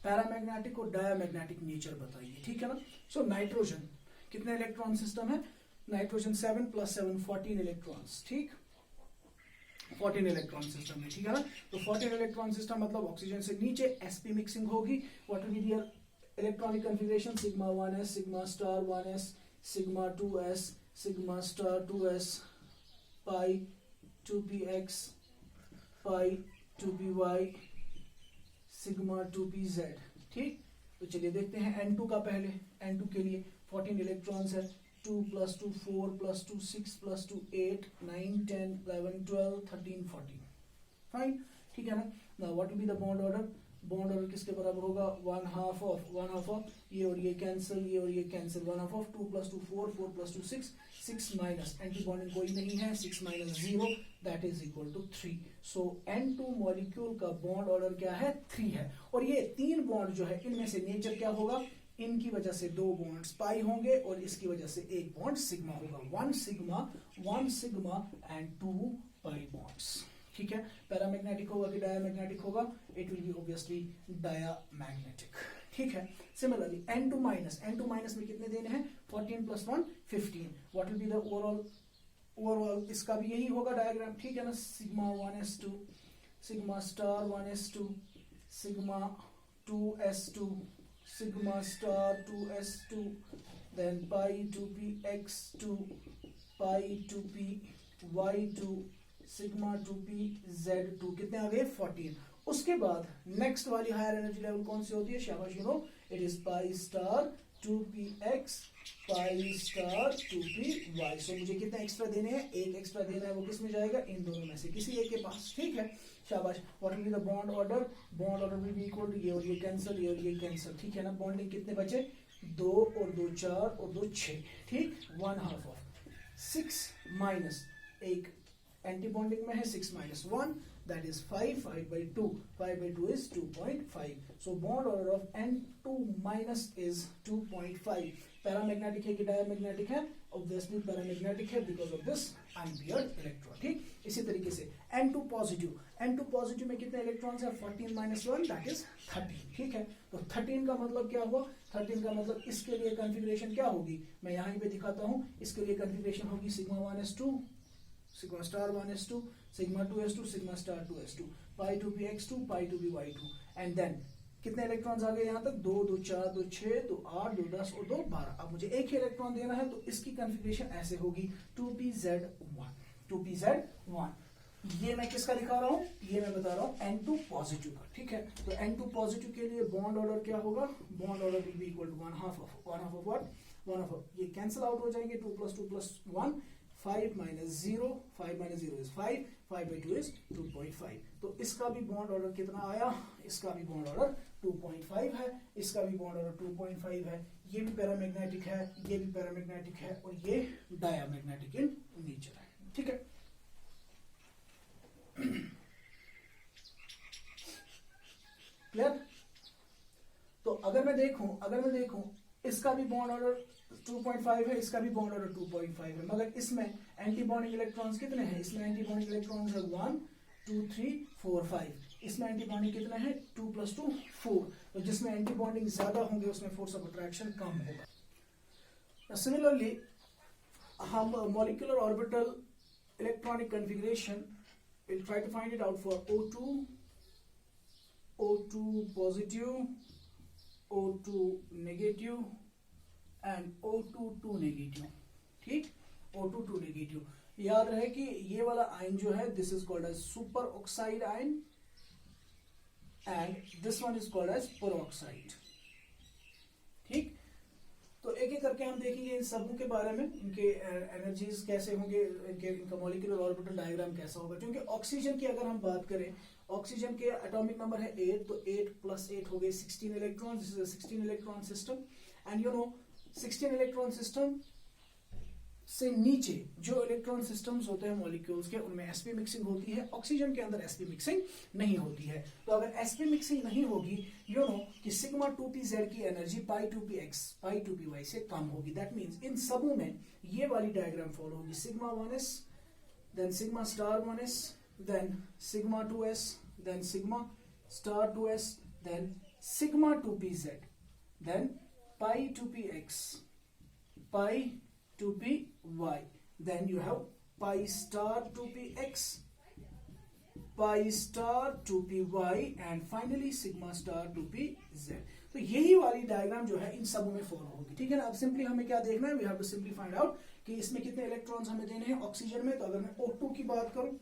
पैरामैग्नेटिक और डायामैग्नेटिक नेचर बताइए, ठीक है ना। सो नाइट्रोजन कितने इलेक्ट्रॉन सिस्टम है, नाइट्रोजन 7 + 7 14 इलेक्ट्रॉन्स, ठीक 14 इलेक्ट्रॉन सिस्टम है, ठीक है ना। तो 14 इलेक्ट्रॉन सिस्टम मतलब ऑक्सीजन से नीचे sp मिक्सिंग होगी। What will be their electronic configuration, sigma 1s, sigma star 1s, sigma 2s, sigma star 2s, pi 2px, pi 2py, sigma 2pz, ठीक। तो चलिए देखते हैं n2 का पहले। n2 के लिए 14 इलेक्ट्रॉन्स है, 2 + 2 4 + 2 6 + 2 8 9 10 11 12 13 14, फाइन, ठीक है ना। Now what will be the bond order, bond order किसके बराबर होगा, 1/2 ऑफ ये और ये कैंसिल, ये और ये cancel, 1/2 of 2 + 2 4 4 + 2 6 6 minus anti bonding कोई नहीं है, 6 - 0 that is equal to 3। So N2 molecule का बॉन्ड ऑर्डर क्या है, 3 है। और ये 3 बॉन्ड जो है इनमें से नेचर क्या होगा, इनकी वजह से 2 बॉन्ड्स पाई होंगे और इसकी वजह से 1 बॉन्ड सिग्मा होगा, 1 सिग्मा एंड 2 पाई बॉन्ड्स, ठीक है। पैरामैग्नेटिक होगा कि डायामैग्नेटिक होगा, it will be obviously diamagnetic, ठीक है। सिमिलरली N2 माइनस में कितने देने हैं, 14 + 1 15। What will be the overall इसका भी यही होगा डायग्राम, ठीक है ना। Sigma 1s2, sigma star 1s2, sigma 2s2, sigma star 2s2, then pi 2px2, pi 2py2, sigma 2pz2, कितने आ गए 14। उसके बाद नेक्स्ट वाली हायर एनर्जी लेवल कौन सी होती है, शाबाश, you know it is pi star 2px, pi star 2py। सो मुझे कितने एक्स्ट्रा देने हैं, एक एक्स्ट्रा देना है, वो किस में जाएगा, इन दोनों में से किसी एक के पास, ठीक है, शाबाश। What will be the bond order, bond order will be equal to ये और ये कैंसिल, ये और ये कैंसिल, ठीक है ना। बॉन्डिंग कितने बचे, 2 और 2 4 और 2 6, ठीक। 1/2 ऑफ 6 माइनस एक एंटी बॉन्डिंग में है, 6 - 1 that is 5, 5/2, 5/2 is 2.5. So bond order of N2 minus is 2.5. Paramagnetic है कि डायामैग्नेटिक है, ऑब्वियसली पैरामैग्नेटिक है because of this unpaired electron, ठीक। इसी तरीके से N2 पॉजिटिव में कितने इलेक्ट्रॉन्स है, 14 - 1 दैट इज 13, ठीक है। तो 13 का मतलब क्या हुआ, 13 का मतलब इसके लिए कॉन्फ़िगरेशन क्या होगी, मैं यहाँ पे दिखाता हूँ। इसके लिए कॉन्फ़िगरेशन होगी sigma 1s2, sigma star 1s2, sigma 2s2, sigma star 2s2, pi 2px2, pi 2py2, and then कितने इलेक्ट्रॉन्स आ गए यहाँ तक, 2 2 4 2 6 2 8 2 10 और 2 12। अब मुझे एक ही इलेक्ट्रॉन देना है, तो इसकी कॉन्फ़िगरेशन ऐसे होगी 2pz1। ये मैं किसका दिखा रहा हूँ, ये मैं बता रहा हूँ N2 पॉजिटिव का, ठीक है। तो N2 पॉजिटिव के लिए बॉन्ड ऑर्डर क्या होगा, bond order will be equal to 1/2 of what, 1/2 ये कैंसिल आउट हो जाएंगे, 2 + 2 + 1 5 - 0, 5 - 0 is 5, 5/2 is 2.5। तो इसका भी बॉन्ड ऑर्डर कितना आया, इसका भी बॉन्ड ऑर्डर 2.5 है, इसका भी बॉन्ड ऑर्डर 2.5 है। ये भी पैरामैग्नेटिक है, ये भी पैरामैग्नेटिक है और ये डायामैग्नेटिक इन नेचर है, ठीक है। क्लियर। तो अगर मैं देखूं इसका भी बॉन्ड ऑर्डर 2.5 है, इसका भी बॉन्ड ऑर्डर 2.5 है, मगर इसमें एंटी बॉन्डिंग इलेक्ट्रॉन्स कितने हैं, इसमें एंटी बॉन्डिंग इलेक्ट्रॉन्स है 1 2 3 4 5, इसमें एंटी बॉन्डिंग कितना है 2 + 2 4। तो जिसमें एंटी बॉन्डिंग ज्यादा होंगे उसमें फोर्स ऑफ अट्रैक्शन कम होगा। सिमिलरली हम molecular orbital electronic configuration we'll try to find it out for O2 positive, O2 negative and O2 negative, ठीक। O2 negative, याद रहे कि ये वाला आयन जो है this is called as super oxide ion and this one is called as peroxide, ठीक। तो एक एक करके हम देखेंगे इन सबों के बारे में, इनके एनर्जीज कैसे होंगे, इनका मॉलिक्यूलर ऑर्बिटल डायग्राम कैसा होगा। क्योंकि ऑक्सीजन की अगर हम बात करें, ऑक्सीजन के एटॉमिक नंबर है 8, तो 8 + 8 हो गए 16 electron, this is a 16 electron system. And you no 16 electron system से नीचे जो इलेक्ट्रॉन सिस्टम्स होते हैं मॉलिक्यूल्स के, उनमें sp मिक्सिंग होती है, ऑक्सीजन के अंदर sp मिक्सिंग नहीं होती है। तो अगर sp मिक्सिंग नहीं होगी, यू नो कि सिग्मा 2pz की एनर्जी पाई 2px, पाई 2py से कम होगी। दैट मींस इन सबों में ये वाली डायग्राम फॉलो होगी, sigma 1s, then sigma star 1s, then sigma 2s, then sigma star 2s, then sigma 2pz, then pi 2px, pi 2py, then you have pi star 2px, pi star 2py, and finally sigma star 2pz. तो यही वाली diagram जो है इन सबों में follow होगी, ठीक है ना। अब सिंपली हमें क्या देखना है, we have to simply find out कि इसमें कितने इलेक्ट्रॉन्स हमें देने हैं ऑक्सीजन में। तो अगर मैं O2 की बात करूं,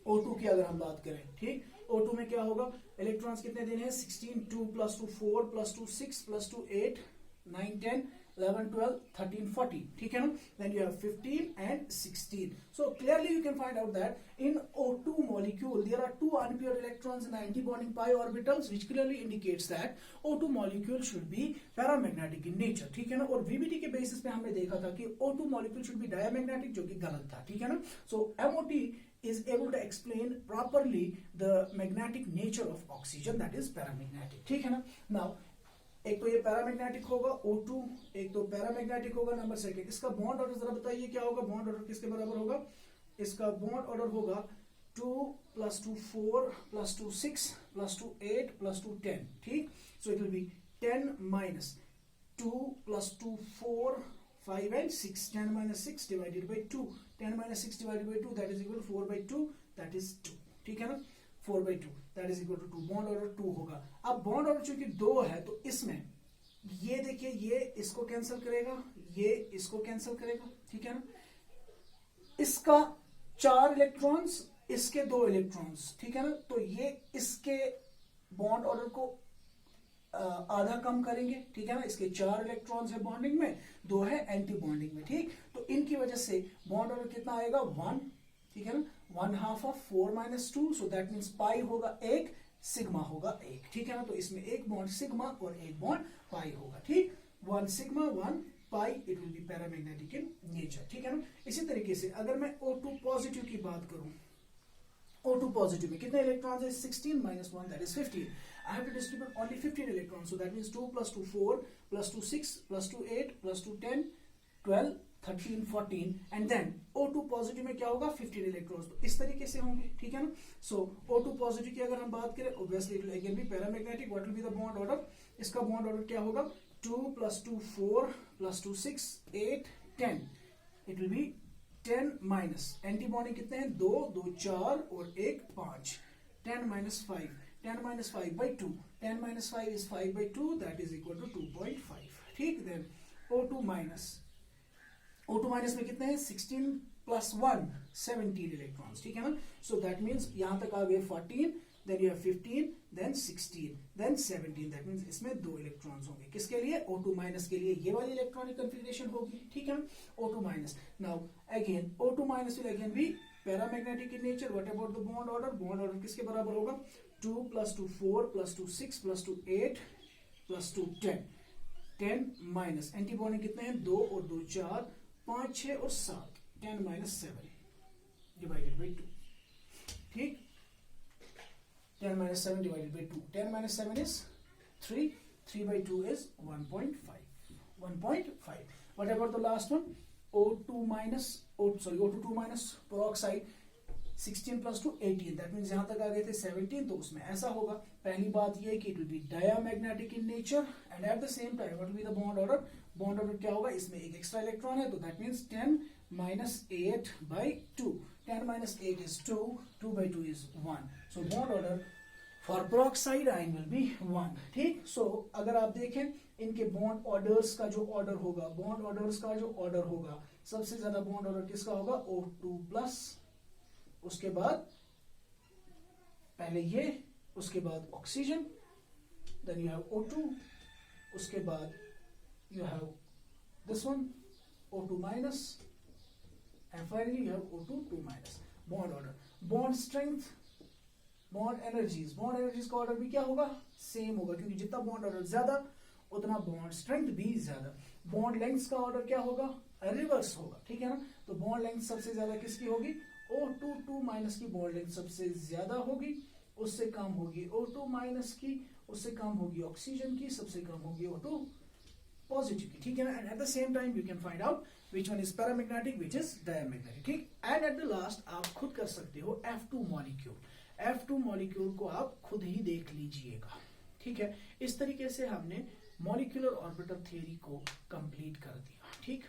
O2 की अगर हम बात करें, ठीक, O2 में क्या होगा, इलेक्ट्रॉन्स कितने देने हैं, 16, 2 + 2 4 + 2 6 + 2 8 9 10 11 12 13 14, ठीक है ना। then you have 15 and 16. So clearly you can find out that in O2 molecule there are two unpaired electrons in the antibonding pi orbitals, which clearly indicates that O2 molecule should be paramagnetic in nature, ठीक है ना। और VBT के basis पे हमने देखा था कि O2 molecule should be diamagnetic, जो कि गलत था, ठीक है ना। So MOT is able to explain properly the magnetic nature of oxygen, that is paramagnetic, ठीक है ना। Now एक तो ये पैरामैग्नेटिक होगा O2, एक तो पैरामैग्नेटिक होगा। नंबर सेकंड, इसका बॉन्ड ऑर्डर जरा बताइए क्या होगा, बॉन्ड ऑर्डर किसके बराबर होगा, इसका बॉन्ड ऑर्डर होगा 2 + 2 4 + 2 6 + 2 8 + 2 10, ठीक। So it will be 10 - 2 + 2 4 5 and 6, 10 - 6 divided by 2, 10 - 6 divided by 2, that is equal to 4/2, that is 2, ठीक है ना। 4/2 that is equal to 2, bond order 2 होगा। अब बॉन्ड ऑर्डर चूंकि 2 है तो इसमें ये देखिए, ये इसको कैंसिल करेगा, ये इसको कैंसिल करेगा, ठीक है ना। इसका 4 इलेक्ट्रॉन्स, इसके 2 इलेक्ट्रॉन्स, ठीक है ना। तो ये इसके बॉन्ड ऑर्डर को आधा कम करेंगे, ठीक है ना। इसके 4 इलेक्ट्रॉन्स है बॉन्डिंग में, 2 है एंटी बॉन्डिंग में, ठीक। तो इनकी वजह से बॉन्ड ऑर्डर कितना आएगा, 1, ठीक है ना। 1/2 of 4 - 2, so that means पाई होगा 1, सिग्मा होगा 1, ठीक है ना। तो इसमें एक बॉन्ड सिग्मा और एक बॉन्ड पाई होगा, ठीक। 1 sigma 1 pi, it will be paramagnetic in nature, ठीक है ना। इसी तरीके से अगर मैं O2 पॉजिटिव की बात करूं, O2 पॉजिटिव में कितने इलेक्ट्रॉन्स है, 16 - 1, that is 15. I have to distribute only 15 electrons, so that means 2 + 2 4 + 2 6 + 2 8 + 2 10 12 13 14, and then O2 positive में क्या होगा, 15 इलेक्ट्रॉन्स। तो इस तरीके से होंगे, ठीक है ना। सो O2 पॉजिटिव की अगर हम बात करें, obviously it will again be paramagnetic. What will be the bond order, इसका बॉन्ड ऑर्डर क्या होगा, 2 + 2 4 + 2 6 8 10, it will be 10 - anti bonding कितने हैं, 2 2 4 और 1 5, 10 - 5, 10 - 5/2, 10 - 5 is 5/2, that is equal to 2.5, ठीक। देन O2 माइनस में कितने हैं, 16 + 1 17 इलेक्ट्रॉन्स, ठीक है ना। सो दैट मींस यहां तक आ गए 14, then you have 15, then 16, then 17, that means इसमें 2 इलेक्ट्रॉन्स होंगे। किसके लिए, O2 माइनस के लिए ये वाली इलेक्ट्रॉनिक कन्फिगरेशन होगी, ठीक है। O2 minus, now again O2 minus will again be paramagnetic in nature. What about the bond order, bond order किसके बराबर होगा, 2 + 2 4 + 2 6 + 2 8 + 2 10, 10 एंटी बॉन्डिंग कितने हैं, 2 और 2 4 5 6 और 7, 10 - 7 डिवाइडेड बाई 2, ठीक। 10 - 7 divided by 2, 10 - 7 is 3, 3/2 is 1.5, 1.5. What about the last one, O2 minus, O2 2 minus peroxide, 16 + 2 18, that means यहां तक आ गए थे 17, तो उसमें ऐसा होगा। पहली बात ये कि it will be diamagnetic in nature, and at the same time what will be the bond order, bond order क्या होगा, इसमें एक एक्स्ट्रा इलेक्ट्रॉन है, तो that means 10 - 8/2, 10 - 8 is 2, 2/2 is 1, so bond order for peroxide ion will be 1, ठीक। सो अगर आप देखें इनके बॉन्ड ऑर्डर्स का जो ऑर्डर होगा, बॉन्ड ऑर्डर्स का जो ऑर्डर होगा, सबसे ज्यादा बॉन्ड ऑर्डर किसका होगा, O2+, उसके बाद पहले ये, उसके बाद oxygen, then you have O2, उसके बाद you have this one O2-, and finally you have O2 2-. Bond order, bond strength, bond energies का ऑर्डर भी क्या होगा, सेम होगा, क्योंकि जितना बॉन्ड ऑर्डर ज्यादा उतना बॉन्ड स्ट्रेंथ भी ज्यादा। बॉन्ड लेंथ का ऑर्डर क्या होगा, रिवर्स होगा, ठीक है ना। तो बॉन्ड लेंथ सबसे ज्यादा किसकी होगी, O2 2- की बॉन्ड लेंथ सबसे ज्यादा होगी, उससे कम होगी O2- की, उससे कम होगी ऑक्सीजन की, सबसे कम होगी O2 पॉजिटिव की, ठीक है ना। And at the same time you can find out which one is paramagnetic, which is diamagnetic, ठीक। एंड एट द लास्ट आप खुद कर सकते हो F2 मॉलिक्यूल, F2 मॉलिक्यूल को आप खुद ही देख लीजिएगा, ठीक है। इस तरीके से हमने मॉलिक्यूलर ऑर्बिटल थ्योरी को कंप्लीट कर दिया, ठीक।